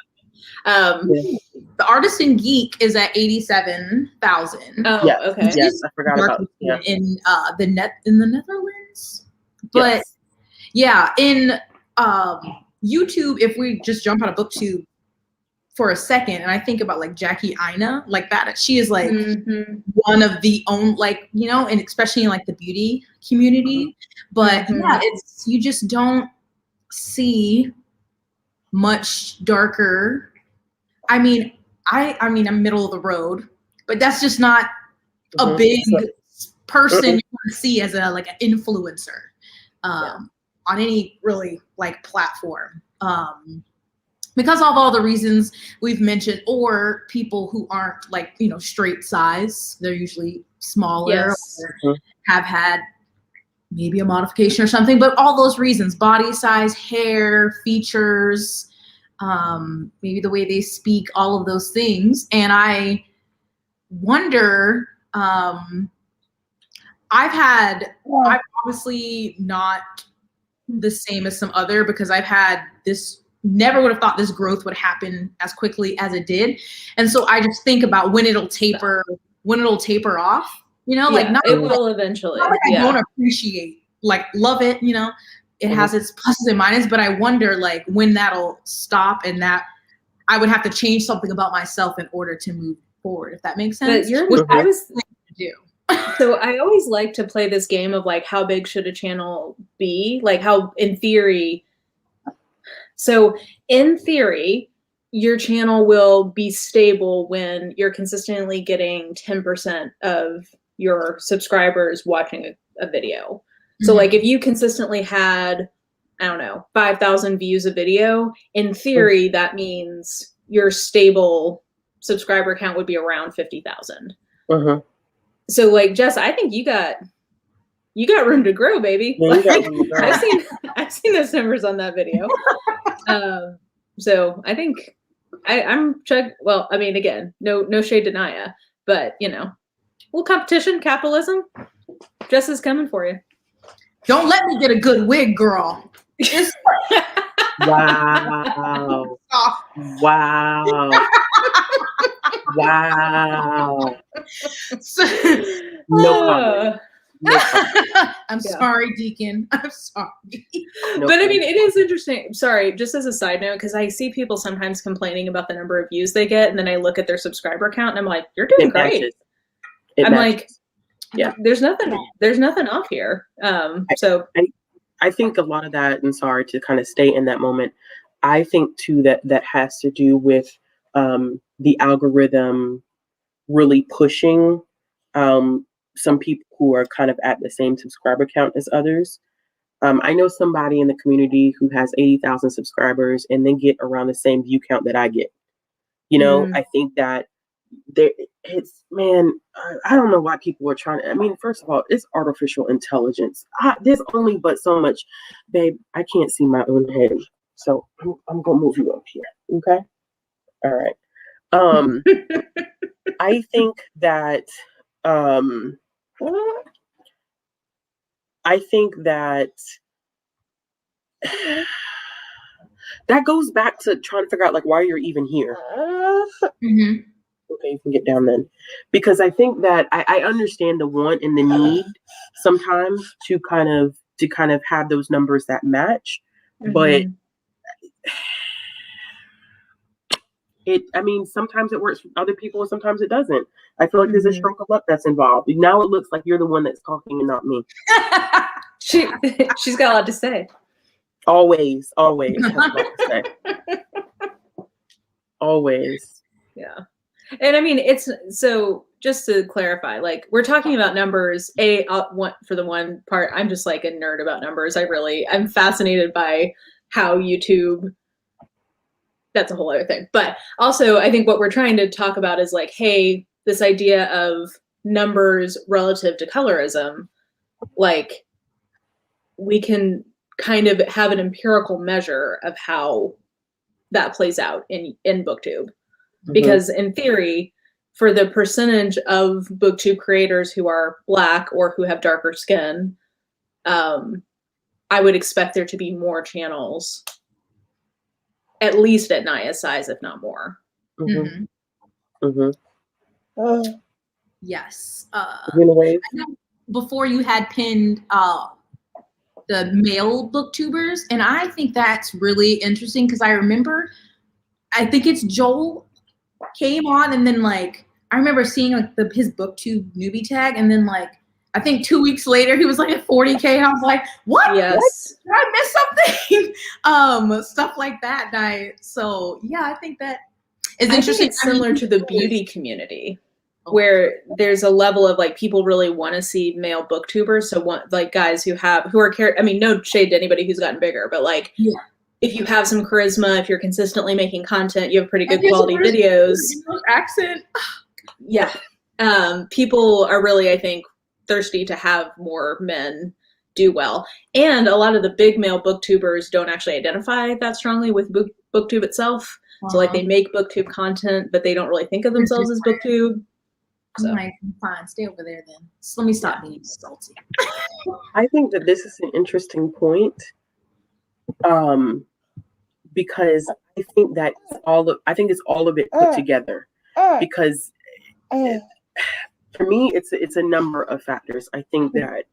The Artisan Geek is at 87,000. Oh, okay. Yes, I forgot about it. In the Netherlands. But in YouTube, if we just jump out of BookTube for a second, and I think about like Jackie Aina, like that, she is like one of the and especially in like the beauty community. But it's you just don't see much darker. I mean, I'm middle of the road, but that's just not a big person you want to see as an influencer on any really like platform. Because of all the reasons we've mentioned, or people who aren't straight size, they're usually smaller or have had maybe a modification or something, but all those reasons, body size, hair, features, maybe the way they speak, all of those things. And I wonder, I've obviously not the same as some other, because I've had this, never would have thought this growth would happen as quickly as it did. And so I just think about when it'll taper off, it will eventually. Not like I don't appreciate, love it, it has its pluses and minuses, but I wonder when that'll stop, and that I would have to change something about myself in order to move forward, if that makes sense. But I was thinking to do. So I always like to play this game of how big should a channel be? How in theory. So in theory, your channel will be stable when you're consistently getting 10% of your subscribers watching a video. So if you consistently had, 5,000 views a video, in theory, that means your stable subscriber count would be around 50,000. So Jess, I think you got room to grow, baby. I've seen those numbers on that video. So I think I'm well, again, no shade to Naya, but competition, capitalism, Jess is coming for you. Don't let me get a good wig, girl. Wow. Wow. Wow. No comment. I'm sorry, Deacon. I'm sorry. But it is interesting. Sorry, just as a side note, because I see people sometimes complaining about the number of views they get, and then I look at their subscriber count, and I'm like, you're doing great. I'm like, there's nothing off here. So I think a lot of that, and sorry to kind of stay in that moment, I think too that has to do with the algorithm really pushing some people who are kind of at the same subscriber count as others. I know somebody in the community who has 80,000 subscribers, and they get around the same view count that I get. I think that I don't know why people are trying to, first of all, it's artificial intelligence. There's only but so much, babe, I can't see my own head. So I'm going to move you up here. Okay. All right. I think that, that goes back to trying to figure out like why you're even here. Mm-hmm. Okay, you can get down then. Because I think that I understand the want and the need sometimes to kind of have those numbers that match. But sometimes it works for other people and sometimes it doesn't. I feel like there's a stroke of luck that's involved. Now it looks like you're the one that's talking and not me. She's got a lot to say. Always has a lot to say. Always. Yeah. And I mean, it's so just to clarify, like we're talking about numbers. For the one part, I'm just like a nerd about numbers. I'm fascinated by how YouTube, that's a whole other thing. But also I think what we're trying to talk about is like, hey, this idea of numbers relative to colorism, like we can kind of have an empirical measure of how that plays out in Booktube. Because in theory, for the percentage of Booktube creators who are Black or who have darker skin, I would expect there to be more channels, at least at Naya's size, if not more. Yes. Before Before you had pinned the male booktubers, and I think that's really interesting because I remember, I think it's Joel came on, and then like I remember seeing like his booktube newbie tag, and then like I think 2 weeks later he was like at 40K, and I was like, what? Yes. Did I miss something? Stuff like that. So yeah, I think that is interesting. It's similar to the beauty community, where there's a level of like people really want to see male booktubers. So like guys who are no shade to anybody who's gotten bigger, but like if you have some charisma, if you're consistently making content, you have pretty good quality videos. Accent. Yeah. People are really, I think, thirsty to have more men do well. And a lot of the big male booktubers don't actually identify that strongly with Booktube itself. So like they make Booktube content, but they don't really think of themselves as Booktube. So. I'm like, fine, stay over there then. So let me stop being salty. I think that this is an interesting point. Because I think that it's all of it put together. Because for me, it's a number of factors. I think that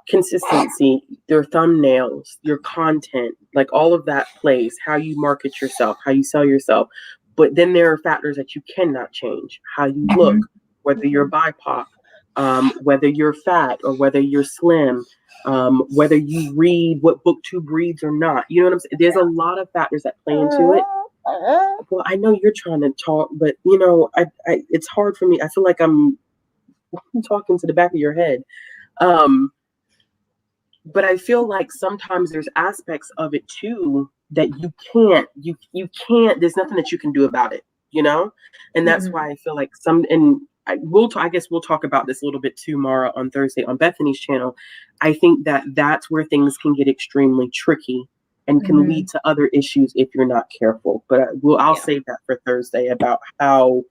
consistency, your thumbnails, your content, like all of that plays, how you market yourself, how you sell yourself. But then there are factors that you cannot change. How you look, whether you're BIPOC, whether you're fat or whether you're slim, whether you read what Booktube reads or not. You know what I'm saying? There's a lot of factors that play into it. Well, I know you're trying to talk, but you know, it's hard for me. I feel like I'm talking to the back of your head. But I feel like sometimes there's aspects of it too that you can't, there's nothing that you can do about it, you know? And that's why I feel like I guess we'll talk about this a little bit too, Mara, on Thursday on Bethany's channel. I think that that's where things can get extremely tricky and can lead to other issues if you're not careful. But I'll save that for Thursday about how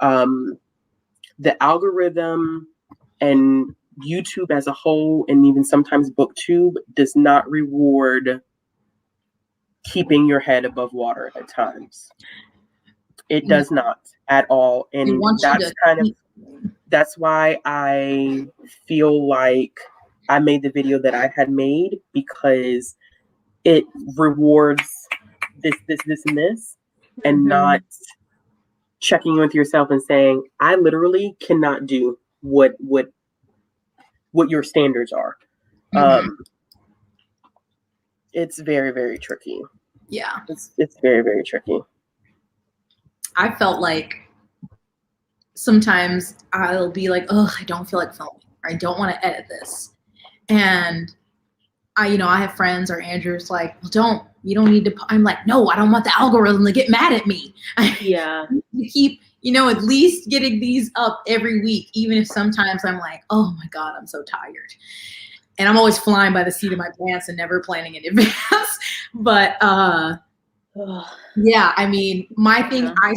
the algorithm and YouTube as a whole, and even sometimes Booktube, does not reward keeping your head above water at times. It does not at all. And that's why I feel like I made the video that I had made, because it rewards this, and this, and not checking with yourself and saying, I literally cannot do what your standards are. It's very, very tricky. Yeah. It's very, very tricky. I felt like sometimes I'll be like, oh, I don't feel like filming, or I don't want to edit this. And I have friends, or Andrew's like, well, you don't need to. I'm like, no, I don't want the algorithm to get mad at me. Yeah. To keep, at least getting these up every week, even if sometimes I'm like, oh my God, I'm so tired. And I'm always flying by the seat of my pants and never planning in advance. But yeah, I mean, my thing, I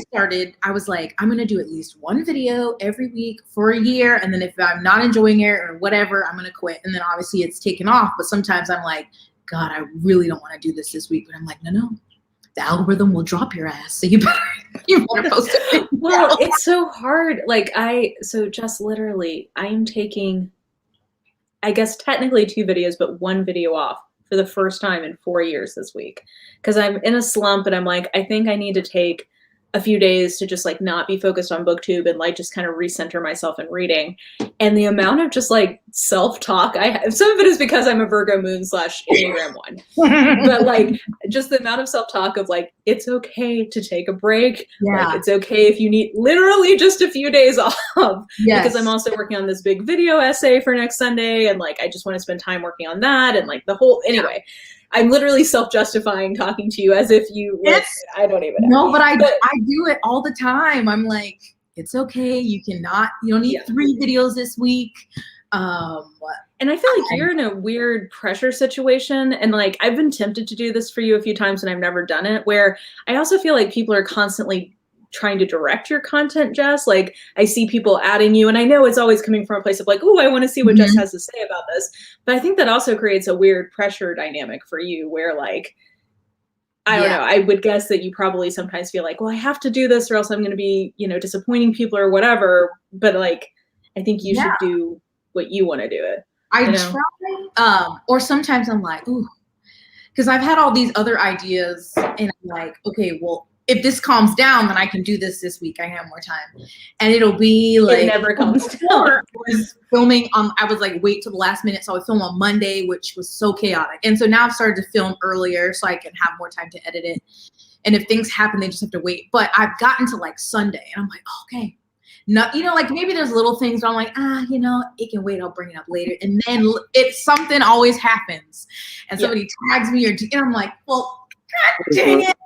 was like, I'm going to do at least one video every week for a year. And then if I'm not enjoying it or whatever, I'm going to quit. And then obviously it's taken off. But sometimes I'm like, God, I really don't want to do this week. But I'm like, no. The algorithm will drop your ass. So you better post it. Well, it's so hard. Like so just literally, I am taking, I guess technically 2 videos, but 1 video off for the first time in 4 years this week. Because I'm in a slump and I'm like, I think I need to take a few days to just like not be focused on Booktube and like just kind of recenter myself in reading. And the amount of just like self-talk I have, some of it is because I'm a Virgo moon / Enneagram 1, but like just the amount of self-talk of like, it's okay to take a break. Yeah. Like it's okay if you need literally just a few days off. Yes. Because I'm also working on this big video essay for next Sunday. And like, I just want to spend time working on that. And like the whole, anyway, I'm literally self-justifying talking to you as if you like, I don't even know. No, but I do it all the time. I'm like, it's okay. You don't need 3 videos this week. And I feel like you're in a weird pressure situation. And like, I've been tempted to do this for you a few times and I've never done it, where I also feel like people are constantly trying to direct your content, Jess. Like I see people adding you and I know it's always coming from a place of like, oh, I want to see what Jess has to say about this. But I think that also creates a weird pressure dynamic for you where like, I don't know. I would guess that you probably sometimes feel like, well, I have to do this or else I'm going to be, disappointing people or whatever. But like, I think you should do what you want to do it. I try, or sometimes I'm like, ooh, because I've had all these other ideas and I'm like, okay, well, if this calms down, then I can do this week. I have more time. And it'll be like, it never comes down. I was filming I was like, wait till the last minute. So I would film on Monday, which was so chaotic. And so now I've started to film earlier so I can have more time to edit it. And if things happen, they just have to wait. But I've gotten to like Sunday and I'm like, oh, okay. No, like maybe there's little things but I'm like, it can wait. I'll bring it up later. And then something always happens. And somebody tags me and I'm like, well, God dang it.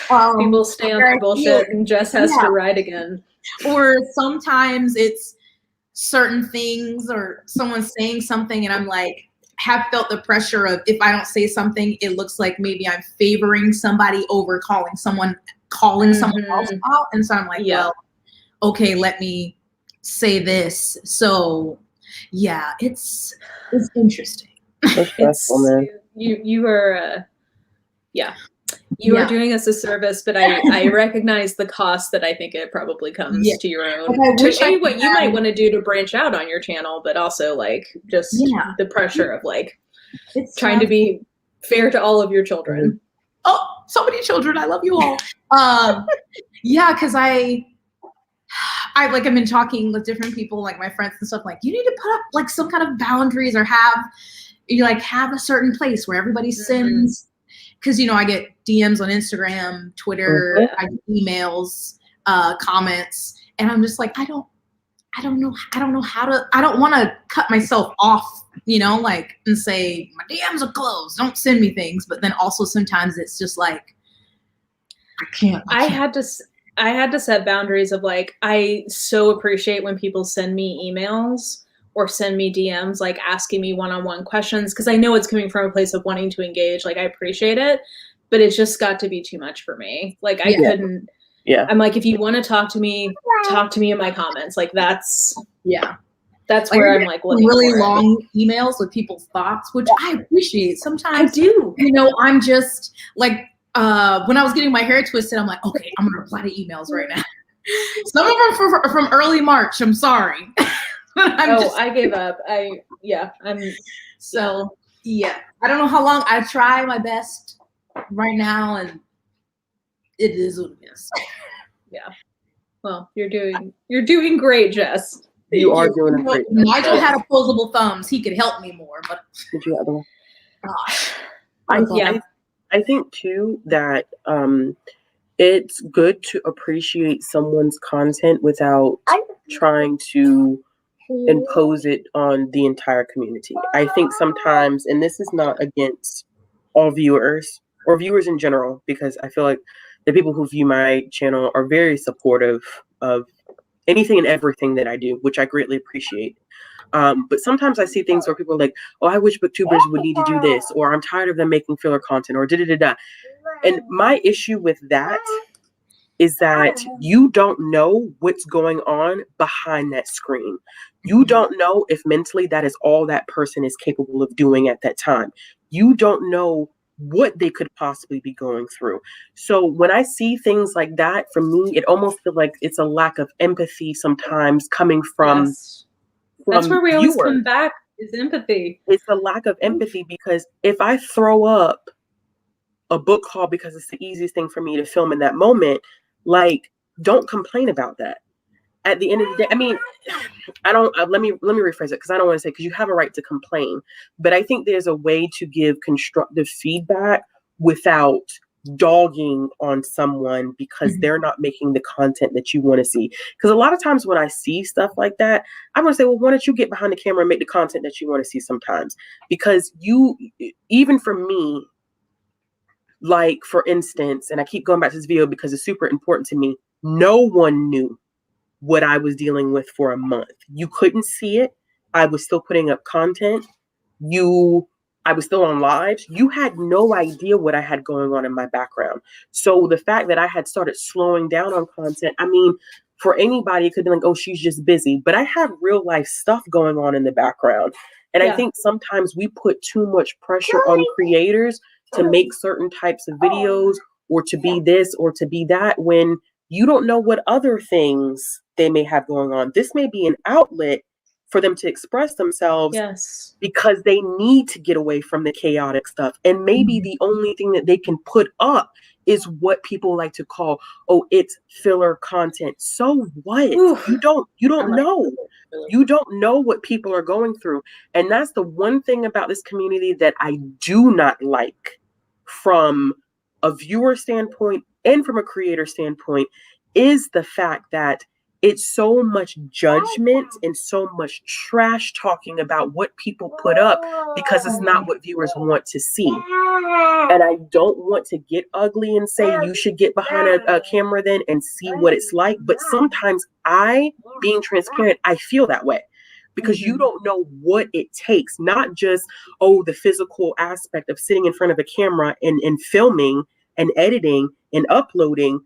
People stay on their bullshit and Jess has to write again. Or sometimes it's certain things or someone's saying something and I'm like, have felt the pressure of if I don't say something, it looks like maybe I'm favoring somebody over calling someone else out. And so I'm like, well, okay, let me say this. So yeah, it's interesting. It's stressful, man. You are you are doing us a service, but I recognize the cost that I think it probably comes to your own. To show you what you might want to do to branch out on your channel, but also like just the pressure of like trying to be fair to all of your children. Oh, so many children. I love you all. Because I've been talking with different people, like my friends and stuff, like you need to put up like some kind of boundaries or have a certain place where everybody sends. Because, I get DMs on Instagram, Twitter, I get emails, comments, and I'm just like, I don't know how to, I don't want to cut myself off, and say, my DMs are closed, don't send me things. But then also sometimes it's just like, I can't. I had to set boundaries of like, I so appreciate when people send me emails or send me DMs, like asking me one-on-one questions. Cause I know it's coming from a place of wanting to engage. Like I appreciate it, but it's just got to be too much for me. Like I couldn't, I'm like, if you want to talk to me in my comments. Like that's where I'm like, really long emails with people's thoughts, which I appreciate. Sometimes I do, I'm just like, when I was getting my hair twisted, I'm like, okay, I'm gonna reply to emails right now. Some of them are from early March. I'm sorry. I gave up. I don't know how long. I try my best right now, and it is what it is. Yeah. Well, you're doing great, Jess. You are doing great. Nigel had opposable thumbs. He could help me more, but did you have one? Gosh. I think too that it's good to appreciate someone's content without trying to impose it on the entire community. I think sometimes, and this is not against all viewers or viewers in general, because I feel like the people who view my channel are very supportive of anything and everything that I do, which I greatly appreciate. But sometimes I see things where people are like, oh, I wish booktubers would need to do this, or I'm tired of them making filler content, or da-da-da-da. And my issue with that is that you don't know what's going on behind that screen. You don't know if mentally that is all that person is capable of doing at that time. You don't know what they could possibly be going through. So when I see things like that, for me, it almost feels like it's a lack of empathy sometimes coming from, That's where we always viewers. come back, is empathy. It's a lack of empathy, because if I throw up a book haul because it's the easiest thing for me to film in that moment, like, don't complain about that. At the end of the day, I mean, I don't, let me rephrase it, because I don't want to say, because you have a right to complain, but I think there's a way to give constructive feedback without dogging on someone because they're not making the content that you want to see. Because a lot of times when I see stuff like that, I'm going to say, well, why don't you get behind the camera and make the content that you want to see sometimes? Because even for me, like, for instance, and I keep going back to this video because it's super important to me, no one knew what I was dealing with for a month. You couldn't see it. I was still putting up content. I was still on lives. You had no idea what I had going on in my background. So the fact that I had started slowing down on content, I mean, for anybody, it could be like, oh, she's just busy. But I had real life stuff going on in the background. And I think sometimes we put too much pressure on creators to make certain types of videos, or to be this or to be that, when you don't know what other things they may have going on. This may be an outlet for them to express themselves, because they need to get away from the chaotic stuff. And maybe the only thing that they can put up is what people like to call, oh, it's filler content. So what? You don't know. You don't know what people are going through. And that's the one thing about this community that I do not like, from a viewer standpoint and from a creator standpoint, is the fact that it's so much judgment and so much trash talking about what people put up, because it's not what viewers want to see. And I don't want to get ugly and say you should get behind a camera then and see what it's like. But sometimes being transparent, I feel that way, because you don't know what it takes, not just, the physical aspect of sitting in front of a camera and filming and editing and uploading,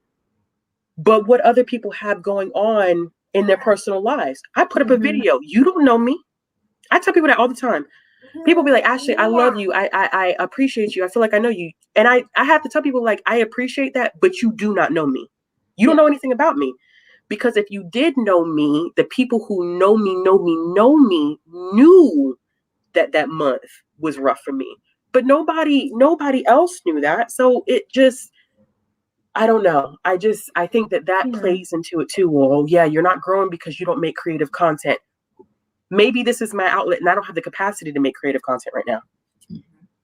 but what other people have going on in their personal lives. I put up a video. You don't know me. I tell people that all the time. People be like, Ashley, I love you. I appreciate you. I feel like I know you. And I have to tell people, like, I appreciate that, but you do not know me. You don't know anything about me. Because if you did know me, the people who know me knew that month was rough for me. But nobody else knew that. So it just, I don't know. I think that plays into it too. Well, yeah, you're not growing because you don't make creative content. Maybe this is my outlet and I don't have the capacity to make creative content right now.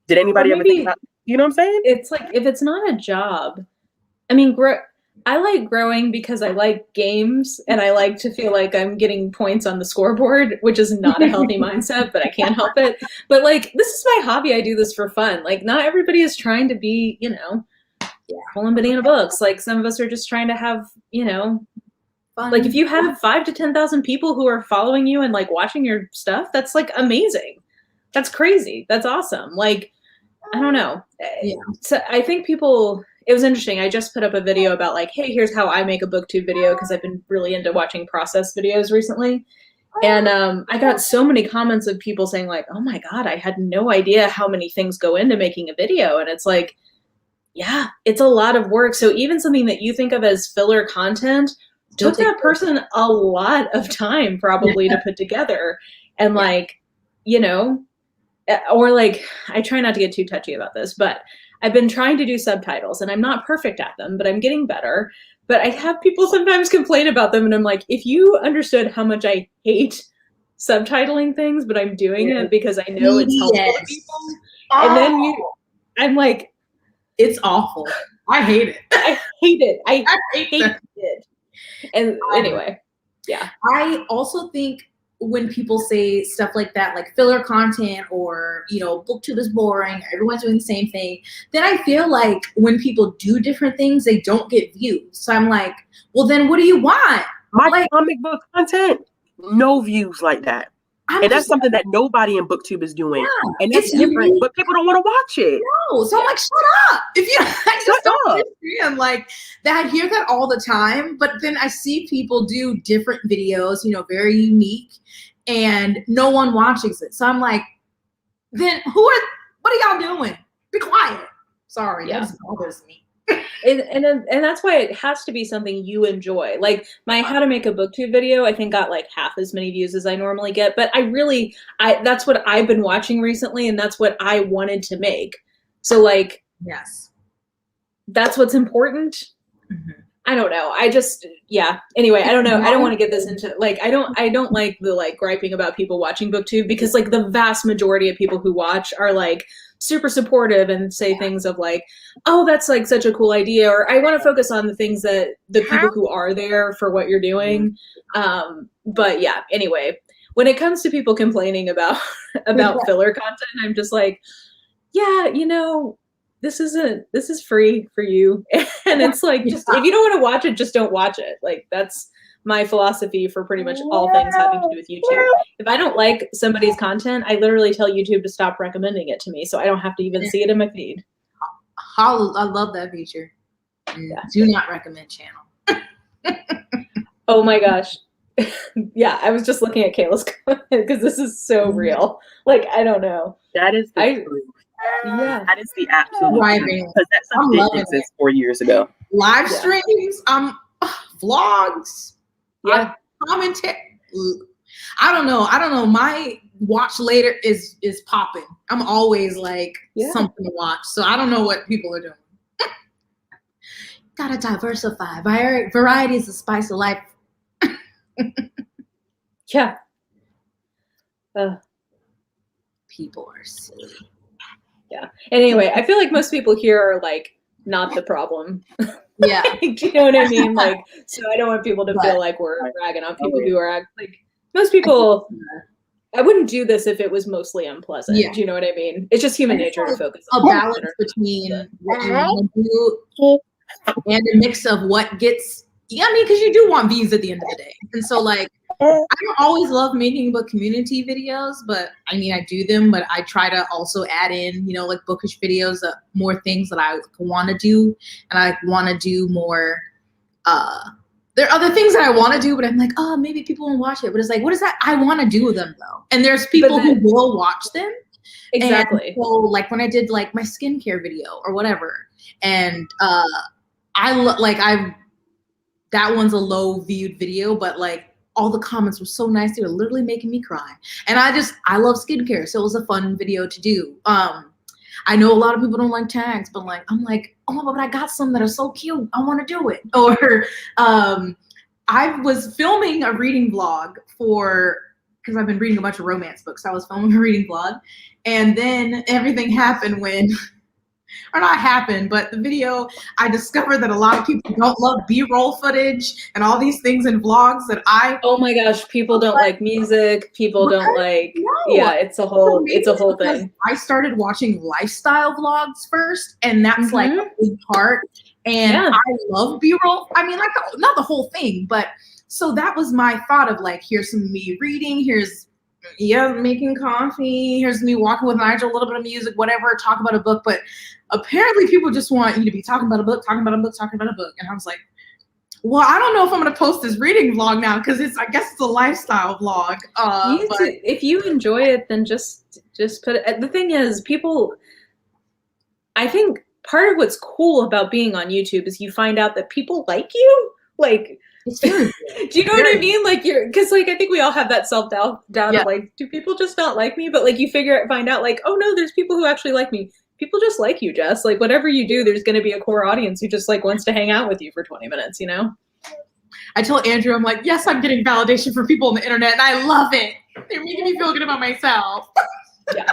Did anybody ever think about, you know what I'm saying? It's like, if it's not a job, I mean, I like growing because I like games and I like to feel like I'm getting points on the scoreboard, which is not a healthy mindset, but I can't help it. But like, this is my hobby. I do this for fun. Like, not everybody is trying to be, pulling banana books. Like, some of us are just trying to have, fun. Like, if you have 5,000 to 10,000 people who are following you and like watching your stuff, that's like amazing. That's crazy. That's awesome. Like, I don't know. Yeah. So I think it was interesting. I just put up a video about like, hey, here's how I make a booktube video, because I've been really into watching process videos recently. And I got so many comments of people saying like, oh my God, I had no idea how many things go into making a video. And it's like, yeah, it's a lot of work. So even something that you think of as filler content took that person a lot of time probably to put together. And like, or like, I try not to get too touchy about this, but I've been trying to do subtitles and I'm not perfect at them, but I'm getting better. But I have people sometimes complain about them and I'm like, if you understood how much I hate subtitling things, but I'm doing it because I know it's helpful to people. And then I'm like, it's awful. I hate it. I hate it. I hate it. And anyway, yeah. I also think when people say stuff like that, like filler content or, booktube is boring, everyone's doing the same thing, then I feel like when people do different things, they don't get views. So I'm like, well, then what do you want? My comic book content, no views like that. And that's something that nobody in Booktube is doing. Yeah, and that's different, but people don't want to watch it. No, so I'm like, shut up. I just don't understand like that. I hear that all the time, but then I see people do different videos, very unique, and no one watches it. So I'm like, then What are y'all doing? Be quiet. Sorry, Yeah. that just bothers me. And that's why it has to be something you enjoy. Like my how to make a booktube video, I think got like half as many views as I normally get, but I that's what I've been watching recently, and that's what I wanted to make. So like, yes, that's what's important. Mm-hmm. I don't know. Anyway, I don't know. I don't want to get this into like, I don't like the like griping about people watching booktube, because like the vast majority of people who watch are like super supportive and say things of like, oh, that's like such a cool idea, or I want to focus on the things that the people who are there for what you're doing. But yeah, anyway, when it comes to people complaining about filler content, I'm just like, yeah, this is free for you. And it's like, just if you don't want to watch it, just don't watch it. Like that's my philosophy for pretty much all things having to do with YouTube. If I don't like somebody's content, I literally tell YouTube to stop recommending it to me, so I don't have to even see it in my feed. I love that feature. Yeah. Do not recommend channel. Oh my gosh. Yeah, I was just looking at Kayla's comment because this is so real. Like, I don't know. That is the truth. Yeah, that is the absolute right, truth, because that stuff didn't exist 4 years ago. Live streams, vlogs, yeah, commentary. I don't know. My watch later is popping. I'm always like something to watch, so I don't know what people are doing. Gotta diversify. Variety is the spice of life. Yeah. People are silly. Yeah. Anyway, I feel like most people here are like not the problem. Yeah. You know what I mean? Like, so I don't want people to feel like we're ragging on people who are like most people. I wouldn't do this if it was mostly unpleasant. Yeah. Do you know what I mean? It's just human nature to focus on a balance between what you want to do and a mix of what gets. Yeah, I mean, because you do want views at the end of the day, and so like. I don't always love making book community videos, but I mean, I do them, but I try to also add in, like bookish videos, more things that I want to do. And I want to do more, there are other things that I want to do, but I'm like, oh, maybe people won't watch it. But it's like, what is that? I want to do them though. And there's people who will watch them. Exactly. And so like when I did like my skincare video or whatever, and that one's a low viewed video, but like, all the comments were so nice. They were literally making me cry. And I love skincare. So it was a fun video to do. I know a lot of people don't like tags, but like, I'm like, oh, but I got some that are so cute. I want to do it. Or I was filming a reading vlog because I've been reading a bunch of romance books. So I was filming a reading vlog. And then everything happened or not happened, but the video, I discovered that a lot of people don't love B-roll footage and all these things in vlogs that oh my gosh, people don't like music. People don't like, it's a whole thing. I started watching lifestyle vlogs first, and that's like a big part. And I love B-roll. I mean, like not the whole thing, but so that was my thought of like, here's some of me reading, here's making coffee, here's me walking with Nigel, a little bit of music, whatever, talk about a book. But apparently people just want you to be talking about a book. And I was like, well, I don't know if I'm going to post this reading vlog now, because I guess it's a lifestyle vlog. If you enjoy it, then just put it. The thing is, I think part of what's cool about being on YouTube is you find out that people like you. Like, do you know what I mean? Like because like I think we all have that self-doubt of like, do people just not like me? But like you find out like, oh no, there's people who actually like me. People just like you, Jess. Like whatever you do, there's going to be a core audience who just like wants to hang out with you for 20 minutes, I told Andrew, I'm like, yes, I'm getting validation from people on the internet, and I love it. They're making me feel good about myself. Yeah.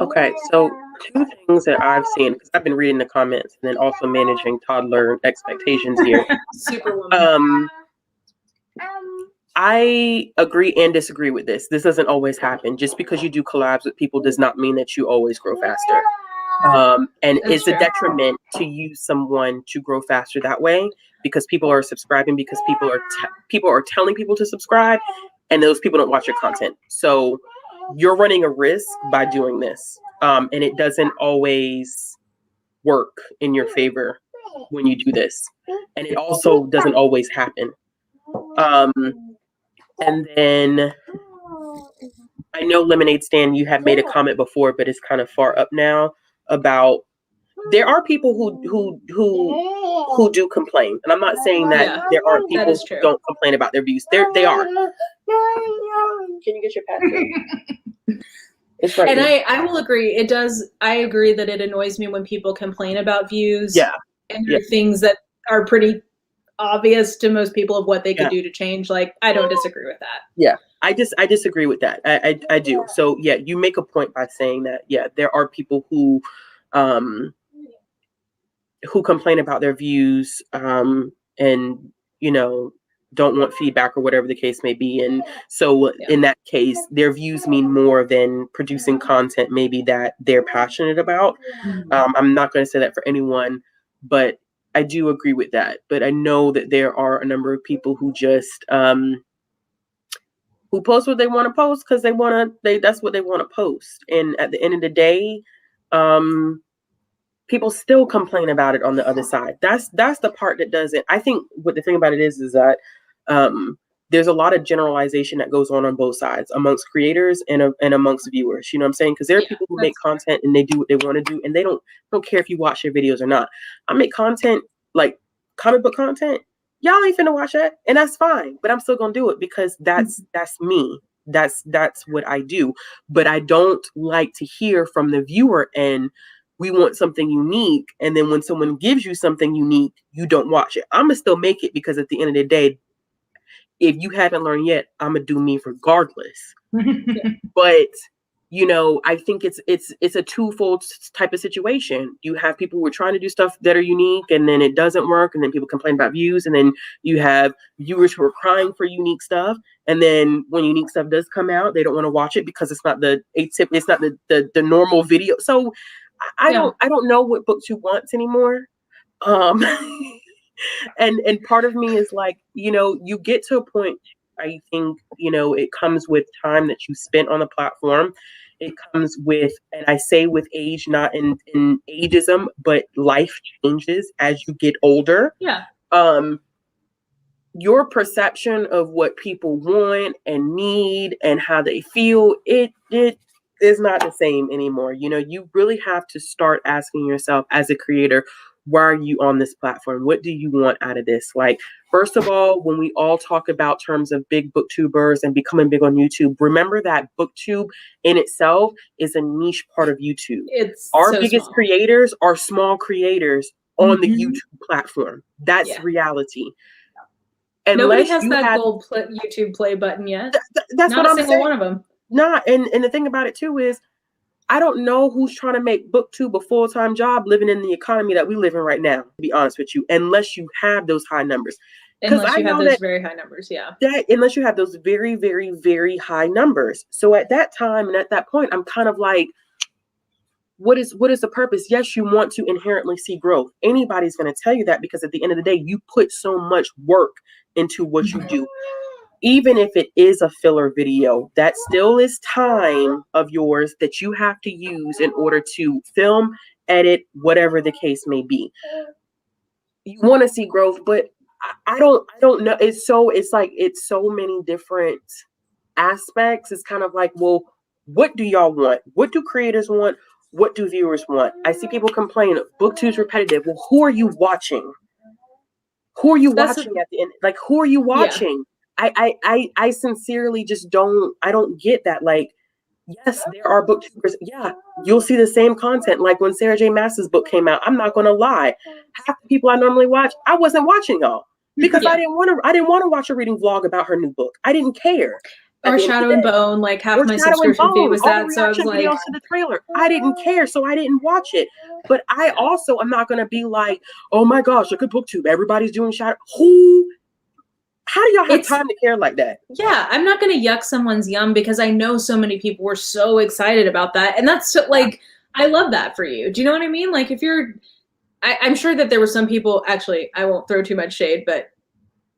Okay, so 2 things that I've seen, because I've been reading the comments and then also managing toddler expectations here. Superwoman. I agree and disagree with this. This doesn't always happen. Just because you do collabs with people does not mean that you always grow faster. And it's a detriment to use someone to grow faster that way, because people are subscribing, because people are telling people to subscribe, and those people don't watch your content. So you're running a risk by doing this. And it doesn't always work in your favor when you do this. And it also doesn't always happen. And then I I know Lemonade Stand, you have made a comment before, but it's kind of far up now about there are people who do complain, and I'm not saying that there aren't people who don't complain about their views. They are. Can you get your pad? It's right. And I will agree. It does. I agree that it annoys me when people complain about views. Yeah. And there are things that are pretty obvious to most people of what they could do to change. Like, I don't disagree with that. Yeah. I disagree with that. I do. So yeah, you make a point by saying that, yeah, there are people who complain about their views, and, you know, don't want feedback or whatever the case may be. And so in that case, their views mean more than producing content maybe that they're passionate about. I'm not going to say that for anyone, but I do agree with that. But I know that there are a number of people who just who post what they want to post because that's what they want to post. And at the end of the day, people still complain about it on the other side. That's the part that doesn't. I think what the thing about it is that there's a lot of generalization that goes on both sides amongst creators and amongst viewers. You know what I'm saying? Because there are people who make content and they do what they want to do, and they don't care if you watch their videos or not. I make content like comic book content. Y'all ain't finna watch that, and that's fine. But I'm still gonna do it because that's me. That's what I do. But I don't like to hear from the viewer and we want something unique, and then when someone gives you something unique, you don't watch it. I'm gonna still make it because at the end of the day, if you haven't learned yet, I'm gonna do me regardless. But you know, I think it's a twofold type of situation. You have people who are trying to do stuff that are unique, and then it doesn't work, and then people complain about views, and then you have viewers who are crying for unique stuff, and then when unique stuff does come out, they don't want to watch it because it's not the normal video. So I don't know what Booktube wants anymore. And part of me is like, you know, you get to a point, I think, you know, it comes with time that you spent on the platform. It comes with, and I say with age, not in ageism, but life changes as you get older. Yeah. Your perception of what people want and need and how they feel, it is not the same anymore. You know, you really have to start asking yourself as a creator, why are you on this platform? What do you want out of this? Like, first of all, when we all talk about terms of big booktubers and becoming big on YouTube, remember that Booktube in itself is a niche part of YouTube. It's our so biggest small. creators are small creators on the YouTube platform. That's reality. Nobody has that gold YouTube play button yet. That's not what a I'm single saying. one of them. And the thing about it too is, I don't know who's trying to make Booktube a full-time job living in the economy that we live in right now, to be honest with you, unless you have those high numbers. Unless you have those very high numbers, unless you have those very, very, very high numbers. So at that time and at that point, I'm kind of like, what is the purpose? Yes, you want to inherently see growth. Anybody's going to tell you that because at the end of the day, you put so much work into what you do. Even if it is a filler video, that still is time of yours that you have to use in order to film, edit, whatever the case may be. You want to see growth, but I don't know. It's so many different aspects. It's kind of like, well, what do y'all want? What do creators want? What do viewers want? I see people complain, Booktube's repetitive. Well, who are you watching? Who are you watching at the end? Like, who are you watching? I sincerely just don't get that. Like, yes, there are booktubers. Yeah, you'll see the same content. Like when Sarah J. Maas's book came out, I'm not gonna lie. Half the people I normally watch, I wasn't watching y'all because I didn't want to watch a reading vlog about her new book. I didn't care. Or Shadow and Bone, like half my subscription fee was that. So I was like, videos to the trailer. I didn't care, so I didn't watch it. But I also am not gonna be like, oh my gosh, look at Booktube. Everybody's doing Shadow. How do y'all have time to care like that? Yeah, I'm not going to yuck someone's yum because I know so many people were so excited about that. And that's so, like, I love that for you. Do you know what I mean? Like, if you're, I'm sure that there were some people, actually, I won't throw too much shade, but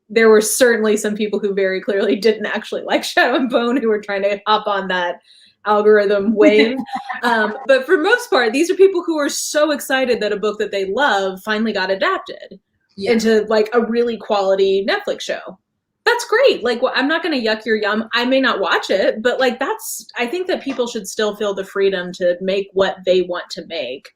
there were certainly some people who very clearly didn't actually like Shadow and Bone who were trying to hop on that algorithm wave. But for most part, these are people who are so excited that a book that they love finally got adapted into like a really quality Netflix show. that's great. Like, well, I'm not going to yuck your yum. I may not watch it, but like, I think that people should still feel the freedom to make what they want to make.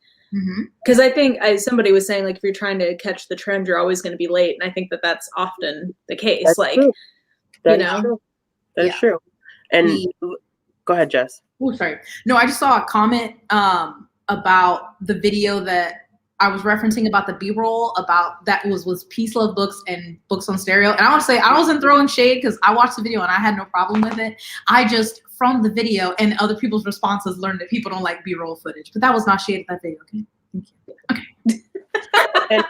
Because I think, as somebody was saying, like, if you're trying to catch the trend, you're always going to be late. And I think that that's often the case. That's like, true. That you is know, true. That is true. And go ahead, Jess. Oh, sorry. No, I just saw a comment about the video that I was referencing about the B-roll, about that was Peace Love Books and Books on Stereo. And I want to say I wasn't throwing shade because I watched the video and I had no problem with it. I just, from the video and other people's responses, learned that people don't like B-roll footage. But that was not shade of that video, okay? Thank you. Okay. And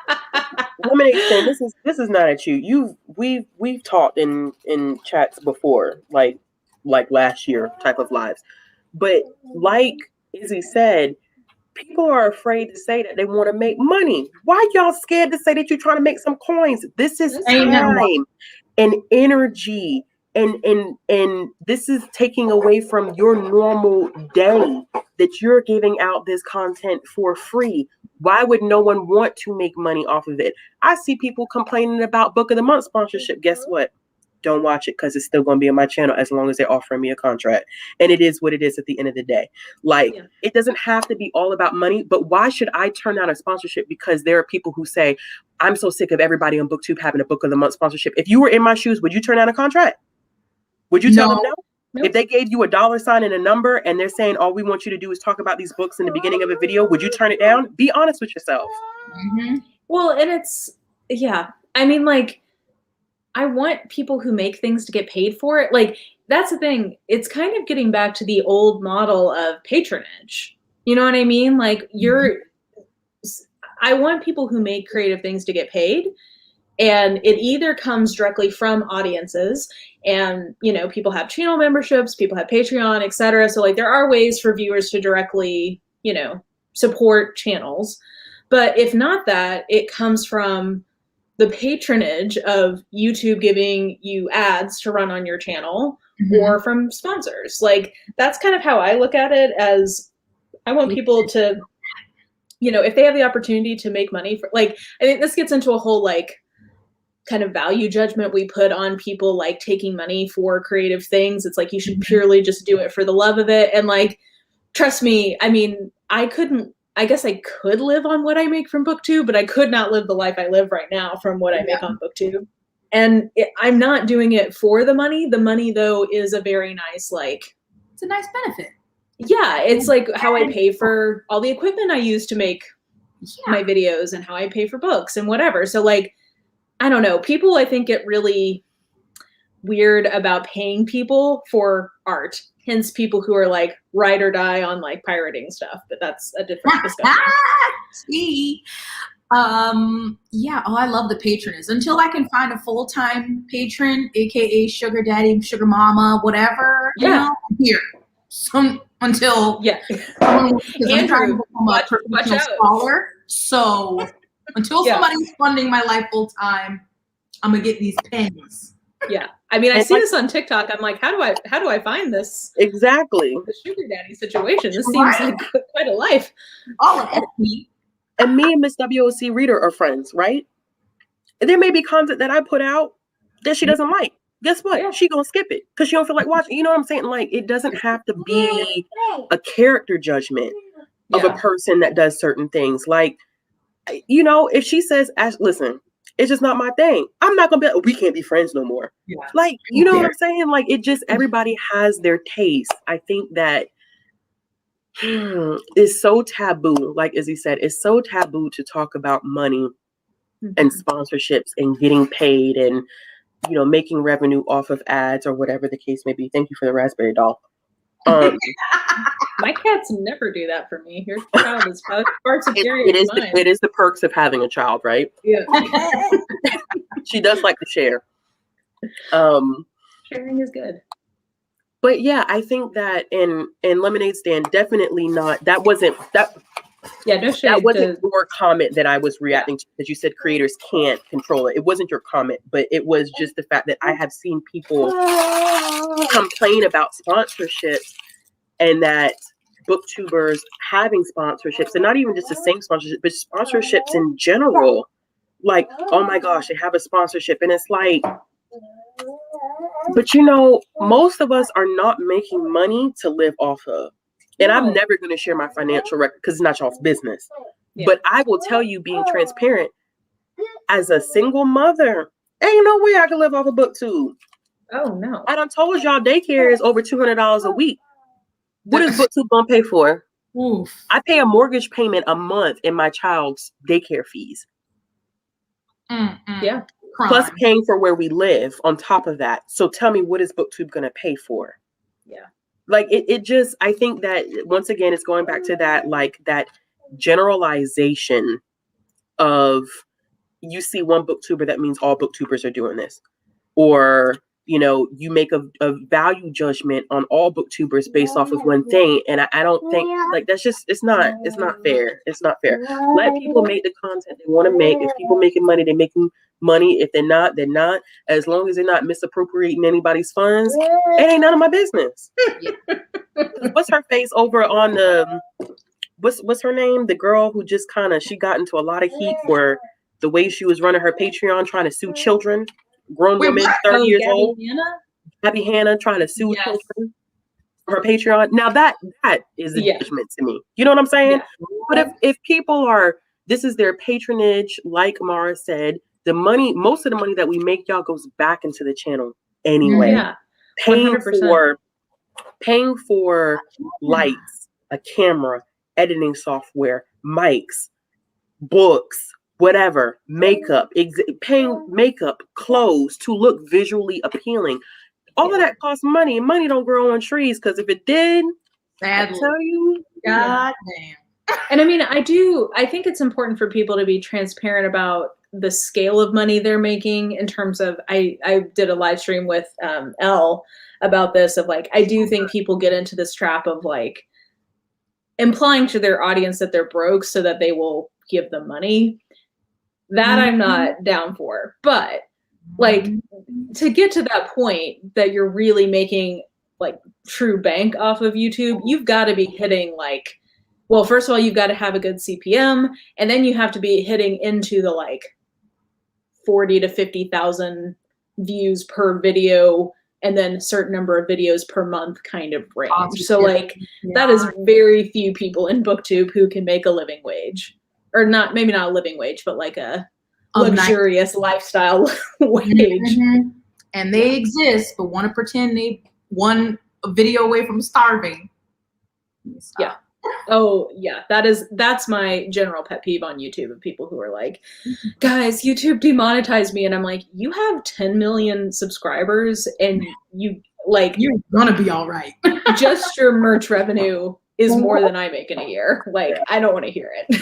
Lemonade Stand, this is not at you. We've talked in chats before, like last year type of lives. But like Izzy said, people are afraid to say that they want to make money. Why y'all scared to say that you're trying to make some coins? This is time and energy, and this is taking away from your normal day that you're giving out this content for free. Why would no one want to make money off of it? I see people complaining about Book of the Month sponsorship. Guess what? Don't watch it because it's still going to be on my channel as long as they're offering me a contract. And it is what it is at the end of the day. Like, it doesn't have to be all about money, but why should I turn down a sponsorship? Because there are people who say, I'm so sick of everybody on Booktube having a Book of the Month sponsorship. If you were in my shoes, would you turn down a contract? Would you tell them no? Nope. If they gave you $$ and a number and they're saying, all we want you to do is talk about these books in the beginning of a video, would you turn it down? Be honest with yourself. Well, and it's, I mean, like, I want people who make things to get paid for it. Like, that's the thing. It's kind of getting back to the old model of patronage. You know what I mean? Like, I want people who make creative things to get paid. And it either comes directly from audiences, and, you know, people have channel memberships, people have Patreon, etc. So, like, there are ways for viewers to directly, you know, support channels. But if not that, it comes from the patronage of YouTube giving you ads to run on your channel, or from sponsors. Like, that's kind of how I look at it, as I want people to, you know, if they have the opportunity to make money for, like, I think this gets into a whole, like, kind of value judgment we put on people, like, taking money for creative things. It's like, you should purely just do it for the love of it. And, like, trust me, I mean, I guess I could live on what I make from Booktube, but I could not live the life I live right now from what I make on Booktube. And I'm not doing it for the money. The money, though, is a very nice, like, it's a nice benefit. Yeah, it's like how I pay for all the equipment I use to make my videos, and how I pay for books and whatever. So, like, I don't know. People, I think, get really weird about paying people for art. Hence, people who are like ride or die on, like, pirating stuff. But that's a different discussion. See, I love the patronage. Until I can find a full-time patron, aka sugar daddy, sugar mama, whatever. You know, here. Until I'm trying to become a professional scholar. So until somebody's funding my life full time, I'm gonna get these pennies. Yeah, I mean, I see this on TikTok. I'm like, how do I find this? Exactly. The sugar daddy situation. This seems like quite a life. All of me. And me and Miss WOC Reader are friends, right? And there may be content that I put out that she doesn't like. Guess what? She gonna skip it because she don't feel like watching. You know what I'm saying? Like, it doesn't have to be a character judgment of a person that does certain things. Like, you know, if she says, listen, it's just not my thing, I'm not gonna be, we can't be friends no more. Like, you know what I'm saying? Like, it just, everybody has their taste. I think that it's so taboo. Like Izzy said, it's so taboo to talk about money and sponsorships and getting paid and, you know, making revenue off of ads or whatever the case may be. Thank you for the raspberry doll. My cats never do that for me. Your child is far superior to mine. It is the perks of having a child, right? Yeah. She does like to share. Sharing is good. But yeah, I think that in Lemonade Stand, definitely not. That wasn't that. Yeah, no shade. That wasn't your comment that I was reacting to, because you said creators can't control it. It wasn't your comment, but it was just the fact that I have seen people complain about sponsorships, and that booktubers having sponsorships, and not even just the same sponsorship, but sponsorships in general. Like, oh my gosh, they have a sponsorship, and it's like, But you know, most of us are not making money to live off of. And I'm never going to share my financial record because it's not y'all's business. Yeah. But I will tell you, being transparent, as a single mother, ain't no way I can live off of Booktube. Oh, no. I done told y'all daycare is over $200 a week. What is Booktube going to pay for? Oof. I pay a mortgage payment a month in my child's daycare fees. Yeah. Plus paying for where we live on top of that. So tell me, what is Booktube going to pay for? Yeah. Like it just, I think that once again, it's going back to that, like that generalization of, you see one booktuber, that means all booktubers are doing this. Or, you know, you make a value judgment on all booktubers based off of one thing. And I don't think, like, that's just, it's not fair. It's not fair. Let people make the content they want to make. If people making money, they're making money. If they're not, they're not. As long as they're not misappropriating anybody's funds, it ain't none of my business. What's her face over on the, what's her name? The girl who just kind of, she got into a lot of heat for the way she was running her Patreon, trying to sue children, grown women, 30 years old. Gabby Hanna trying to sue children for her Patreon. Now that is a judgment to me. You know what I'm saying? Yeah. But if people are, this is their patronage, like Mara said, the money, most of the money that we make, y'all, goes back into the channel anyway. Yeah. Paying for lights, a camera, editing software, mics, books, whatever, makeup, paying makeup, clothes to look visually appealing. All of that costs money, and money don't grow on trees, because if it did, I tell you, God damn. And I mean, I think it's important for people to be transparent about the scale of money they're making in terms of, I did a live stream with Elle about this, of like, I do think people get into this trap of like implying to their audience that they're broke so that they will give them money. That I'm not down for. But like, to get to that point that you're really making like true bank off of YouTube, you've got to be hitting like, well, first of all, you've got to have a good CPM, and then you have to be hitting into the like 40 to 50,000 views per video, and then a certain number of videos per month kind of range. So like, that is very few people in Booktube who can make a living wage. Or not, maybe not a living wage, but like a luxurious lifestyle wage. And they exist, but want to pretend they one video away from starving. Yeah. Oh yeah, that's my general pet peeve on YouTube, of people who are like, guys, YouTube demonetized me, and I'm like, you have 10 million subscribers, and you like, you're gonna be all right. Just your merch revenue is more than I make in a year. Like, I don't want to hear it.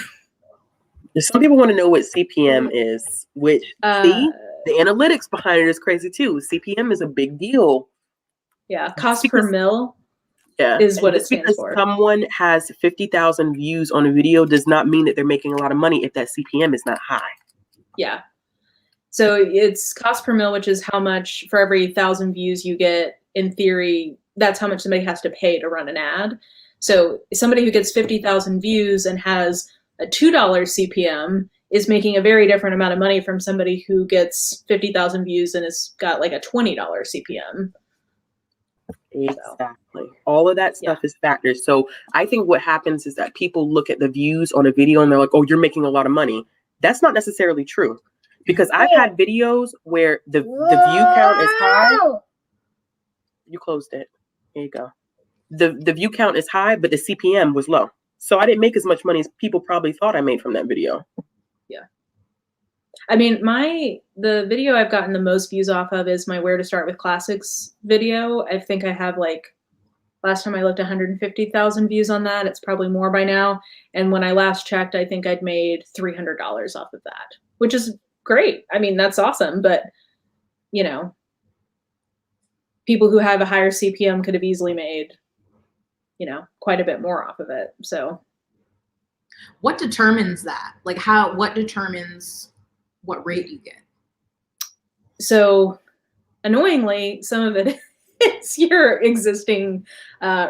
Some people want to know what CPM is, which see, the analytics behind it is crazy too. CPM is a big deal. Yeah, cost per mil is what it stands for. Someone has 50,000 views on a video does not mean that they're making a lot of money if that CPM is not high. Yeah. So it's cost per mil, which is how much for every 1,000 views you get. In theory, that's how much somebody has to pay to run an ad. So somebody who gets 50,000 views and has a $2 CPM is making a very different amount of money from somebody who gets 50,000 views and has got like a $20 CPM. Exactly. All of that stuff is factors. So I think what happens is that people look at the views on a video and they're like, oh, you're making a lot of money. That's not necessarily true, because I've had videos where the view count is high. You closed it. Here you go. The view count is high, but the CPM was low. So I didn't make as much money as people probably thought I made from that video. Yeah. I mean, the video I've gotten the most views off of is my Where to Start with Classics video. I think I have like, last time I looked, 150,000 views on that. It's probably more by now. And when I last checked, I think I'd made $300 off of that, which is great. I mean, that's awesome. But, you know, people who have a higher CPM could have easily made, you know, quite a bit more off of it. So what determines that? Like what determines what rate you get? So annoyingly, some of it is your existing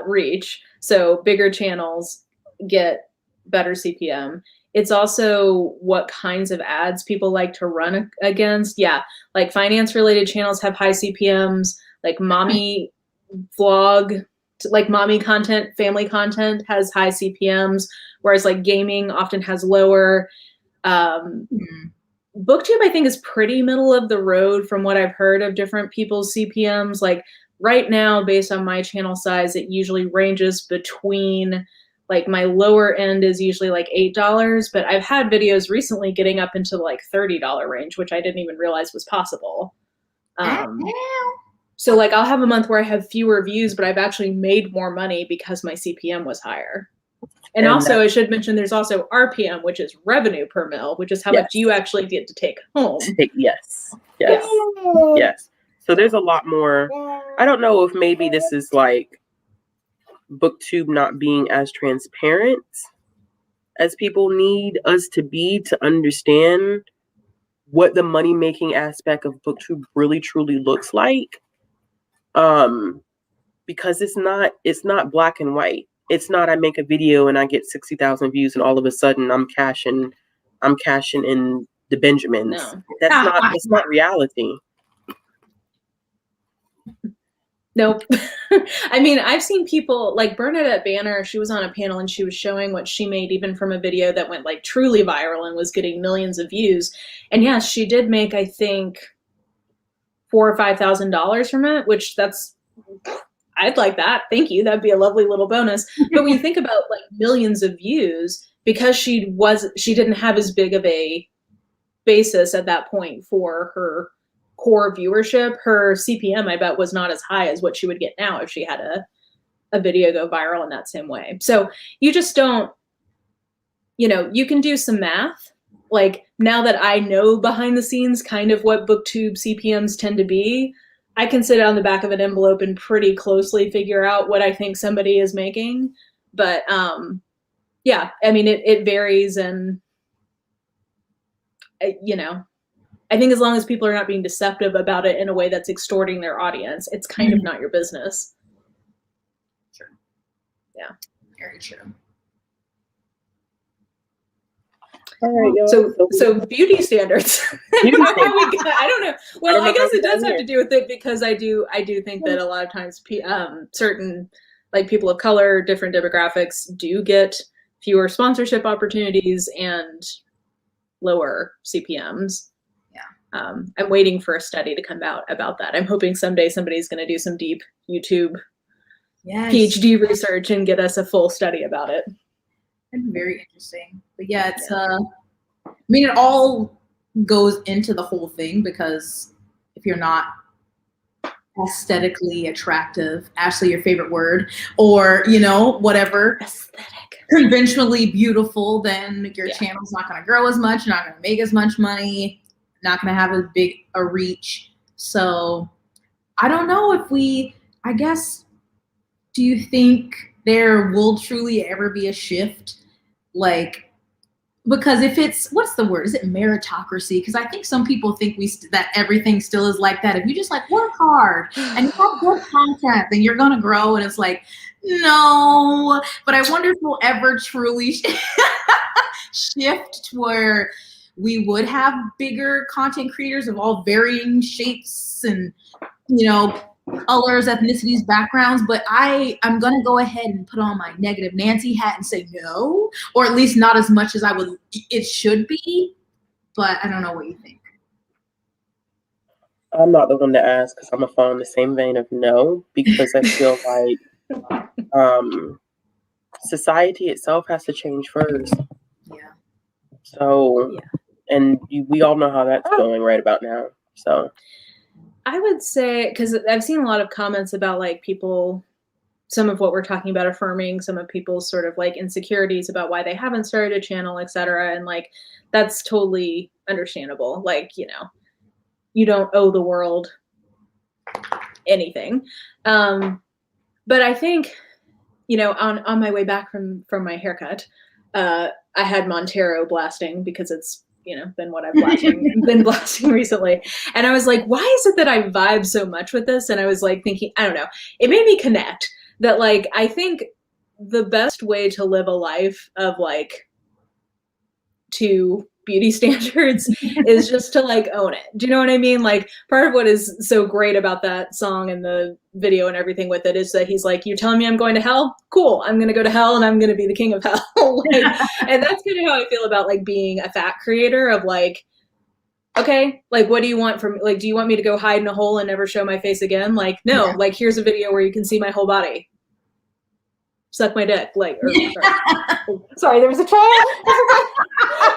reach. So bigger channels get better CPM. It's also what kinds of ads people like to run against. Yeah, like finance-related channels have high CPMs, like mommy vlog, like mommy content, family content has high CPMs, whereas like gaming often has lower. Booktube, I think, is pretty middle of the road from what I've heard of different people's CPMs. Like right now, based on my channel size, it usually ranges between, like my lower end is usually like $8, but I've had videos recently getting up into like $30 range, which I didn't even realize was possible. So like I'll have a month where I have fewer views, but I've actually made more money because my CPM was higher. And also, I should mention there's also RPM, which is revenue per mil, which is how much you actually get to take home. Yes. So there's a lot more. I don't know if maybe this is like Booktube not being as transparent as people need us to be to understand what the money-making aspect of Booktube really truly looks like. Because it's not black and white. It's not I make a video and I get 60,000 views and all of a sudden I'm cashing in the Benjamins. No. It's not reality. Nope. I mean, I've seen people like Bernadette Banner. She was on a panel and she was showing what she made even from a video that went like truly viral and was getting millions of views. And yes, she did make, I think, $4,000 or $5,000 from it, which I'd like that. Thank you. That'd be a lovely little bonus. But when you think about like millions of views, because she didn't have as big of a basis at that point for her core viewership, her CPM, I bet, was not as high as what she would get now if she had a video go viral in that same way. So you just don't, you can do some math. Like now that I know behind the scenes kind of what Booktube CPMs tend to be, I can sit on the back of an envelope and pretty closely figure out what I think somebody is making. But yeah, I mean, it varies. And, I think as long as people are not being deceptive about it in a way that's extorting their audience, it's kind of not your business. Sure. Yeah. Very true. All right, y'all. So beauty standards. I don't know. Well, I guess it does have to do with it because I do think that a lot of times certain like people of color, different demographics do get fewer sponsorship opportunities and lower CPMs. Yeah. I'm waiting for a study to come out about that. I'm hoping someday somebody's going to do some deep YouTube PhD research and get us a full study about it. That'd be very interesting. But yeah, it's I mean, it all goes into the whole thing because if you're not aesthetically attractive, Ashley, your favorite word, or whatever, aesthetic, conventionally beautiful, then your channel's not going to grow as much, not going to make as much money, not going to have as big a reach. So I don't know if I guess, do you think there will truly ever be a shift? Like, because if it's, what's the word? Is it meritocracy? Because I think some people think that everything still is like that. If you just like work hard and you have good content, then you're going to grow. And it's like, no, but I wonder if we'll ever truly shift to where we would have bigger content creators of all varying shapes and, colors, ethnicities, backgrounds, but I'm gonna go ahead and put on my negative Nancy hat and say no, or at least not as much as it should be. But I don't know what you think. I'm not the one to ask because I'm gonna fall in the same vein of no, because I feel like society itself has to change first. Yeah. So, and we all know how that's going right about now. So. I would say, because I've seen a lot of comments about like people, some of what we're talking about affirming some of people's sort of like insecurities about why they haven't started a channel, etc. And like, that's totally understandable. Like, you don't owe the world anything. But I think, on my way back from my haircut, I had Montero blasting because it's, been what I've been blasting recently. And I was like, why is it that I vibe so much with this? And I was like thinking, I don't know, it made me connect that like, I think the best way to live a life of like to beauty standards is just to like own it. Do you know what I mean? Like part of what is so great about that song and the video and everything with it is that he's like, you're telling me I'm going to hell? Cool. I'm going to go to hell and I'm going to be the king of hell. Like, and that's kind of how I feel about like being a fat creator of like, okay, like what do you want from, like, do you want me to go hide in a hole and never show my face again? Like, no, like here's a video where you can see my whole body. Suck my dick, like, or, sorry, there was a child. I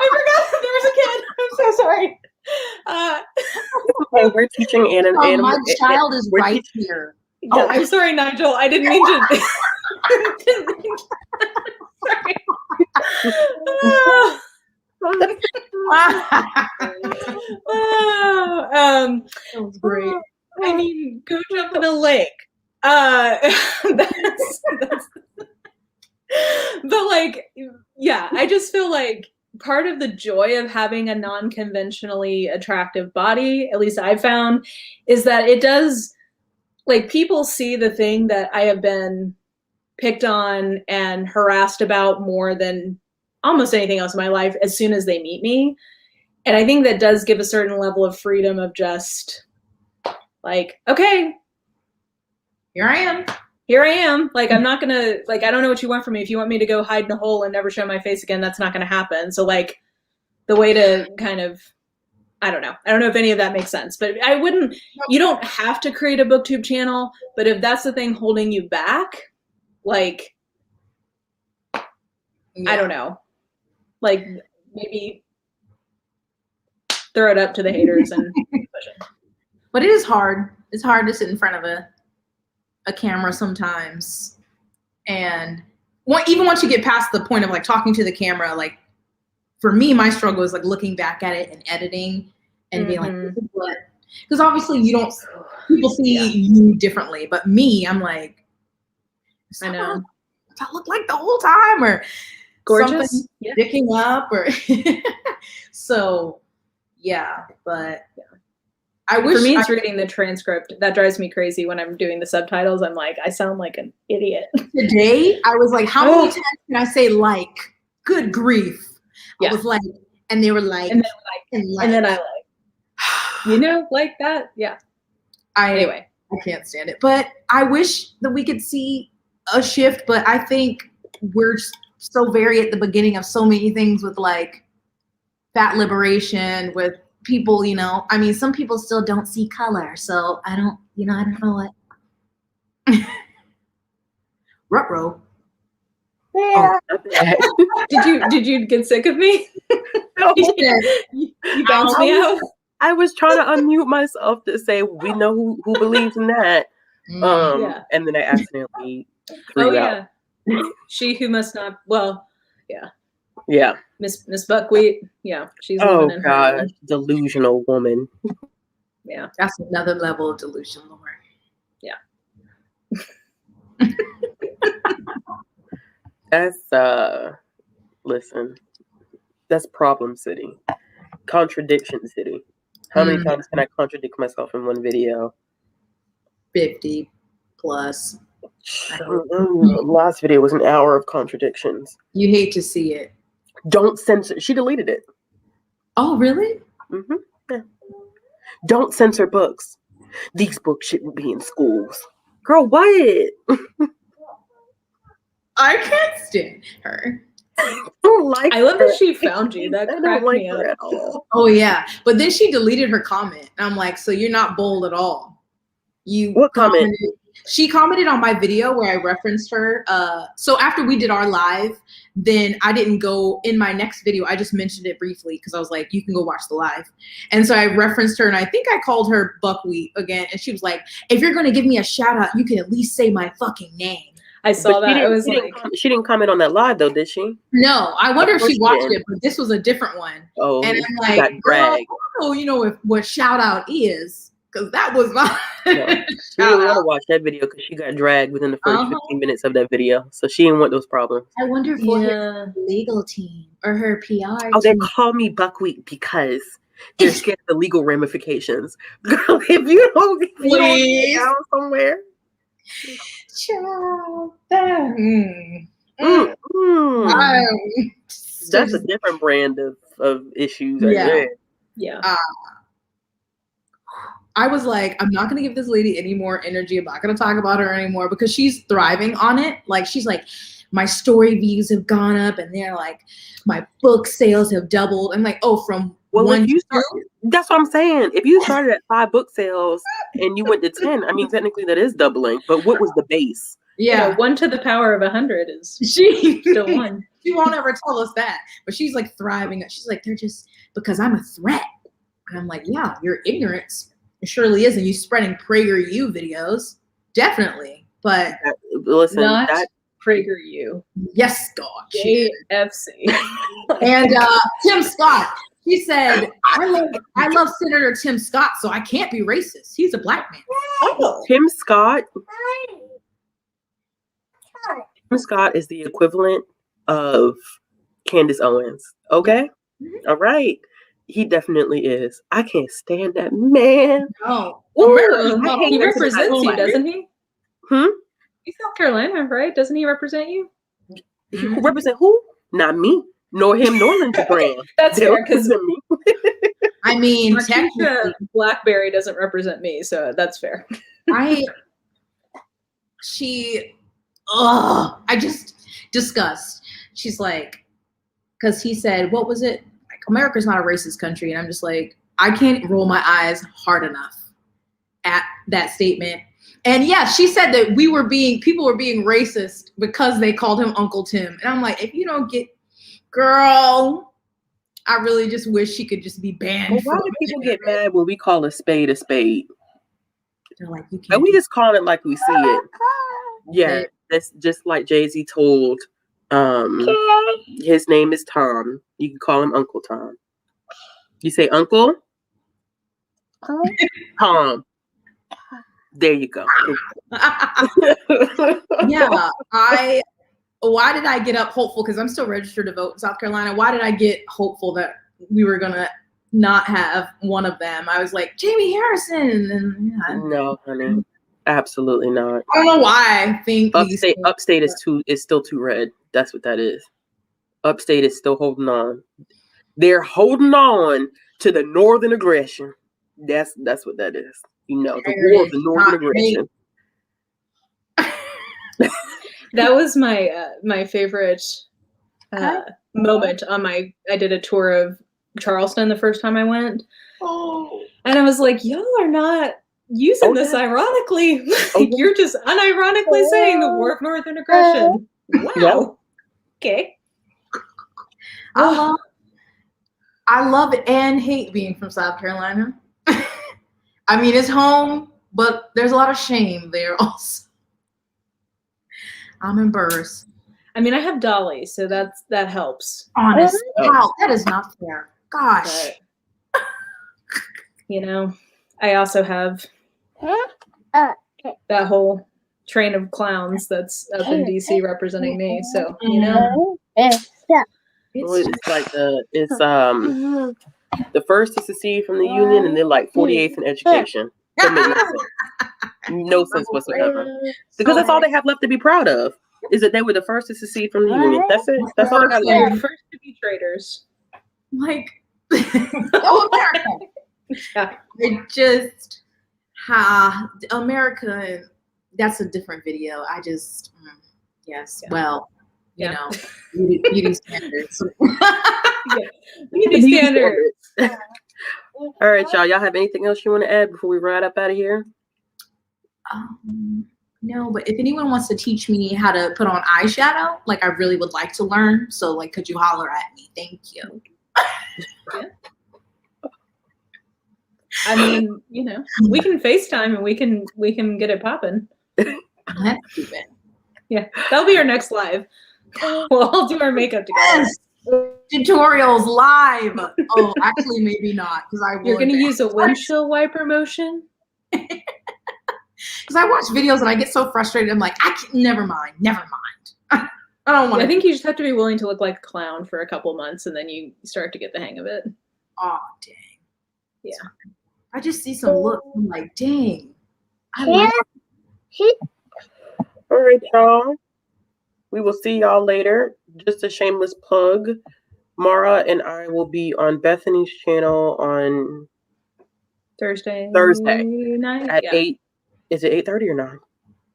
forgot there was a kid. I'm so sorry. Okay, we're teaching Anna. My child is right here. Yeah, oh, I'm sorry, Nigel. I didn't mean to. Sorry. That was great. I mean, go jump in a lake. That's but like, yeah, I just feel like part of the joy of having a non-conventionally attractive body, at least I've found, is that it does, like, people see the thing that I have been picked on and harassed about more than almost anything else in my life as soon as they meet me. And I think that does give a certain level of freedom of just like, okay, here I am. Here I am. Like, I'm not going to, like, I don't know what you want from me. If you want me to go hide in a hole and never show my face again, that's not going to happen. So, like, the way to kind of, I don't know. I don't know if any of that makes sense. But I wouldn't, you don't have to create a Booktube channel. But if that's the thing holding you back, like, I don't know. Like, maybe throw it up to the haters and push it. But it is hard. It's hard to sit in front of a camera sometimes, and even once you get past the point of like talking to the camera, like for me, my struggle is like looking back at it and editing and being like, this is what, because obviously people see you differently, but me, I'm like, I know I look like the whole time, or gorgeous, sticking up, or so yeah, but I wish. For me, it's reading the transcript that drives me crazy when I'm doing the subtitles. I'm like, I sound like an idiot. Today, I was like, how many times can I say like? Good grief. I was like, and they were like, and then I like, you know, like that. Yeah. Anyway, I can't stand it. But I wish that we could see a shift, but I think we're so very at the beginning of so many things with like fat liberation, with people, you know, I mean, some people still don't see color, so I don't know what. Ruh-roh. Yeah. Did you get sick of me? No. You bounced me out. I was trying to unmute myself to say we know who believes in that. And then I accidentally threw out. She who must not, well, yeah. Yeah. Miss Buckwheat. Yeah. She's living in her delusional woman. Yeah. That's another level of delusion, Lord. Yeah. That's listen. That's problem city. Contradiction city. How many times can I contradict myself in one video? 50 plus. Last video was an hour of contradictions. You hate to see it. Don't censor. She deleted it. Oh, really? Mm-hmm. Yeah. Don't censor books. These books shouldn't be in schools. Girl, what? I can't stand her. I love that she found you. That cracked me up. At all. Oh yeah, but then she deleted her comment. I'm like, so you're not bold at all. What comment? She commented on my video where I referenced her. So after we did our live, then I didn't go in my next video. I just mentioned it briefly because I was like, you can go watch the live. And so I referenced her, and I think I called her Buckwheat again. And she was like, if you're going to give me a shout out, you can at least say my fucking name. I saw that. I was like, she didn't comment on that live though, did she? No, I wonder if she watched it, but this was a different one. Oh, and I'm like, girl, I don't know, you know, what shout out is, because that was my. No, she didn't want to watch that video because she got dragged within the first 15 minutes of that video, so she didn't want those problems. I wonder if her legal team or her PR. Oh, they call me Buckwheat because they're scared of the legal ramifications. Girl, if you don't get down somewhere. Child. that's a different brand of issues right Yeah. there. Yeah. I was like, I'm not gonna give this lady any more energy. I'm not gonna talk about her anymore because she's thriving on it. Like she's like, my story views have gone up, and they're like, my book sales have doubled. I'm like, oh, from one if you to start, that's what I'm saying. If you started at 5 book sales and you went to 10, I mean, technically that is doubling. But what was the base? yeah, You know, 1 to the power of 100 is she still 1. She won't ever tell us that, but she's like thriving. She's like, they're just because I'm a threat, and I'm like, yeah, your ignorance. It surely is, and you spreading PragerU videos, definitely. But listen, not PragerU. yes, God, JFC. and Tim Scott. He said, I love Senator Tim Scott, so I can't be racist. He's a black man. Oh, Tim Scott. Tim Scott is the equivalent of Candace Owens. Okay, all right. He definitely is. I can't stand that man. Oh, he represents you, doesn't he? Hmm? He's South Carolina, right? Doesn't he represent you? He represent who? Not me, nor him, nor Lindsey Graham. That's They fair, because represent me. I mean, Marquisha technically, Blackberry doesn't represent me, so that's fair. I just disgust. She's like, because he said, what was it? Like, America's not a racist country. And I'm just like, I can't roll my eyes hard enough at that statement. And yeah, she said that people were being racist because they called him Uncle Tim. And I'm like, if you don't get, girl, I really just wish she could just be banned. Well, why do people get mad when we call a spade a spade? They're like, you can't. And we just call it like we see it. Yeah, that's just like Jay-Z told. His name is Tom. You can call him Uncle Tom. You say Uncle Tom. There you go. Yeah, why did I get up hopeful? Because I'm still registered to vote in South Carolina. Why did I get hopeful that we were gonna not have one of them? I was like, Jamie Harrison. And no, honey, absolutely not. I don't know why I think upstate is still too red. That's what that is. Upstate is still holding on. They're holding on to the northern aggression. That's what that is. You know, the war of the northern aggression. That was my favorite moment on I did a tour of Charleston the first time I went. Oh. And I was like, y'all are not using this ironically. You're just unironically saying the war of northern aggression. Wow. Yep. Okay. I love it and hate being from South Carolina. I mean, it's home, but there's a lot of shame there also. I'm embarrassed. I mean, I have Dolly, so that helps. Honestly, wow, that is not fair. Gosh. But, you know, I also have that whole train of clowns that's up in DC representing me. So, you know. It's like the first to secede from the Union, and they're like 48th in education. That makes no sense. No sense whatsoever. Because that's all they have left to be proud of, is that they were the first to secede from the Union. That's it. That's all they got They're left. first to be traitors. Like, oh, America. Yeah. It just, America, that's a different video. I just, yes, well, you know, beauty standards. Beauty standards. All right, y'all. Y'all have anything else you want to add before we ride up out of here? No, but if anyone wants to teach me how to put on eyeshadow, like I really would like to learn. So like, could you holler at me? Thank you. Yeah. I mean, you know, we can FaceTime and we can get it popping. That's stupid. Yeah, that'll be our next live. We'll all do our makeup together. Yes. Tutorials live. Oh, actually, maybe not, because You're gonna use a windshield wiper motion. Because I watch videos and I get so frustrated. I'm like, never mind. I don't want. I think you just have to be willing to look like a clown for a couple months, and then you start to get the hang of it. Oh dang. Yeah. I just see some looks. I'm like, dang. I like it. All right, y'all. We will see y'all later. Just a shameless plug. Mara and I will be on Bethany's channel on Thursday night at 8. Is it 8:30 or 9?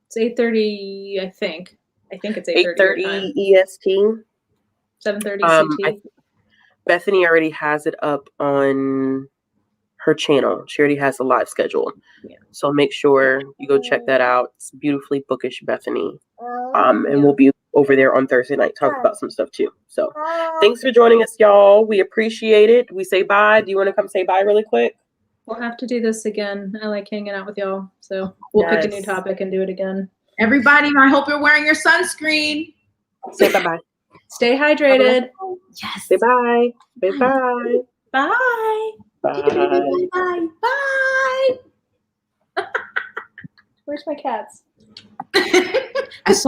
It's 8:30, I think. I think it's 8:30 your time. 8:30 EST. 7:30 CT. Bethany already has it up on her channel. She already has a live schedule. Yeah. So make sure you go check that out. It's beautifully bookish Bethany. And we'll be over there on Thursday night talking about some stuff too. So thanks for joining us, y'all. We appreciate it. We say bye. Do you want to come say bye really quick? We'll have to do this again. I like hanging out with y'all. So we'll pick a new topic and do it again. Everybody, I hope you're wearing your sunscreen. Say bye-bye. Stay hydrated. Yes. Say bye. Say bye. Bye. Bye. Bye. Bye. Where's my cats? I saw